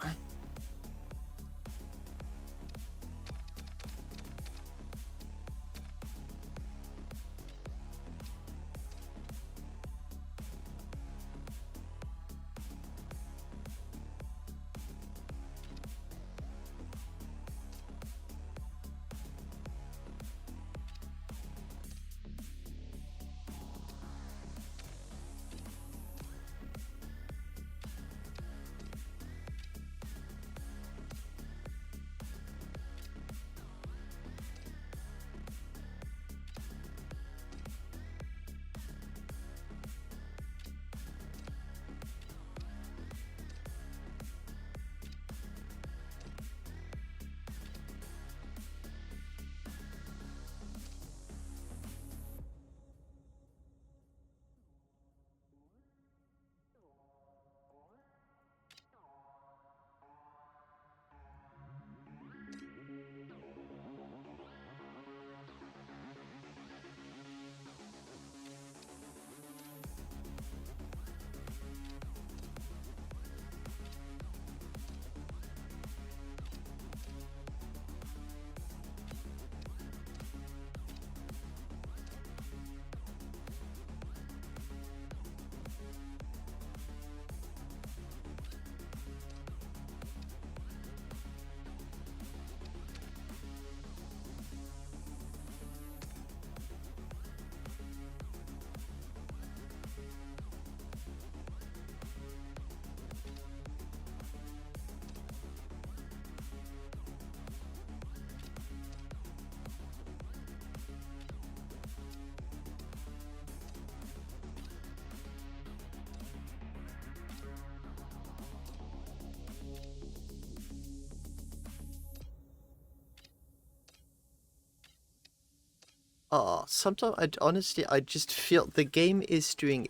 Oh, sometimes I just feel the game is doing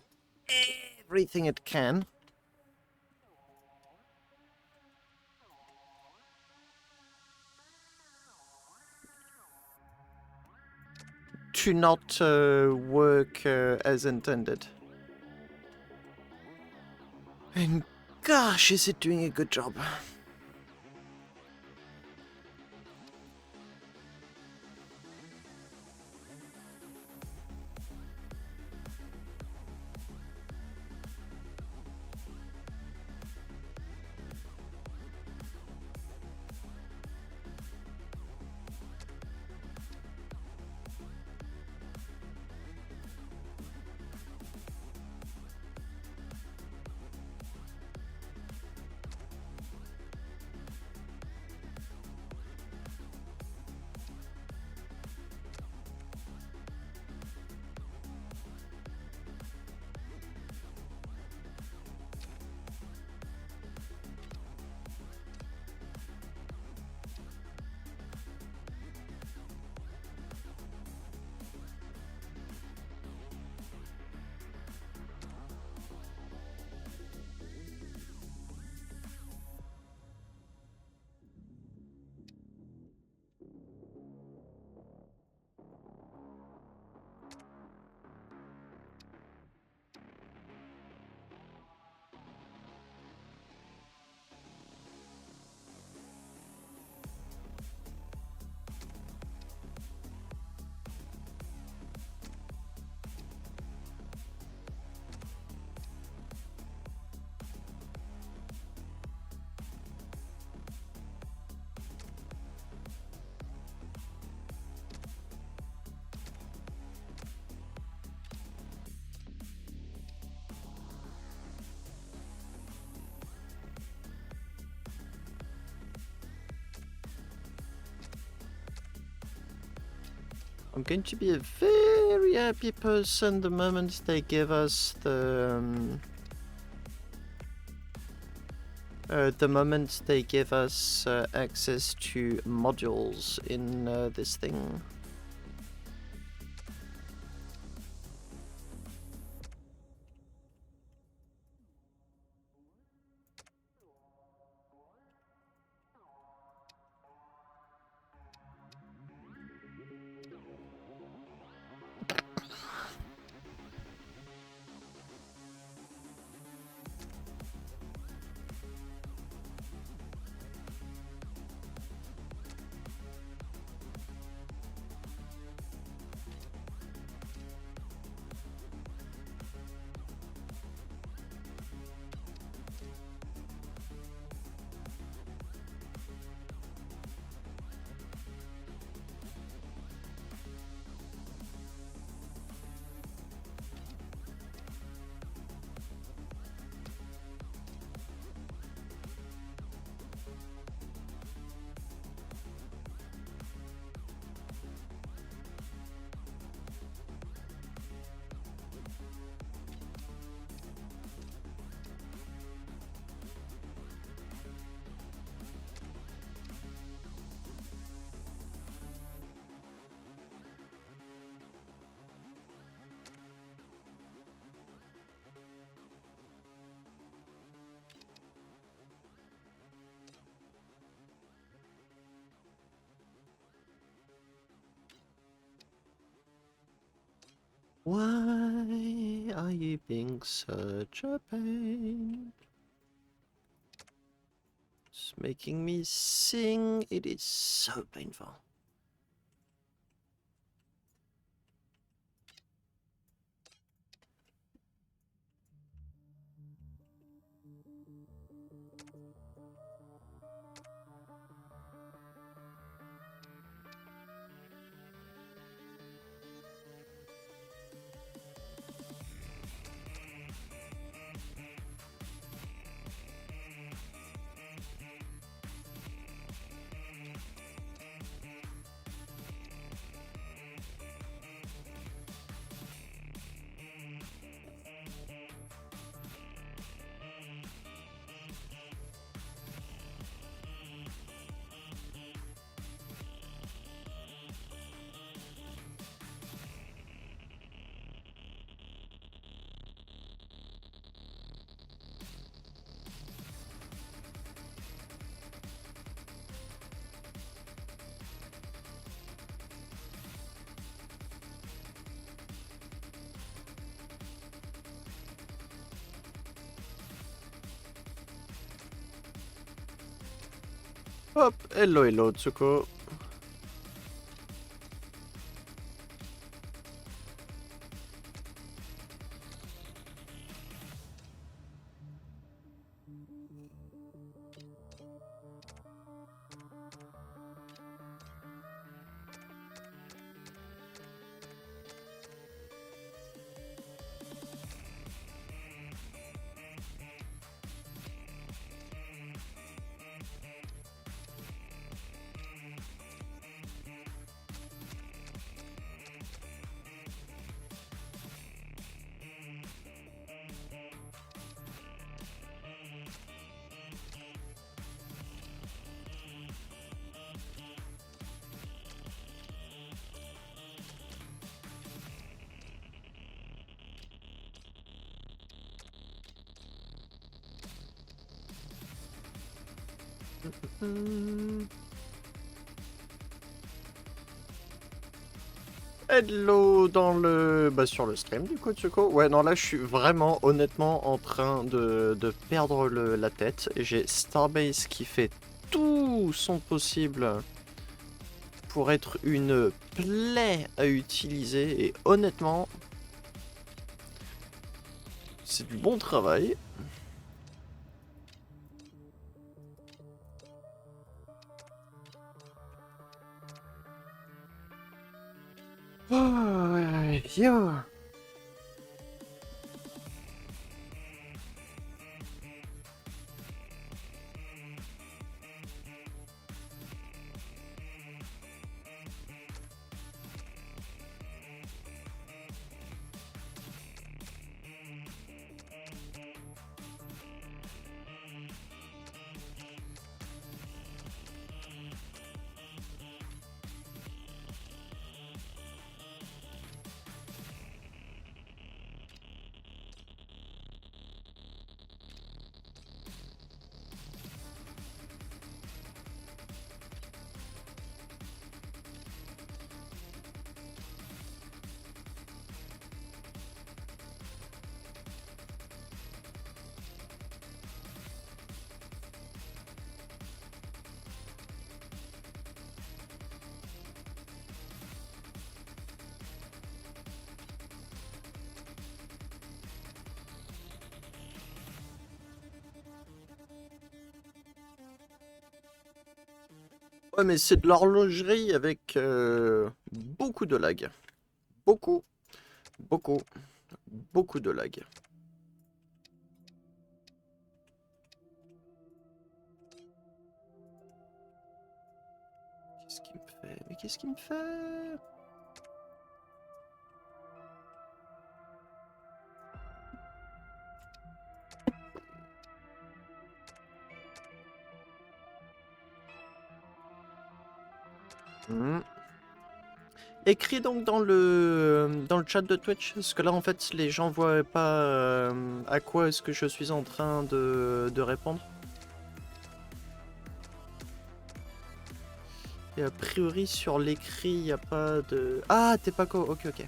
everything it can to not work as intended. And gosh, is it doing a good job. I'm going to be a very happy person the moment they give us the the moment they give us access to modules in this thing. Why are you being such a pain? It's making me sing. It is so painful. Hop, hello, hello, Tsuko. Hello dans le... Bah sur le stream du coup Tsuko. Ouais non là je suis vraiment honnêtement en train de perdre la tête. J'ai Starbase qui fait tout son possible pour être une plaie à utiliser et honnêtement c'est du bon travail. Oh, yo. Ouais, mais c'est de l'horlogerie avec beaucoup de lag. Beaucoup, beaucoup, beaucoup de lag. Qu'est-ce qu'il me fait? Mais qu'est-ce qu'il me fait? Écris donc dans le chat de Twitch, parce que là en fait les gens voient pas à quoi est-ce que je suis en train de répondre. Et a priori sur l'écrit il n'y a pas de... Ah t'es pas co... Ok ok.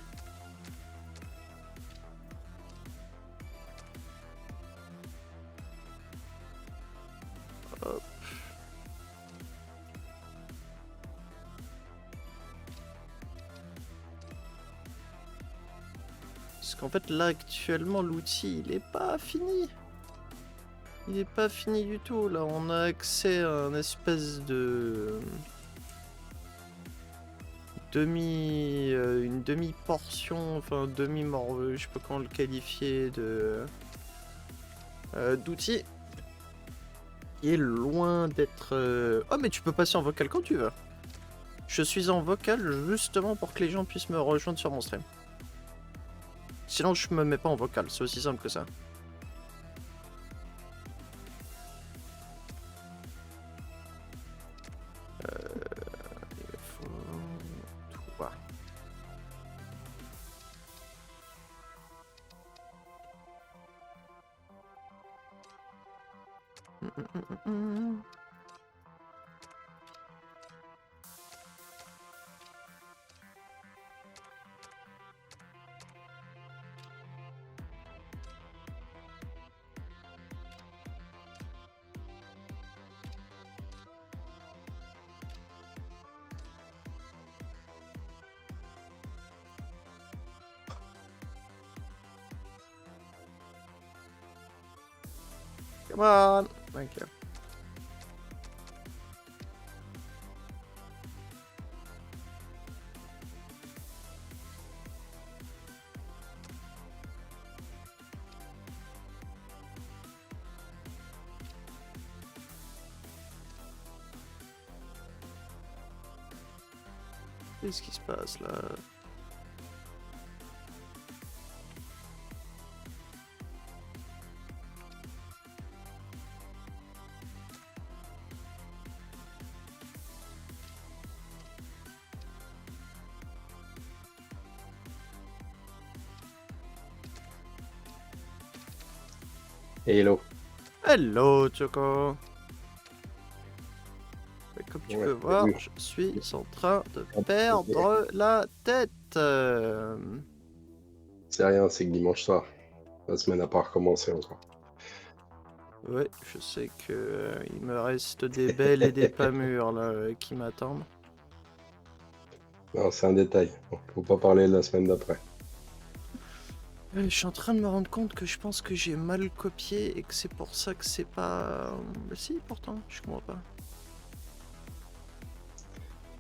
Hop. Parce qu'en fait là actuellement l'outil il est pas fini. Il est pas fini du tout. Là on a accès à un espèce de... une demi-portion, enfin demi-morve, je sais pas comment le qualifier, d'outils. Il est loin d'être... Oh mais tu peux passer en vocal quand tu veux. Je suis en vocal justement pour que les gens puissent me rejoindre sur mon stream. Sinon je me mets pas en vocal, c'est aussi simple que ça. Il faut... Toi. Come on. Thank you. Qu'est-ce qui se passe là? Hello. Hello Choco. Et comme tu Ouais, peux voir, salut. je suis en train de perdre la tête. C'est rien, c'est que dimanche soir. La semaine n'a pas recommencé encore. Ouais, je sais que il me reste des belles et des pas mûres là qui m'attendent. Non, c'est un détail. Faut pas parler de la semaine d'après. Je suis en train de me rendre compte que je pense que j'ai mal copié et que c'est pour ça que c'est pas... Bah si, pourtant, je comprends pas.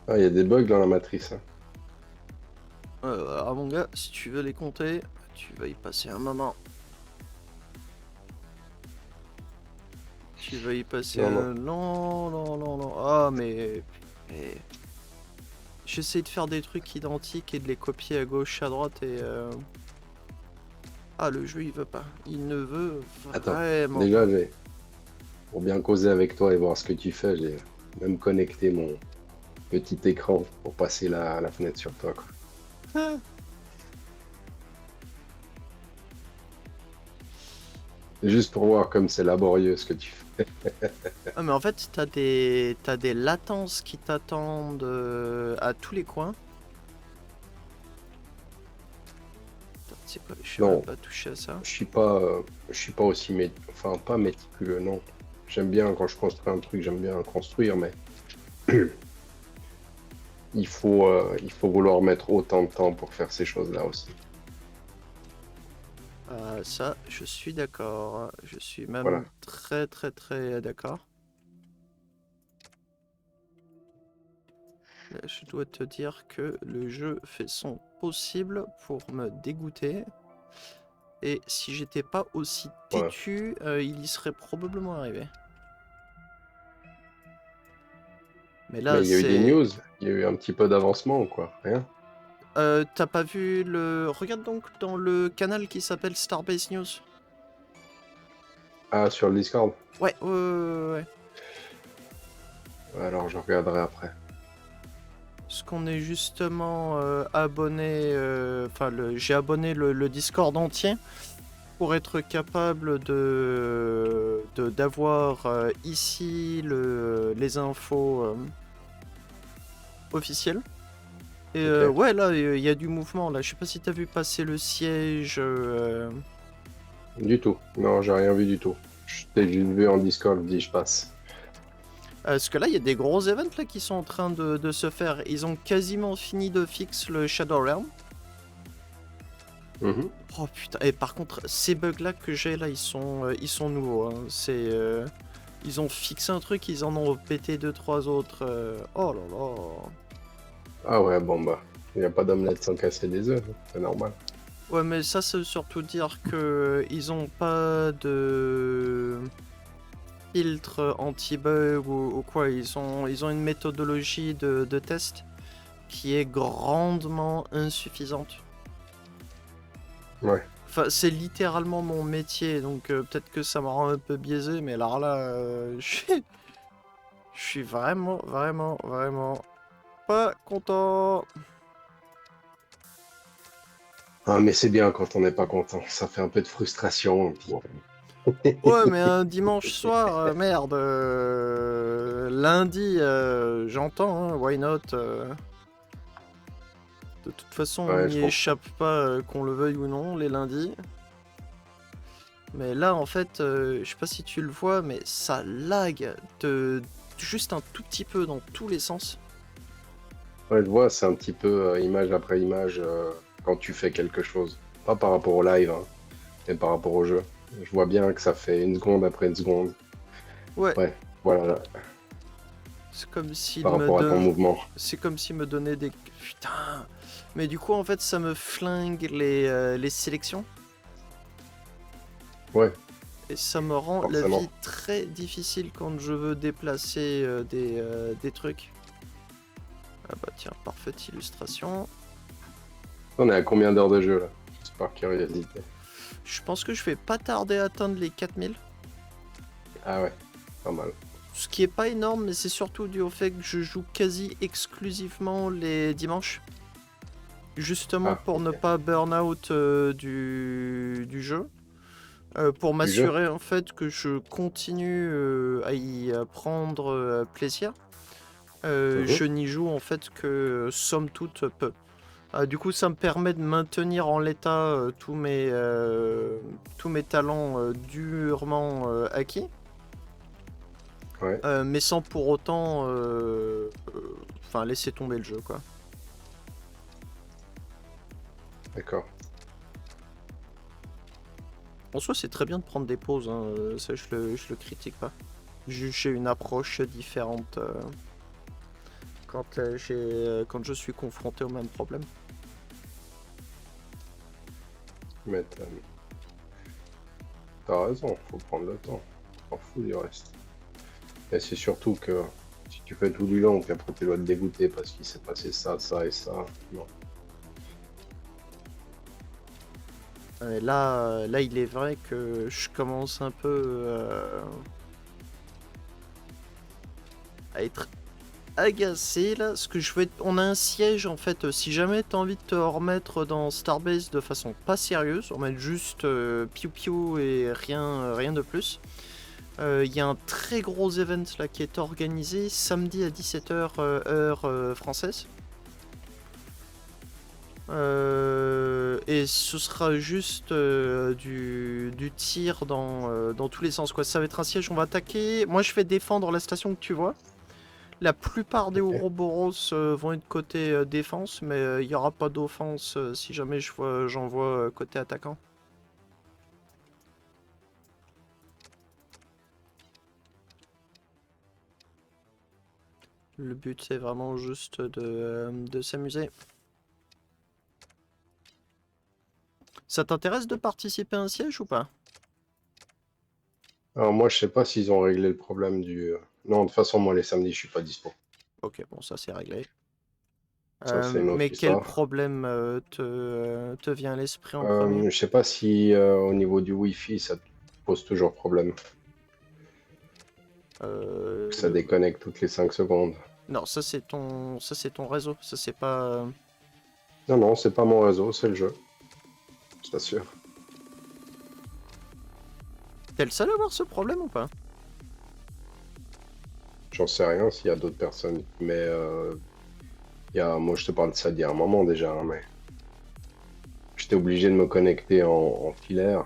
Ah, il y a des bugs dans la matrice. Hein. Alors mon gars, si tu veux les compter, tu vas y passer un moment. Tu vas y passer Non, non. un... Non. Ah mais... J'essaie de faire des trucs identiques et de les copier à gauche, à droite et... Ah, le jeu, il veut pas. Il ne veut Attends, vraiment déjà, pas. pour bien causer avec toi et voir ce que tu fais, j'ai même connecté mon petit écran pour passer la fenêtre sur toi. Quoi. Ah. Juste pour voir comme c'est laborieux ce que tu fais. Ah, mais en fait, t'as des latences qui t'attendent à tous les coins. C'est quoi? Je sais même Non, pas toucher à ça. je suis pas aussi, enfin pas méticuleux, non. J'aime bien quand je construis un truc, j'aime bien construire, mais il faut vouloir mettre autant de temps pour faire ces choses-là aussi. Ça, je suis d'accord. Je suis Voilà. même très d'accord. Je dois te dire que le jeu fait son possible pour me dégoûter. Et si j'étais pas aussi Ouais. têtu, il y serait probablement arrivé. Mais là, Mais il y a eu des c'est... news, il y a eu un petit peu d'avancement ou quoi? Rien? T'as pas vu le... Regarde donc dans le canal qui s'appelle Starbase News. Ah, sur le Discord? Ouais, ouais, ouais, ouais. Ouais, alors je regarderai après. Parce qu'on est justement abonné... Enfin, j'ai abonné le Discord entier pour être capable d'avoir ici les infos officielles. Et Ok. ouais, là, il y a du mouvement, là. Je sais pas si t'as vu passer le siège... Du tout. Non, j'ai rien vu du tout. Je t'ai juste vu en Discord, dit je passe. Parce que là, il y a des gros events là, qui sont en train de se faire. Ils ont quasiment fini de fixer le Shadow Realm. Mhm. Oh putain, et par contre, ces bugs-là que j'ai là, ils sont nouveaux. Hein. Ils ont fixé un truc, ils en ont pété deux, trois autres. Oh là là. Ah ouais, bon bah. Il n'y a pas d'omelette sans casser des œufs, hein. C'est normal. Ouais, mais ça veut surtout dire que ils ont pas de filtre anti-bug ou quoi. Ils ont une méthodologie de test qui est grandement insuffisante. Ouais. Enfin, c'est littéralement mon métier, donc peut-être que ça me rend un peu biaisé, mais alors là, je suis vraiment, vraiment, vraiment pas content. Ah, mais c'est bien quand on n'est pas content. Ça fait un peu de frustration. Ouais, mais un dimanche soir, merde. Lundi, j'entends, hein, why not. De toute façon, on Ouais, je n'y comprends. échappe pas, qu'on le veuille ou non, les lundis. Mais là, en fait, je sais pas si tu le vois, mais ça lag juste un tout petit peu dans tous les sens. Ouais, je vois, c'est un petit peu image après image quand tu fais quelque chose. Pas par rapport au live, hein, mais par rapport au jeu. Je vois bien que ça fait une seconde après une seconde. Ouais, Ouais, voilà, c'est comme s'il par me rapport à ton donne... mouvement. C'est comme s'il me donnait des... Putain. Mais du coup, en fait, ça me flingue les sélections. Ouais, Et ça me rend la forcément. vie très difficile quand je veux déplacer des trucs. Ah bah tiens, parfaite illustration. On est à combien d'heures de jeu là? Juste par curiosité. Je pense que je vais pas tarder à atteindre les 4000. Ah ouais, pas mal. Ce qui est pas énorme, mais c'est surtout dû au fait que je joue quasi exclusivement les dimanches. Justement Ah, pour ne ok. pas burn out du jeu. Pour Du jeu? m'assurer en fait que je continue à y prendre plaisir. Mhm. Je n'y joue en fait que somme toute peu. Du coup, ça me permet de maintenir en l'état tous mes talents durement acquis, Ouais, mais sans pour autant enfin, laisser tomber le jeu, quoi. d'accord. En soi, c'est très bien de prendre des pauses, hein, ça je le critique pas. Juste, j'ai une approche différente quand je suis confronté au même problème. Mais t'as raison, faut prendre le temps. T'en fous du reste. Et c'est surtout que si tu fais tout du long, puis après tu dois te dégoûter parce qu'il s'est passé ça, ça et ça. Non. Là, il est vrai que je commence un peu à être agacé là. Ce que je vais, on a un siège en fait. Si jamais t'as envie de te remettre dans Starbase de façon pas sérieuse, on met juste piou piou et rien de plus. Il y a un très gros event là qui est organisé samedi à 17h heure française. Et ce sera juste du tir dans tous les sens, quoi. Ça va être un siège, on va attaquer. Moi je vais défendre la station que tu vois. La plupart des Ok. Ouroboros vont être côté défense, mais il n'y aura pas d'offense si jamais j'envoie côté attaquant. Le but, c'est vraiment juste de s'amuser. Ça t'intéresse de participer à un siège ou pas? Alors moi, je sais pas s'ils ont réglé le problème du... Non, de toute façon, moi, les samedis, je suis pas dispo. Ok, bon, ça c'est réglé. Ça, c'est une autre Mais quel histoire. problème te vient à l'esprit en premier? Je sais pas si au niveau du Wi-Fi, ça te pose toujours problème. Que ça Euh, déconnecte toutes les 5 secondes. Non, ça c'est ton réseau. Ça c'est pas. Non, non, c'est pas mon réseau, c'est le jeu. Je t'assure. T'es le seul à avoir ce problème ou pas? J'en sais rien s'il y a d'autres personnes. Mais moi, je te parle de ça d'il y a un moment déjà. Hein, mais j'étais obligé de me connecter en filaire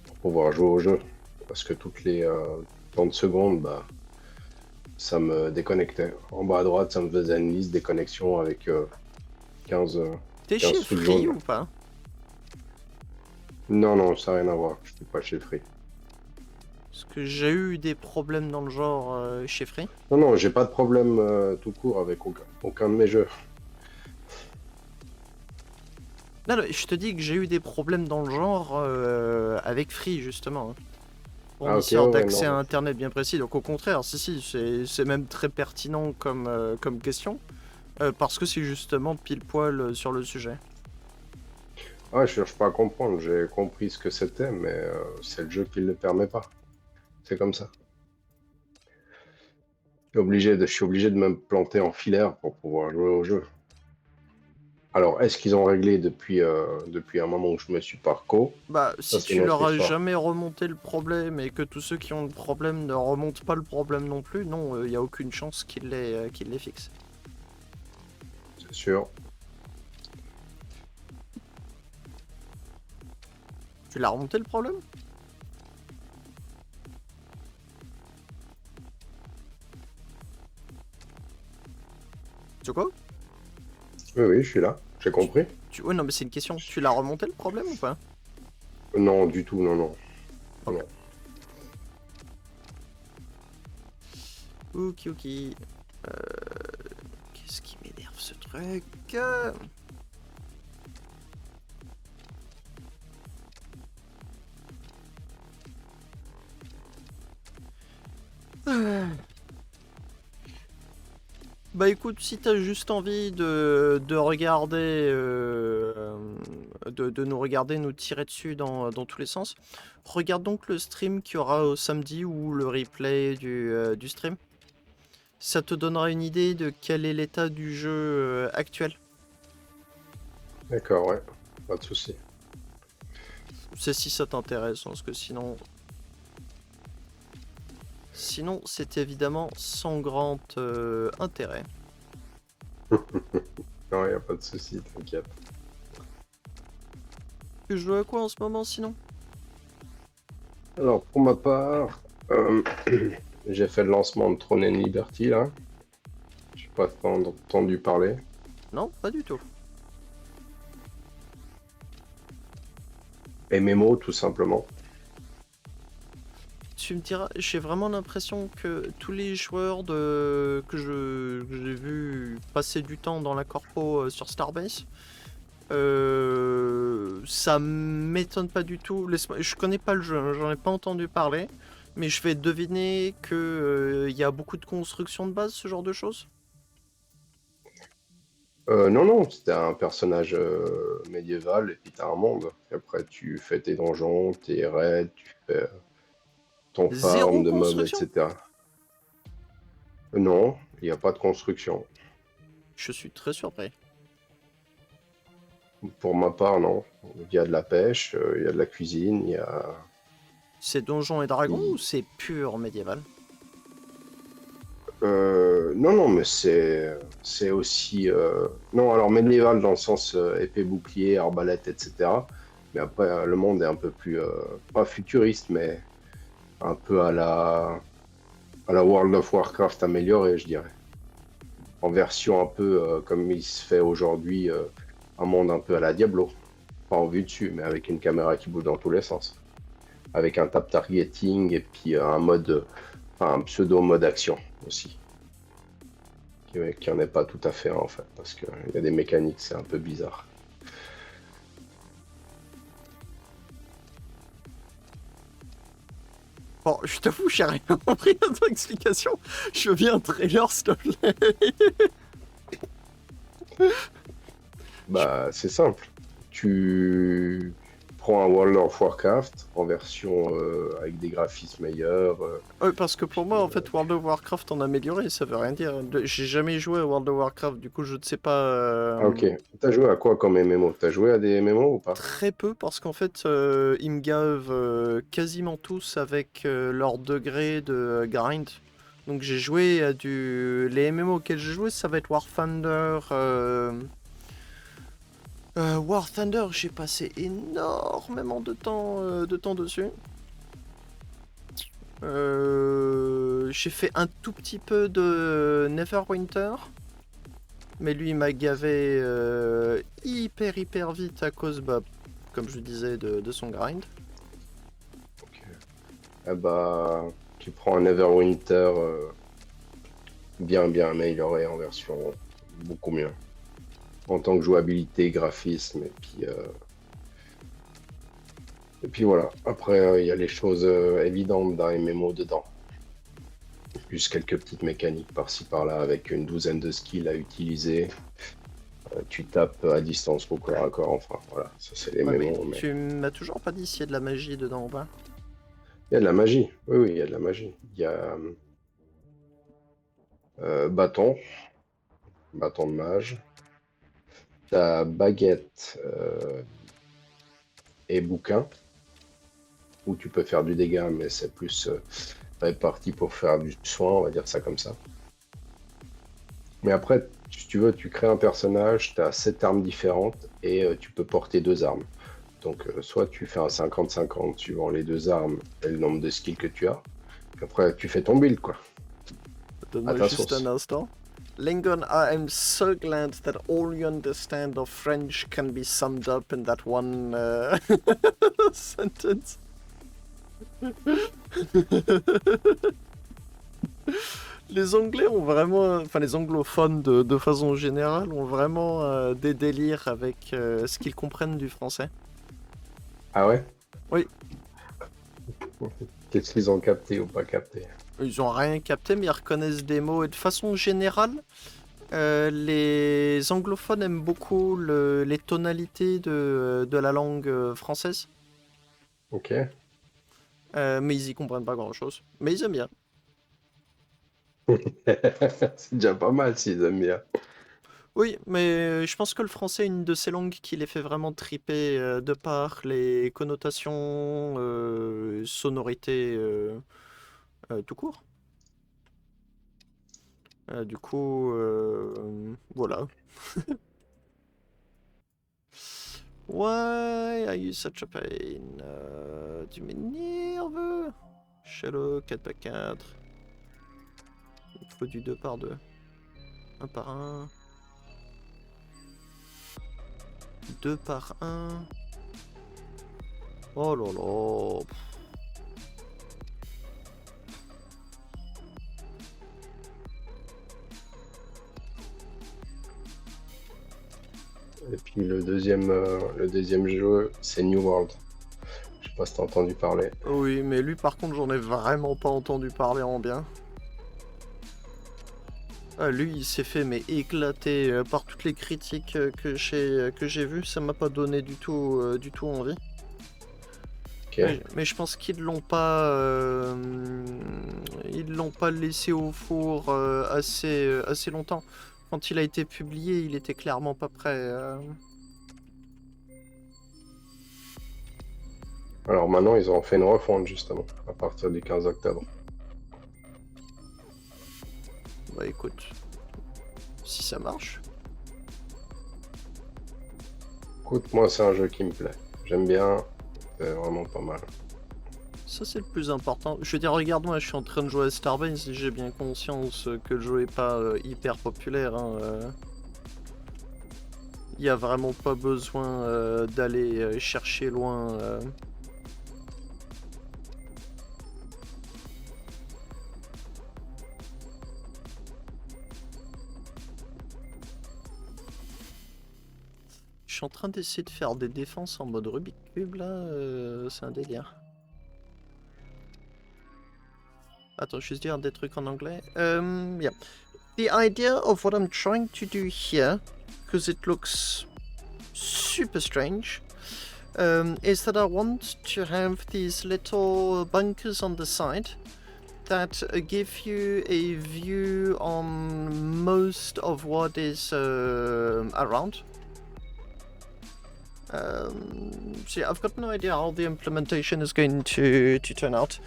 pour pouvoir jouer au jeu. Parce que toutes les 30 secondes, bah, ça me déconnectait. En bas à droite, ça me faisait une liste des connexions avec 15, T'es 15 chez trucs Free jaunes. ou pas? Non, non, ça n'a rien à voir. Je suis pas chez Free. Parce que j'ai eu des problèmes dans le genre chez Free. Non, non, j'ai pas de problème tout court avec aucun de mes jeux. Non, non, je te dis que j'ai eu des problèmes dans le genre avec Free justement, hein. Ah, ok, Fournisseur ouais, ouais, d'accès non. à Internet bien précis. Donc au contraire, si, c'est même très pertinent comme question. Parce que c'est justement pile poil sur le sujet. Ah, je cherche pas à comprendre. J'ai compris ce que c'était, mais c'est le jeu qui le permet pas. C'est comme ça. Je suis obligé de me planter en filaire pour pouvoir jouer au jeu. Alors, est-ce qu'ils ont réglé depuis un moment où je me suis pas reco? Bah, Ça, si c'est une tu autre leur as histoire. jamais remonté le problème et que tous ceux qui ont le problème ne remontent pas le problème non plus, non, il n'y a aucune chance qu'ils les fixent. C'est sûr. Tu l'as remonté le problème? Tu quoi? Oui, oui, je suis là. J'ai tu, compris. Ouais, non, mais c'est une question. Tu l'as remonté le problème ou pas? Non, du tout, non, non. Ok. Non. Ok, ok. Qu'est-ce qui m'énerve ce truc? Bah écoute, si t'as juste envie de regarder, de nous regarder, nous tirer dessus dans tous les sens, regarde donc le stream qu'il y aura au samedi ou le replay du stream. Ça te donnera une idée de quel est l'état du jeu actuel. D'accord, ouais. Pas de souci. C'est si ça t'intéresse, hein, parce que sinon... Sinon, c'est évidemment sans grand intérêt. Non, y a pas de souci, t'inquiète. Tu joues à quoi en ce moment sinon? Alors, pour ma part, j'ai fait le lancement de Throne and Liberty, là. Je sais pas si t'as entendu parler. Non, pas du tout. MMO, tout simplement. Tu me diras, j'ai vraiment l'impression que tous les joueurs que j'ai vu passer du temps dans la corpo sur Starbase, ça m'étonne pas du tout. Je connais pas le jeu, hein, j'en ai pas entendu parler, mais je vais deviner que il y a beaucoup de construction de base, ce genre de choses. Non, non, c'était un personnage médiéval, et puis t'as un monde. Et après, tu fais tes donjons, tes raids, tu fais ton farm Zéro de mobs, construction? etc. Non, il n'y a pas de construction. Je suis très surpris. Pour ma part, non. Il y a de la pêche, il y a de la cuisine, il y a... C'est Donjons et Dragons ou il- c'est pur médiéval? Non, non, mais c'est aussi... Non, alors médiéval dans le sens épée, bouclier, arbalète, etc. Mais après, le monde est un peu plus... pas futuriste, mais un peu à la World of Warcraft améliorée, je dirais. En version un peu comme il se fait aujourd'hui, un monde un peu à la Diablo. Pas en vue dessus, mais avec une caméra qui bouge dans tous les sens. Avec un tap targeting et puis un mode, enfin un pseudo mode action aussi. qui en est pas tout à fait un en fait, parce qu'il y a des mécaniques, c'est un peu bizarre. Bon, je t'avoue, j'ai rien compris à ton explication. Je veux bien un trailer, s'il te plaît. Bah, c'est simple. Tu prends un World of Warcraft en version avec des graphismes meilleurs. Ouais, parce que pour moi, Puis, en fait, World of Warcraft en amélioré, ça veut rien dire. J'ai jamais joué à World of Warcraft, du coup, je ne sais pas. Ah, ok. T'as joué à quoi comme MMO? T'as joué à des MMO ou pas? Très peu, parce qu'en fait, ils me gavent quasiment tous avec leur degré de grind. Donc j'ai joué à du... Les MMO auxquels j'ai joué, ça va être War Thunder. War Thunder, j'ai passé énormément de temps dessus. J'ai fait un tout petit peu de Neverwinter. Mais lui, il m'a gavé hyper vite à cause, bah, comme je disais, de son grind. Ok. Ah bah, tu prends un Neverwinter bien amélioré en version beaucoup mieux. En tant que jouabilité, graphisme, et puis voilà. Après, il y a les choses évidentes d'un MMO dedans. Plus quelques petites mécaniques par-ci par-là avec une douzaine de skills à utiliser. Tu tapes à distance au corps à corps. Enfin, voilà, ça c'est les Ouais, mais MMO. Mais tu m'as toujours pas dit s'il y a de la magie dedans ou pas. il y a de la magie. Oui, il y a de la magie. Il y a bâton, bâton de mage. T'as baguette et bouquin, où tu peux faire du dégât, mais c'est plus réparti pour faire du soin, on va dire ça comme ça. Mais après, si tu veux, tu crées un personnage, tu as 7 armes différentes et tu peux porter 2 armes. Donc, soit tu fais un 50-50 suivant les 2 armes et le nombre de skills que tu as. Puis après, tu fais ton build, quoi, à Donne-moi ta juste un sauce. instant. Lingon, I am so glad that all you understand of French can be summed up in that one sentence. Les Anglais ont vraiment, enfin les anglophones de façon générale ont vraiment des délires avec ce qu'ils comprennent du français. Ah ouais? Oui, Qu'est-ce qu'ils ont capté ou pas capté? ils ont rien capté, mais ils reconnaissent des mots. Et de façon générale, les anglophones aiment beaucoup les tonalités de la langue française, Ok. mais ils y comprennent pas grand-chose. Mais ils aiment bien. C'est déjà pas mal s'ils aiment bien. Oui, mais je pense que le français est une de ces langues qui les fait vraiment triper de par les connotations, sonorités tout court. Du coup, voilà. Why are you such a pain? Tu m'énerves. Shallow 4x4. Il faut du 2 par 2. Un par un. 2 par un. Oh là là. Et puis le deuxième jeu, c'est New World. Je sais pas si t'as entendu parler. Oui, mais lui par contre j'en ai vraiment pas entendu parler en bien. Ah, lui il s'est fait mais éclater par toutes les critiques que j'ai vues, ça m'a pas donné du tout envie. Ok. Mais je pense ils l'ont pas laissé au four assez longtemps. Quand il a été publié, il était clairement pas prêt. Alors maintenant, ils ont fait une refonte justement, à partir du 15 octobre. Bah écoute, si ça marche. Écoute, moi, c'est un jeu qui me plaît. J'aime bien, c'est vraiment pas mal. Ça c'est le plus important. Je veux dire, regarde-moi, je suis en train de jouer à Starbase et j'ai bien conscience que le jeu est pas hyper populaire. Il y a vraiment pas besoin d'aller chercher loin. suis en train d'essayer de faire des défenses en mode Rubik Cube là, c'est un délire. Attends, juste dire des trucs en anglais. Yeah. The idea of what I'm trying to do here, because it looks super strange, is that I want to have these little bunkers on the side that give you a view on most of what is around. So yeah, I've got no idea how the implementation is going to turn out.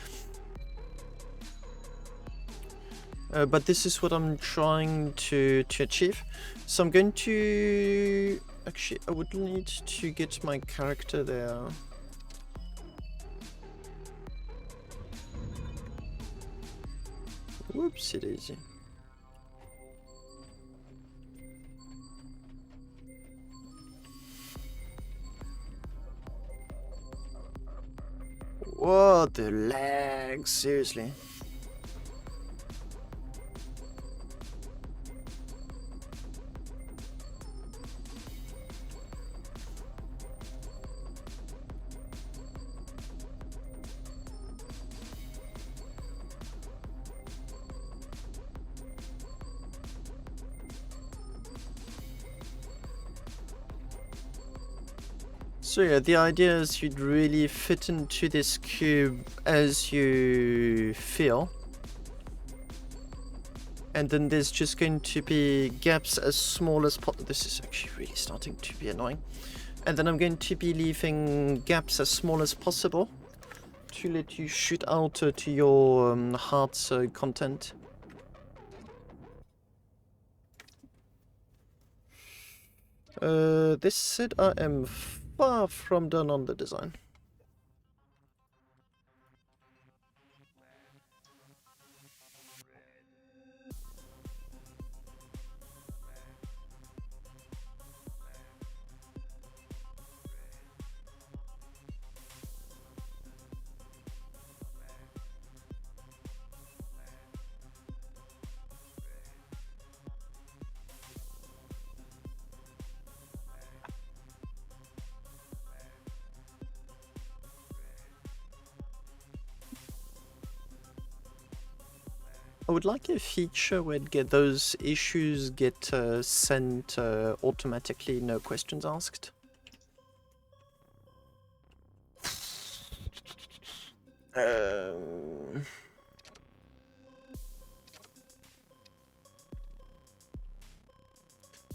But this is what I'm trying to achieve. So I'm going to... Actually, I would need to get my character there. Whoopsie daisy. What the lag, seriously. So yeah, the idea is you'd really fit into this cube as you feel. And then there's just going to be gaps as small as possible. This is actually really starting to be annoying. And then I'm going to be leaving gaps as small as possible to let you shoot out to your heart's content. This said, I am far from done on the design. I would like a feature where those issues get sent automatically, no questions asked.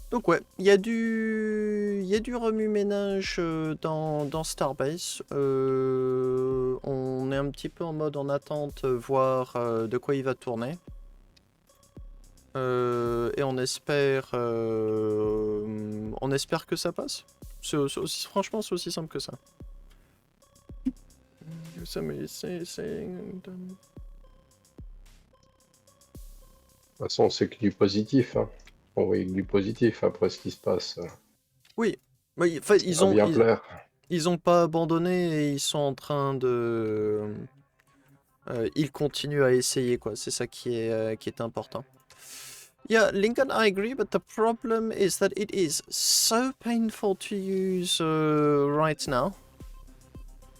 Donc ouais, il y a du remue-ménage dans Starbase. On est un petit peu en mode en attente, voir de quoi il va tourner. Et on espère que ça passe. Franchement, c'est aussi simple que ça. De toute façon, c'est que du positif. Hein. On voit que du positif après ce qui se passe. Oui, mais, enfin, ils ont pas abandonné et ils sont en train de... ils continuent à essayer, quoi. C'est ça qui est important. Yeah, Lincoln, I agree, but the problem is that it is so painful to use right now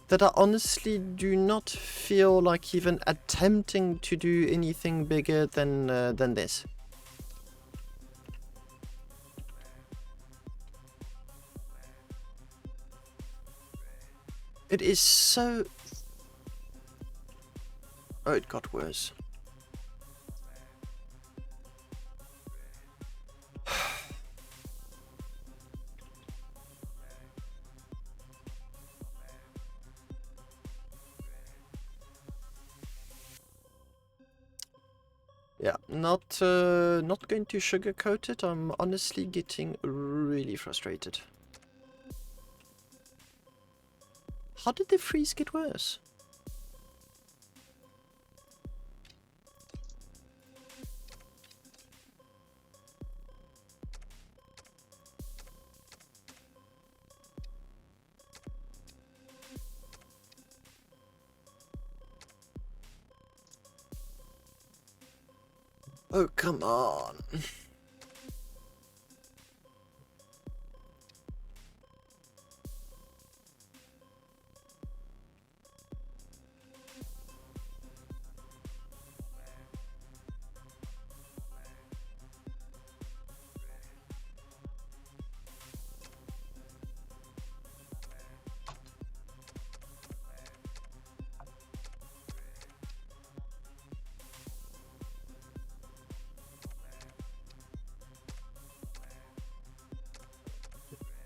that I honestly do not feel like even attempting to do anything bigger than this. It is so... Oh, it got worse. Yeah, not going to sugarcoat it. I'm honestly getting really frustrated. How did the freeze get worse? Oh, come on.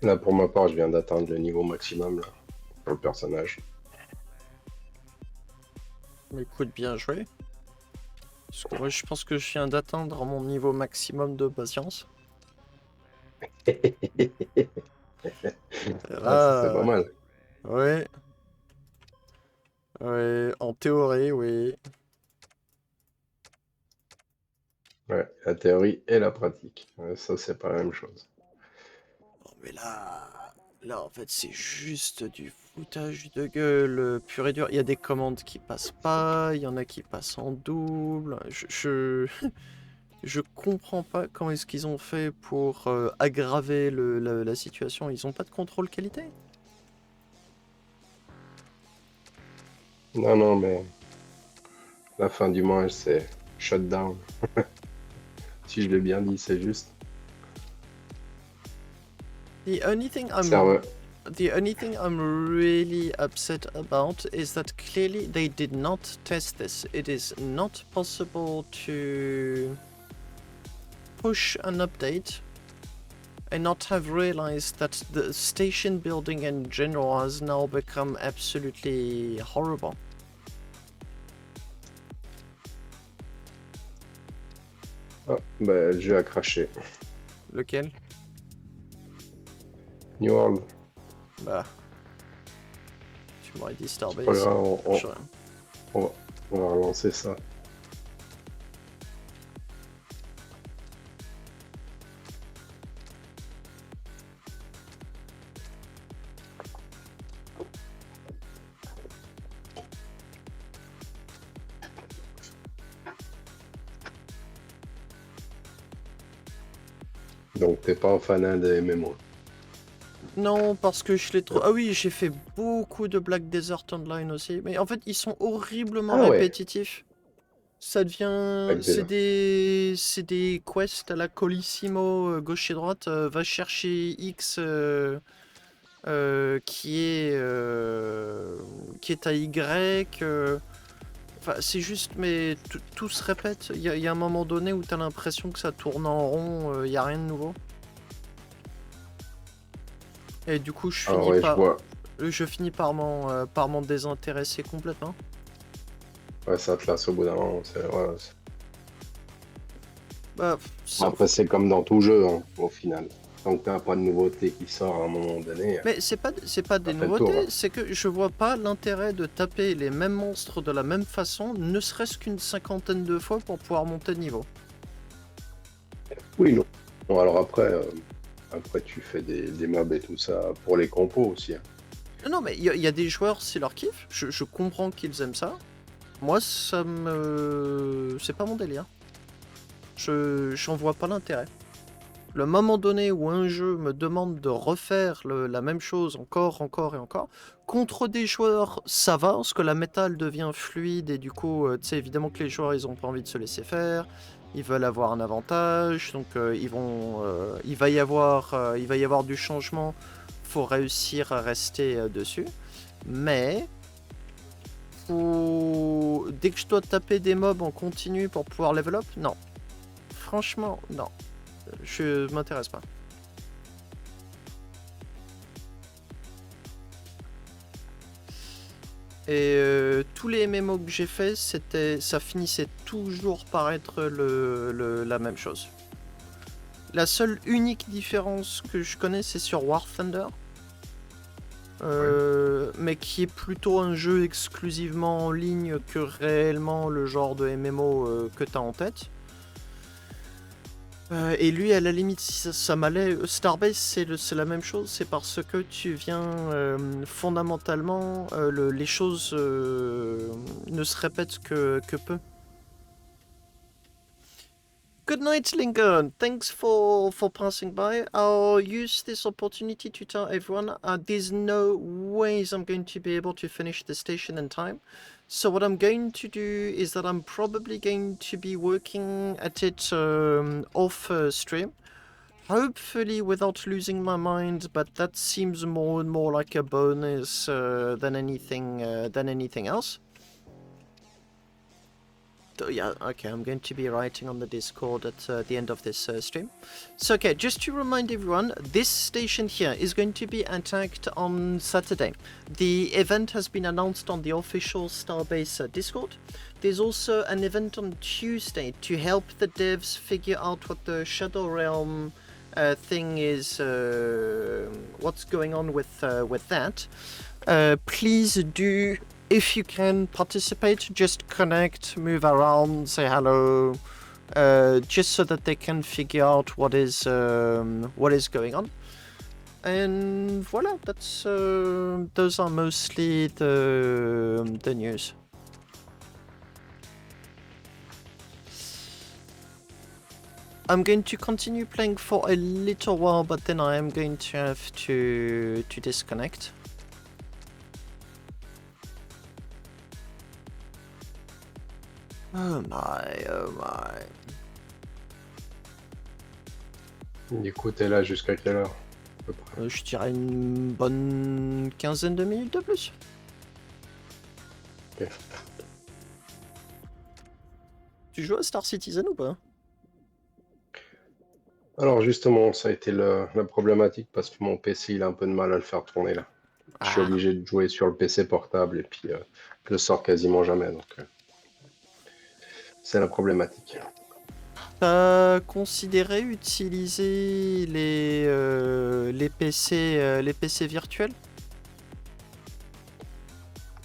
Là, pour ma part, je viens d'atteindre le niveau maximum là, pour le personnage. Écoute, bien joué. Parce que moi, je pense que je viens d'atteindre mon niveau maximum de patience. Ah, ça c'est pas Là, mal. ouais, ouais, en théorie, oui. Ouais, la théorie et la pratique. Ouais, ça, c'est pas la même chose. Oh, mais là, en fait, c'est juste du foutage de gueule pur et dur. Il y a des commandes qui passent pas, il y en a qui passent en double. Je comprends pas comment est-ce qu'ils ont fait pour aggraver la situation. Ils ont pas de contrôle qualité? Non, non, mais la fin du mois, c'est shutdown. Si je l'ai bien dit, c'est juste. The only thing I'm Serveur. The only thing I'm really upset about is that clearly they did not test this. It is not possible to push an update and not have realized that the station building in general has now become absolutely horrible. Ah, bah, le jeu a craché. Lequel? New World. Bah, tu m'aurais dit C'est pas Starbase. grave, Je- on va, on va relancer ça. Donc, t'es pas un fanat de MMO. Non, parce que je l'ai trop. Ah oui, j'ai fait beaucoup de Black Desert Online aussi. Mais en fait, ils sont horriblement Ah ouais, répétitifs. Ça devient. avec des... C'est des quests à la Colissimo, gauche et droite. Va chercher X qui est à Y. Enfin, c'est juste, mais tout se répète. Il y a un moment donné où t'as l'impression que ça tourne en rond, il y a rien de nouveau. Et du coup, Ah ouais, je vois. je finis par m'en désintéresser complètement. Ouais, ça te lasse au bout d'un moment. Ouais, Bah, après, c'est comme dans tout jeu, hein, au final. Tant que t'as pas de nouveauté qui sort à un moment donné, mais c'est pas des ça fait le tour, nouveautés, hein. c'est que je vois pas l'intérêt de taper les mêmes monstres de la même façon, ne serait-ce qu'une cinquantaine de fois pour pouvoir monter de niveau. Oui, non. Bon, alors après, tu fais des mobs et tout ça pour les compos aussi, hein. Non, mais il y a des joueurs, c'est leur kiff, je comprends qu'ils aiment ça. Moi, c'est pas mon délire. J'en vois pas l'intérêt. Le moment donné où un jeu me demande de refaire la même chose encore et encore, contre des joueurs, ça va, parce que la métal devient fluide et du coup, tu sais, évidemment que les joueurs, ils ont pas envie de se laisser faire, ils veulent avoir un avantage, donc il va y avoir du changement, faut réussir à rester dessus, mais dès que je dois taper des mobs en continu pour pouvoir level up, non. Franchement, non. Je m'intéresse pas. Et tous les MMO que j'ai fait, ça finissait toujours par être la même chose. La seule unique différence que je connais, c'est sur War Thunder. Mais qui est plutôt un jeu exclusivement en ligne que réellement le genre de MMO que t'as en tête. Et lui, à la limite, si ça m'allait. Starbase, c'est la même chose. C'est parce que tu viens fondamentalement, les choses ne se répètent que peu. Good night, Lincoln. Thanks for passing by. I'll use this opportunity to tell everyone there's no ways I'm going to be able to finish the station in time. So what I'm going to do is that I'm probably going to be working at it off stream. Hopefully without losing my mind, but that seems more and more like a bonus than anything else. Yeah, okay, I'm going to be writing on the Discord at the end of this stream. So, okay, just to remind everyone, this station here is going to be attacked on Saturday. The event has been announced on the official Starbase Discord. There's also an event on Tuesday to help the devs figure out what the Shadow Realm thing is, what's going on with that. Please do, if you can, participate. Just connect, move around, say hello, just so that they can figure out what is going on. And voila, that's those are mostly the news. I'm going to continue playing for a little while, but then I am going to have to disconnect. Oh my, oh my. Du coup, t'es là jusqu'à quelle heure à peu près? Je dirais une bonne quinzaine de minutes de plus. Ok. Tu joues à Star Citizen ou pas? Alors justement, ça a été la problématique parce que mon PC, il a un peu de mal à le faire tourner là. Je suis obligé de jouer sur le PC portable et puis je le sors quasiment jamais, donc c'est la problématique. T'as considéré utiliser les PC virtuels?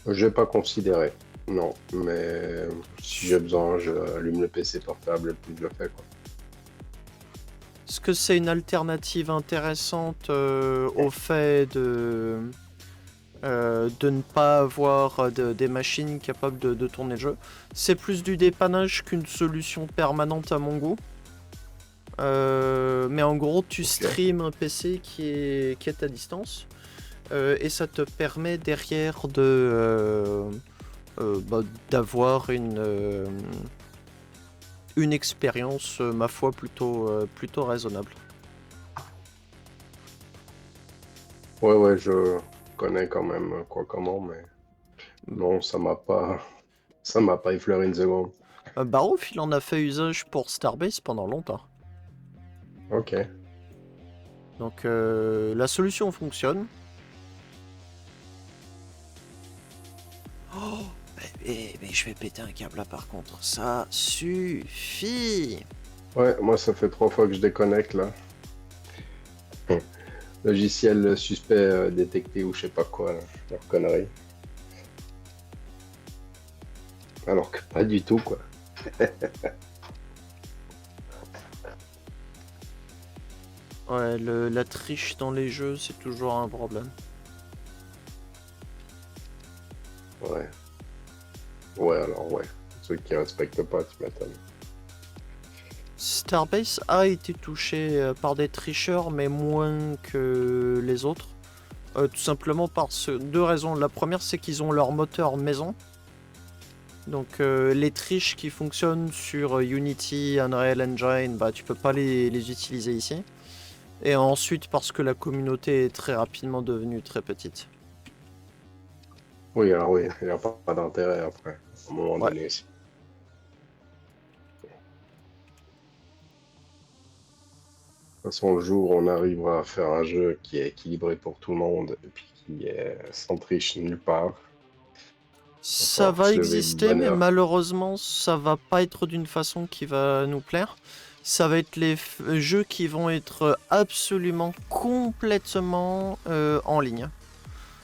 J'ai pas considéré, non, mais si j'ai besoin, je allume le PC portable et puis je le fais quoi. Est-ce que c'est une alternative intéressante au fait de ne pas avoir des machines capables de tourner le jeu? C'est plus du dépannage qu'une solution permanente à mon goût. Mais en gros, tu streams un PC qui est à distance. Et ça te permet derrière d'avoir une expérience, ma foi, plutôt raisonnable. Ouais, je connais quand même quoi comment, mais non, ça m'a pas effleuré une seconde. Barouf, il en a fait usage pour Starbase pendant longtemps. Ok. Donc la solution fonctionne. Oh, mais je vais péter un câble là par contre. Ça suffit. Ouais, moi ça fait 3 fois que je déconnecte là. Logiciel suspect détecté ou je sais pas quoi, là. Leur connerie. Alors que pas du tout quoi. Ouais, la triche dans les jeux, c'est toujours un problème. Ouais. Ouais, alors ouais. Ceux qui respectent pas, tu m'étonnes. Starbase a été touché par des tricheurs, mais moins que les autres. Tout simplement par deux raisons. La première, c'est qu'ils ont leur moteur maison. Donc les triches qui fonctionnent sur Unity, Unreal Engine, bah tu peux pas les utiliser ici. Et ensuite parce que la communauté est très rapidement devenue très petite. Oui, alors oui, il n'y a pas d'intérêt après, à un moment donné aussi. De toute façon, le jour où on arrivera à faire un jeu qui est équilibré pour tout le monde et puis qui est sans triche nulle part. Ça va exister, mais malheureusement, ça va pas être d'une façon qui va nous plaire. Ça va être les jeux qui vont être absolument complètement en ligne.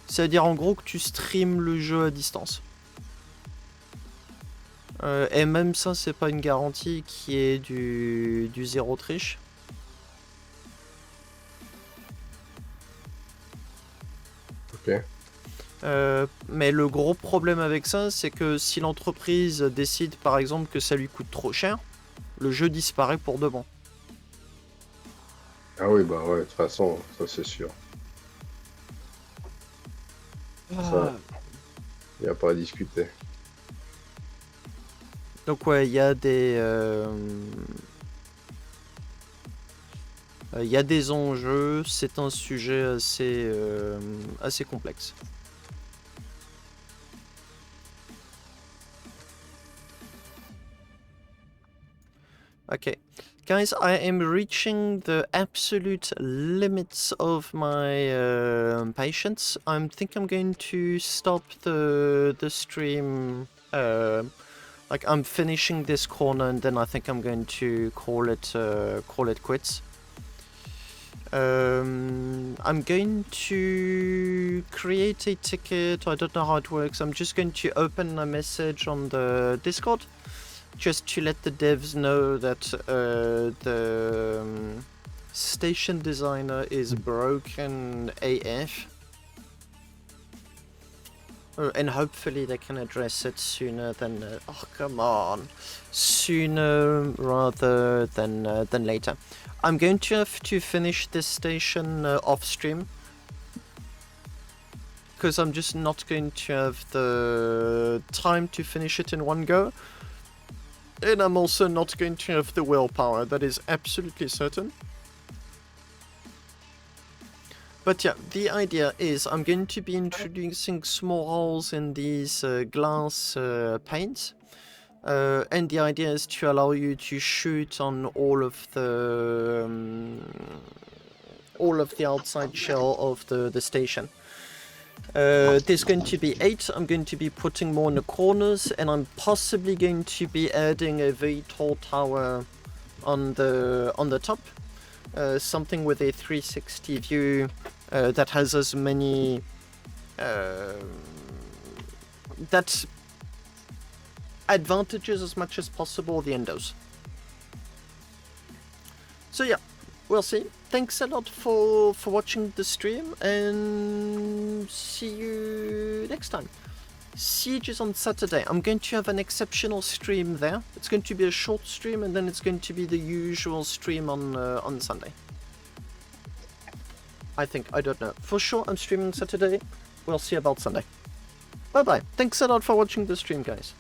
C'est-à-dire en gros que tu streams le jeu à distance. Et même ça, c'est pas une garantie qui est du zéro triche. Ok. Mais le gros problème avec ça, c'est que si l'entreprise décide par exemple que ça lui coûte trop cher, le jeu disparaît pour de bon. Ah oui, bah ouais, de toute façon, ça c'est sûr. Ça, il n'y a pas à discuter. Donc ouais, il y a des... il y a des enjeux, c'est un sujet assez complexe. Okay, guys, I am reaching the absolute limits of my patience. I think I'm going to stop the stream. Like I'm finishing this corner, and then I think I'm going to call it quits. I'm going to create a ticket. I don't know how it works. I'm just going to open a message on the Discord, just to let the devs know that the station designer is broken AF. And hopefully they can address it sooner than... oh, come on. Sooner rather than later. I'm going to have to finish this station off-stream, because I'm just not going to have the time to finish it in one go. And I'm also not going to have the willpower, that is absolutely certain. But yeah, the idea is I'm going to be introducing small holes in these glass panes. And the idea is to allow you to shoot on all of the outside shell of the station. There's going to be 8. I'm going to be putting more in the corners, and I'm possibly going to be adding a very tall tower on the top. Something with a 360 view that has as many that advantages as much as possible the endos. So yeah, we'll see. Thanks a lot for watching the stream, and see you next time. Siege is on Saturday. I'm going to have an exceptional stream there. It's going to be a short stream, and then it's going to be the usual stream on Sunday. I think. I don't know. For sure, I'm streaming Saturday. We'll see about Sunday. Bye-bye. Thanks a lot for watching the stream, guys.